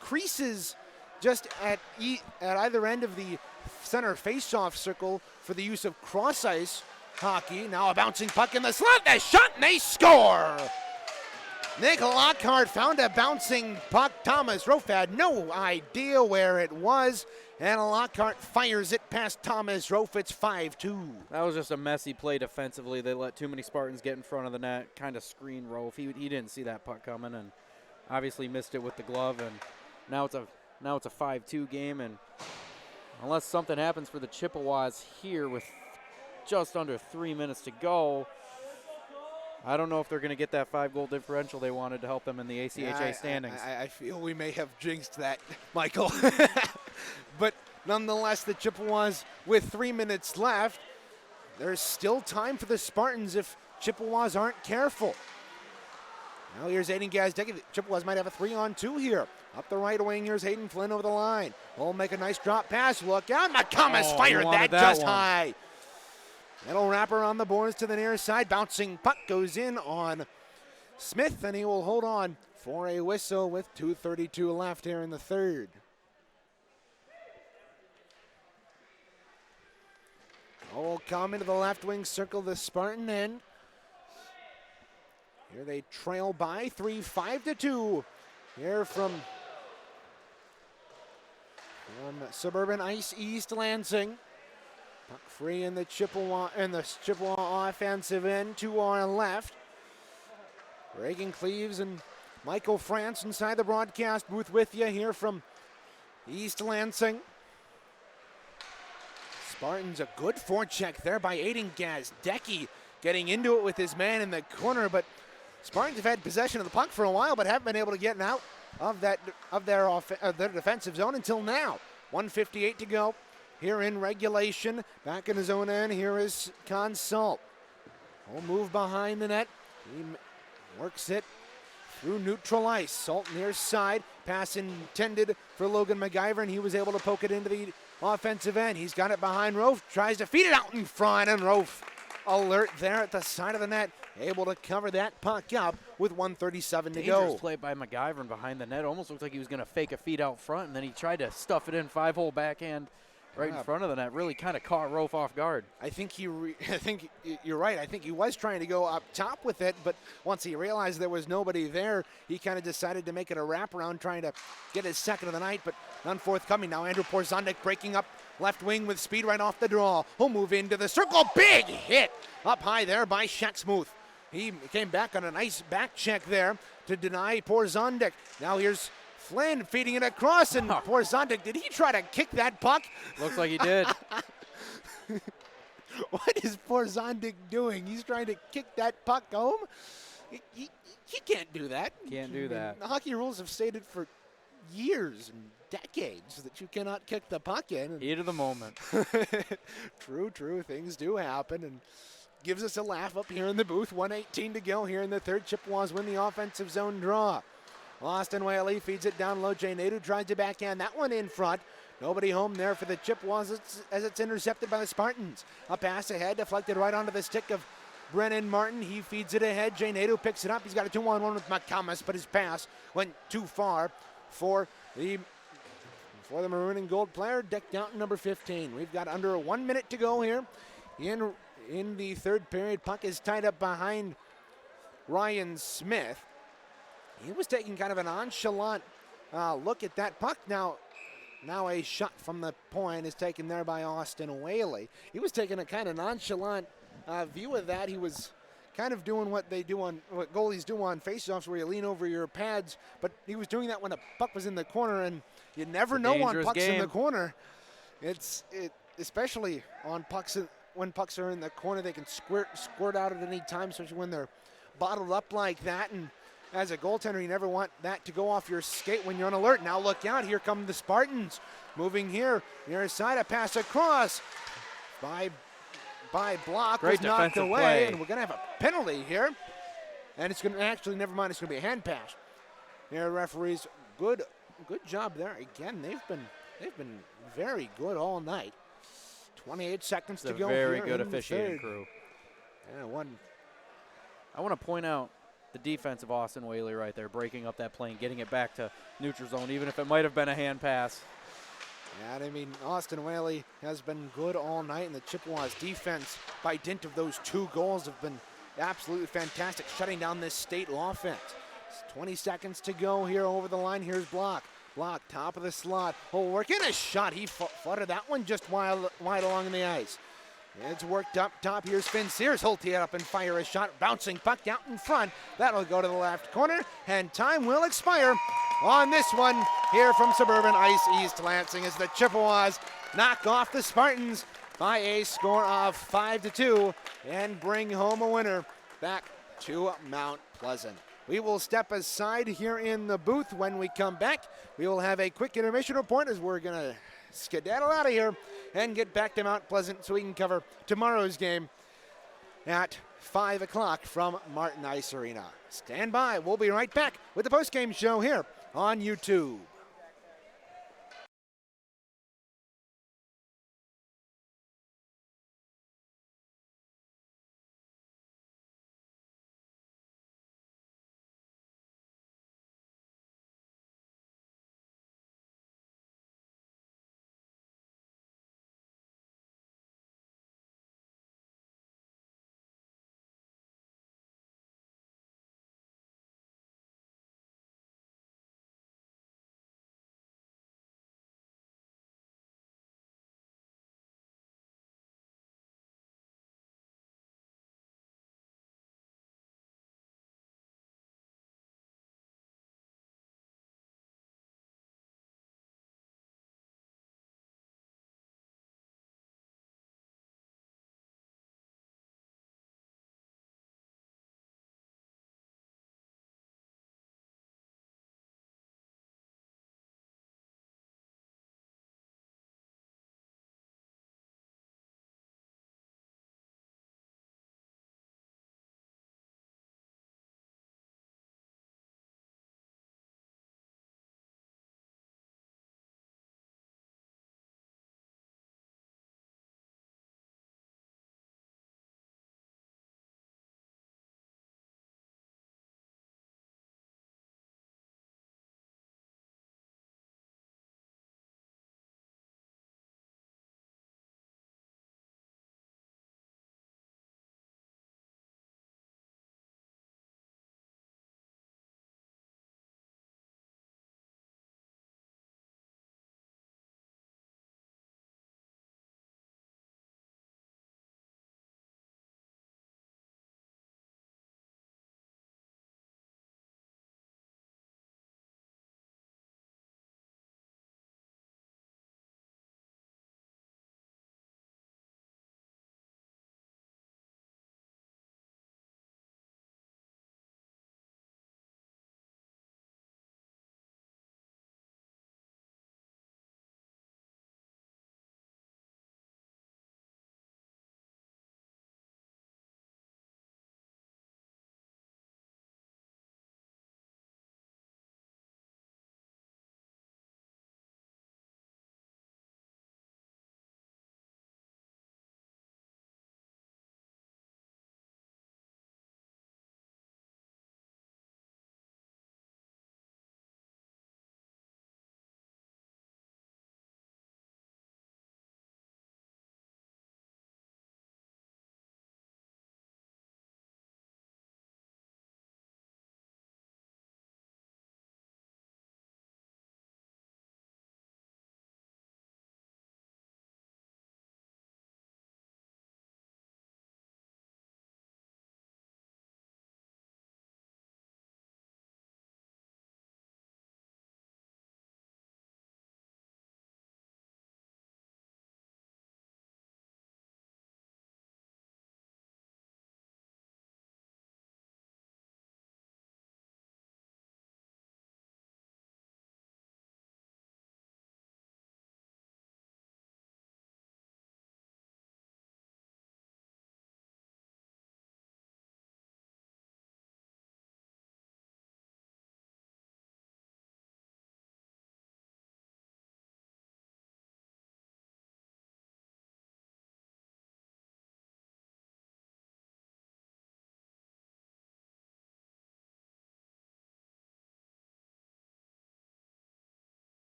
creases just at either end of the center face-off circle for the use of cross ice hockey. Now a bouncing puck in the slot, the shot, and they score! Nick Lockhart found a bouncing puck. Thomas Rofe had no idea where it was, and Lockhart fires it past Thomas Rofe. It's 5-2. That was just a messy play defensively. They let too many Spartans get in front of the net, kind of screen Rofe. He didn't see that puck coming, and obviously missed it with the glove. And now it's a 5-2 game, and unless something happens for the Chippewas here with just under 3 minutes to go, I don't know if they're going to get that 5-goal differential they wanted to help them in the ACHA standings. I feel we may have jinxed that, Michael. But nonetheless, the Chippewas with 3 minutes left, there's still time for the Spartans if Chippewas aren't careful. Now here's Aiden Gazdecki. Chippewas might have a 3-on-2 here. Up the right wing, here's Hayden Flynn over the line. Will make a nice drop pass. Look out, McComas fired that just high. It'll wrap around the boards to the near side. Bouncing puck goes in on Smith, and he will hold on for a whistle with 2:32 left here in the third. Will come into the left wing circle, the Spartan end. Here they trail by 5-2. Here from Suburban Ice East Lansing. Puck free in the Chippewa offensive end to our left. Reagan Cleaves and Michael France inside the broadcast booth with you here from East Lansing. Spartans a good forecheck there by Aiden Gazdecki, getting into it with his man in the corner, but Spartans have had possession of the puck for a while, but haven't been able to get out of their defensive zone until now. 1:58 to go. Here in regulation, back in his own end, here is Consult. Will move behind the net. He works it through neutral ice. Salt near side. Pass intended for Logan McIver, and he was able to poke it into the offensive end. He's got it behind Rofe. Tries to feed it out in front, and Rofe alert there at the side of the net. Able to cover that puck up with 1:37 to go. Dangerous play by McIver behind the net. Almost looked like he was going to fake a feed out front, and then he tried to stuff it in 5-hole backhand right in front of the net. Really kind of caught Rofe off guard. I think I think you're right. I think he was trying to go up top with it, but once he realized there was nobody there, he kind of decided to make it a wraparound, trying to get his second of the night, but none forthcoming. Now Andrew Porzondek breaking up left wing with speed right off the draw. He'll move into the circle. Big hit up high there by Shacksmuth. He came back on a nice back check there to deny Porzondek. Now here's Flynn feeding it across, and Porzondek, did he try to kick that puck? Looks like he did. What is Porzondek doing? He's trying to kick that puck home? He can't do that. Can't do that. The hockey rules have stated for years and decades that you cannot kick the puck in. Heat of the moment. True. Things do happen, and gives us a laugh up here in the booth. 1:18 to go here in the third. Chippewas win the offensive zone draw. Austin Whaley feeds it down low. Jay Nadu tries to backhand that one in front. Nobody home there for the Chippewas as it's intercepted by the Spartans. A pass ahead, deflected right onto the stick of Brennan Martin. He feeds it ahead. Jay Nadu picks it up. He's got a 2-on-1 with McComas, but his pass went too far for the maroon and gold player, decked out in number 15. We've got under 1 minute to go here in the third period. Puck is tied up behind Ryan Smith. He was taking kind of a nonchalant look at that puck. Now a shot from the point is taken there by Austin Whaley. He was taking a kind of nonchalant view of that. He was kind of doing what goalies do on faceoffs, where you lean over your pads. But he was doing that when the puck was in the corner, and you never know on pucks in the corner. Especially on pucks when pucks are in the corner, they can squirt out at any time, especially when they're bottled up like that, and as a goaltender, you never want that to go off your skate when you're on alert. Now look out, here come the Spartans. Moving here, near side, a pass across by Block. Great was knocked defensive away, play. and we're going to have a penalty here. And it's going to, actually, never mind, it's going to be a hand pass. Here, referees, good job there. Again, they've been very good all night. 28 seconds to go. Very here good in the officiating third. crew. Yeah, one. I want to point out the defense of Austin Whaley right there, breaking up that play and getting it back to neutral zone, even if it might have been a hand pass. Yeah, and I mean, Austin Whaley has been good all night, and the Chippewas defense, by dint of those 2 goals, have been absolutely fantastic, shutting down this state offense. 20 seconds to go here over the line. Here's Block. Block, top of the slot. Oh, work in a shot. He fluttered that one just wide along the ice. It's worked up top. Here's Finn Sears. He'll tee it up and fire a shot. Bouncing puck out in front. That'll go to the left corner, and time will expire on this one here from Suburban Ice East Lansing as the Chippewas knock off the Spartans by a score of 5-2 and bring home a winner back to Mount Pleasant. We will step aside here in the booth. When we come back, we will have a quick intermission report as we're going to skedaddle out of here and get back to Mount Pleasant so we can cover tomorrow's game at 5 o'clock from Martin Ice Arena. Stand by. We'll be right back with the postgame show here on YouTube.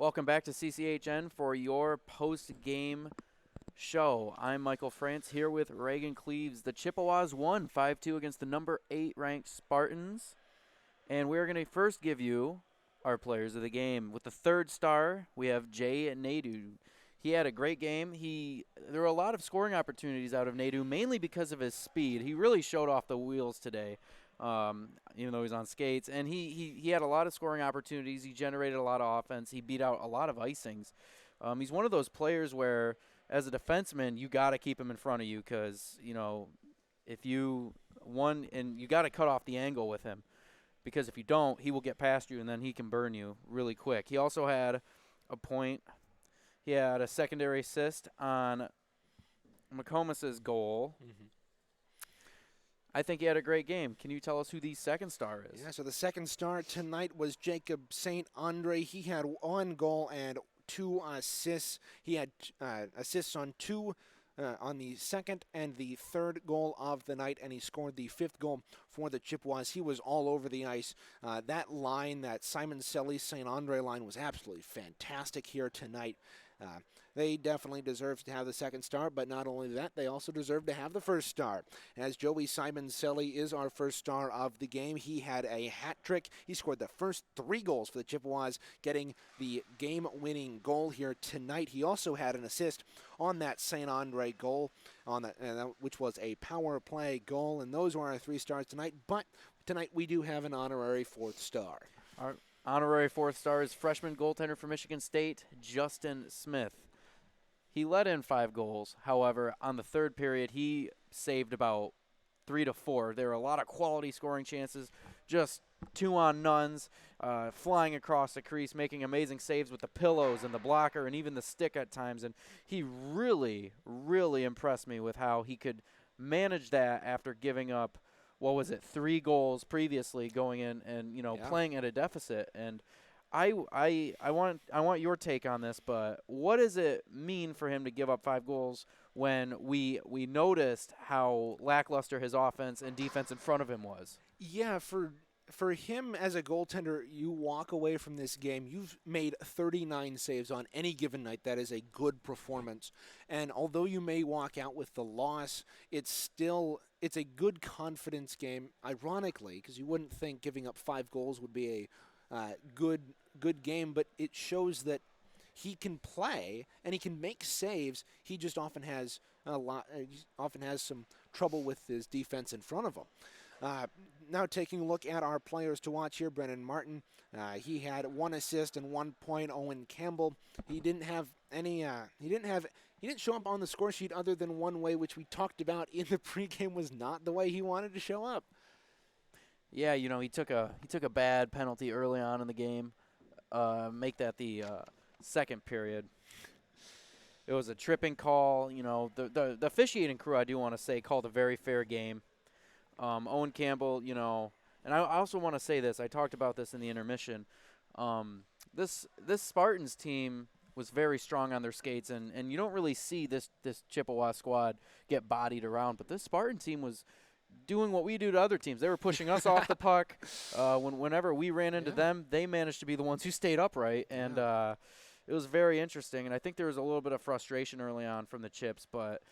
Welcome back to CCHN for your post-game show. I'm Michael France here with Reagan Cleaves. The Chippewas won 5-2 against the number 8 ranked Spartans. And we're going to first give you our players of the game. With the third star, we have Jay Nadeau. He had a great game. There were a lot of scoring opportunities out of Nadeau, mainly because of his speed. He really showed off the wheels today, even though he's on skates. And he had a lot of scoring opportunities. He generated a lot of offense. He beat out a lot of icings. He's one of those players where, as a defenseman, you got to keep him in front of you because, if you you got to cut off the angle with him, because if you don't, he will get past you and then he can burn you really quick. He also had a point. He had a secondary assist on McComas's goal. Mm-hmm. I think he had a great game. Can you tell us who the second star is? Yeah, so the second star tonight was Jacob St. Andre. He had 1 goal and 2 assists. He had assists on on the second and the third goal of the night, and he scored the 5th goal for the Chippewas. He was all over the ice. That line, that Simon Selly-St. Andre line, was absolutely fantastic here tonight. They definitely deserve to have the second star, but not only that, they also deserve to have the first star. As Joey Simon Selly is our first star of the game, he had a hat trick. He scored the first 3 goals for the Chippewas, getting the game-winning goal here tonight. He also had an assist on that St. Andre goal, which was a power play goal, and those were our 3 stars tonight. But tonight we do have an honorary 4th star. Our honorary 4th star is freshman goaltender for Michigan State, Justin Smith. He let in 5 goals. However, on the third period, he saved about 3 to 4. There were a lot of quality scoring chances, just 2-on-nones, flying across the crease, making amazing saves with the pillows and the blocker and even the stick at times. And he really, really impressed me with how he could manage that after giving up, 3 goals previously going in and, playing at a deficit. And I want your take on this, but what does it mean for him to give up 5 goals when we noticed how lackluster his offense and defense in front of him was? Yeah, for him as a goaltender, you walk away from this game, you've made 39 saves on any given night. That is a good performance. And although you may walk out with the loss, it's a good confidence game, ironically, because you wouldn't think giving up 5 goals would be a good game, but it shows that he can play and he can make saves. He just often has some trouble with his defense in front of him. Now taking a look at our players to watch here, Brennan Martin, he had 1 assist and 1 point. Owen Campbell, he didn't have any. He didn't show up on the score sheet other than one way, which we talked about in the pregame was not the way he wanted to show up. Yeah, he took a bad penalty early on in the game. Make that the second period. It was a tripping call. The officiating crew, I do want to say, called a very fair game. Owen Campbell, and I also want to say this. I talked about this in the intermission. This Spartans team was very strong on their skates, and you don't really see this Chippewa squad get bodied around. But this Spartan team was doing what we do to other teams. They were pushing us off the puck. Whenever we ran into them, they managed to be the ones who stayed upright, and it was very interesting. And I think there was a little bit of frustration early on from the Chips, but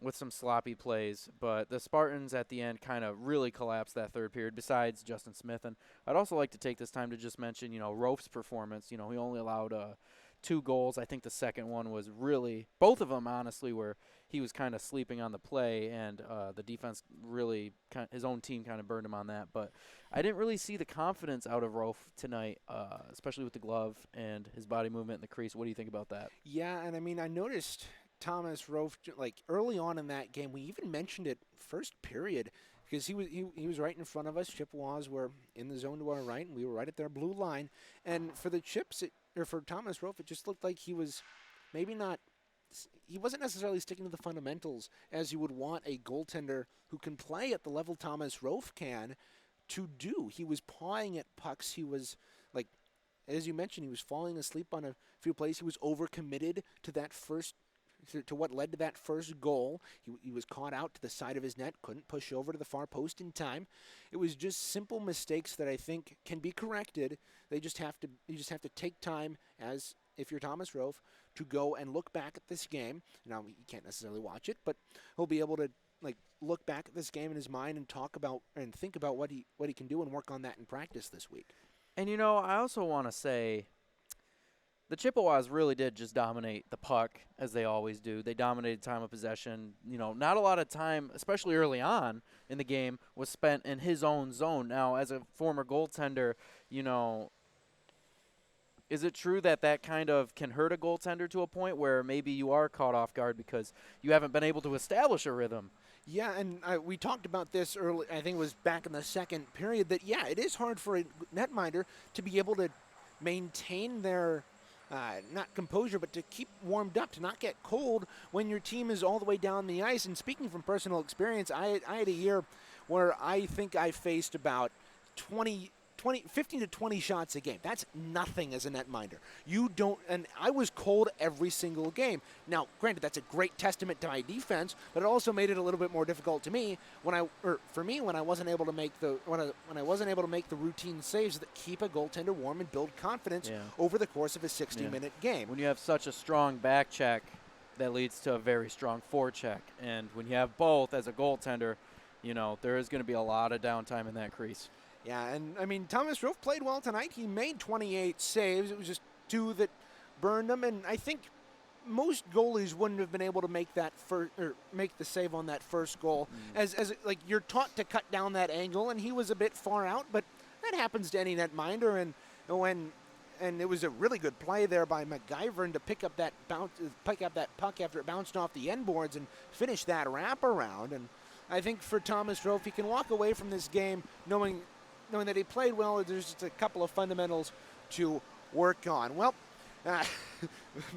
with some sloppy plays. But the Spartans at the end kind of really collapsed that third period, besides Justin Smith. And I'd also like to take this time to just mention, Roaf's performance. He only allowed 2 goals. I think the second one was really, both of them honestly, where he was kind of sleeping on the play, and the defense really, his own team kind of burned him on that. But I didn't really see the confidence out of Roaf tonight, especially with the glove and his body movement in the crease. What do you think about that? Yeah, and I noticed Thomas Roaf, early on in that game, we even mentioned it first period, because he was right in front of us. Chippewas were in the zone to our right, and we were right at their blue line. And for the Chips, for Thomas Roaf, it just looked like he was he wasn't necessarily sticking to the fundamentals as you would want a goaltender who can play at the level Thomas Roaf can to do. He was pawing at pucks. He was, as you mentioned, he was falling asleep on a few plays. He was overcommitted to that first to what led to that first goal. He was caught out to the side of his net, couldn't push over to the far post in time. It was just simple mistakes that I think can be corrected. You just have to take time, as if you're Thomas Rowe, to go and look back at this game. Now, he can't necessarily watch it, but he'll be able to look back at this game in his mind and talk about and think about what he can do and work on that in practice this week. And I also want to say the Chippewas really did just dominate the puck, as they always do. They dominated time of possession. Not a lot of time, especially early on in the game, was spent in his own zone. Now, as a former goaltender, is it true that kind of can hurt a goaltender to a point where maybe you are caught off guard because you haven't been able to establish a rhythm? Yeah, and we talked about this early, I think it was back in the second period, that, it is hard for a netminder to be able to maintain their, not composure, but to keep warmed up, to not get cold when your team is all the way down the ice. And speaking from personal experience, I had a year where I think I faced about 15 to 20 shots a game. That's nothing as a netminder. And I was cold every single game. Now, granted, that's a great testament to my defense, but it also made it a little bit more difficult to me when I wasn't able to make the routine saves that keep a goaltender warm and build confidence over the course of a 60-minute game. When you have such a strong back check, that leads to a very strong forecheck, and when you have both as a goaltender, there is going to be a lot of downtime in that crease. Yeah, and Thomas Rowe played well tonight. He made 28 saves. It was just 2 that burned him, and I think most goalies wouldn't have been able to make make the save on that first goal. As you're taught to cut down that angle, and he was a bit far out, but that happens to any netminder. And it was a really good play there by McGivern to pick up that puck after it bounced off the end boards and finish that wraparound. And I think for Thomas Rowe, he can walk away from this game knowing that he played well. There's just a couple of fundamentals to work on. Well,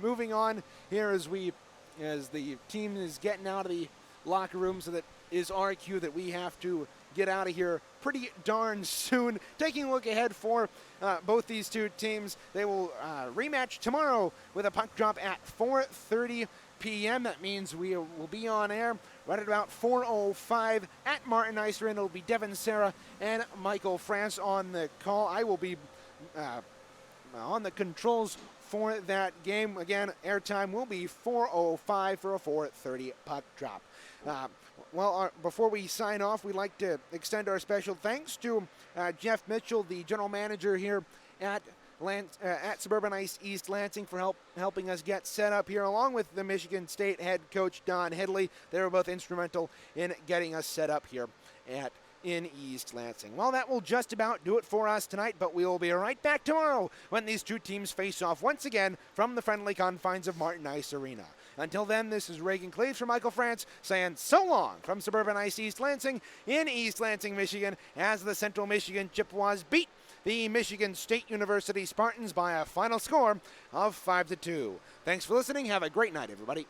moving on here as the team is getting out of the locker room, so that is our cue that we have to get out of here pretty darn soon. Taking a look ahead for both these two teams, they will rematch tomorrow with a puck drop at 4:30 p.m. That means we will be on air right at about 4:05 at Martin Ice Arena. It'll be Devin Serra and Michael France on the call. I will be on the controls for that game. Again, airtime will be 4:05 for a 4:30 puck drop. Before we sign off, we'd like to extend our special thanks to Jeff Mitchell, the general manager here at Suburban Ice East Lansing, for helping us get set up here, along with the Michigan State head coach Don Headley. They were both instrumental in getting us set up here in East Lansing. Well, that will just about do it for us tonight, but we will be right back tomorrow when these two teams face off once again from the friendly confines of Martin Ice Arena. Until then, this is Reagan Cleaves for Michael France saying so long from Suburban Ice East Lansing in East Lansing, Michigan, as the Central Michigan Chippewas beat the Michigan State University Spartans by a final score of 5-2. Thanks for listening. Have a great night, everybody.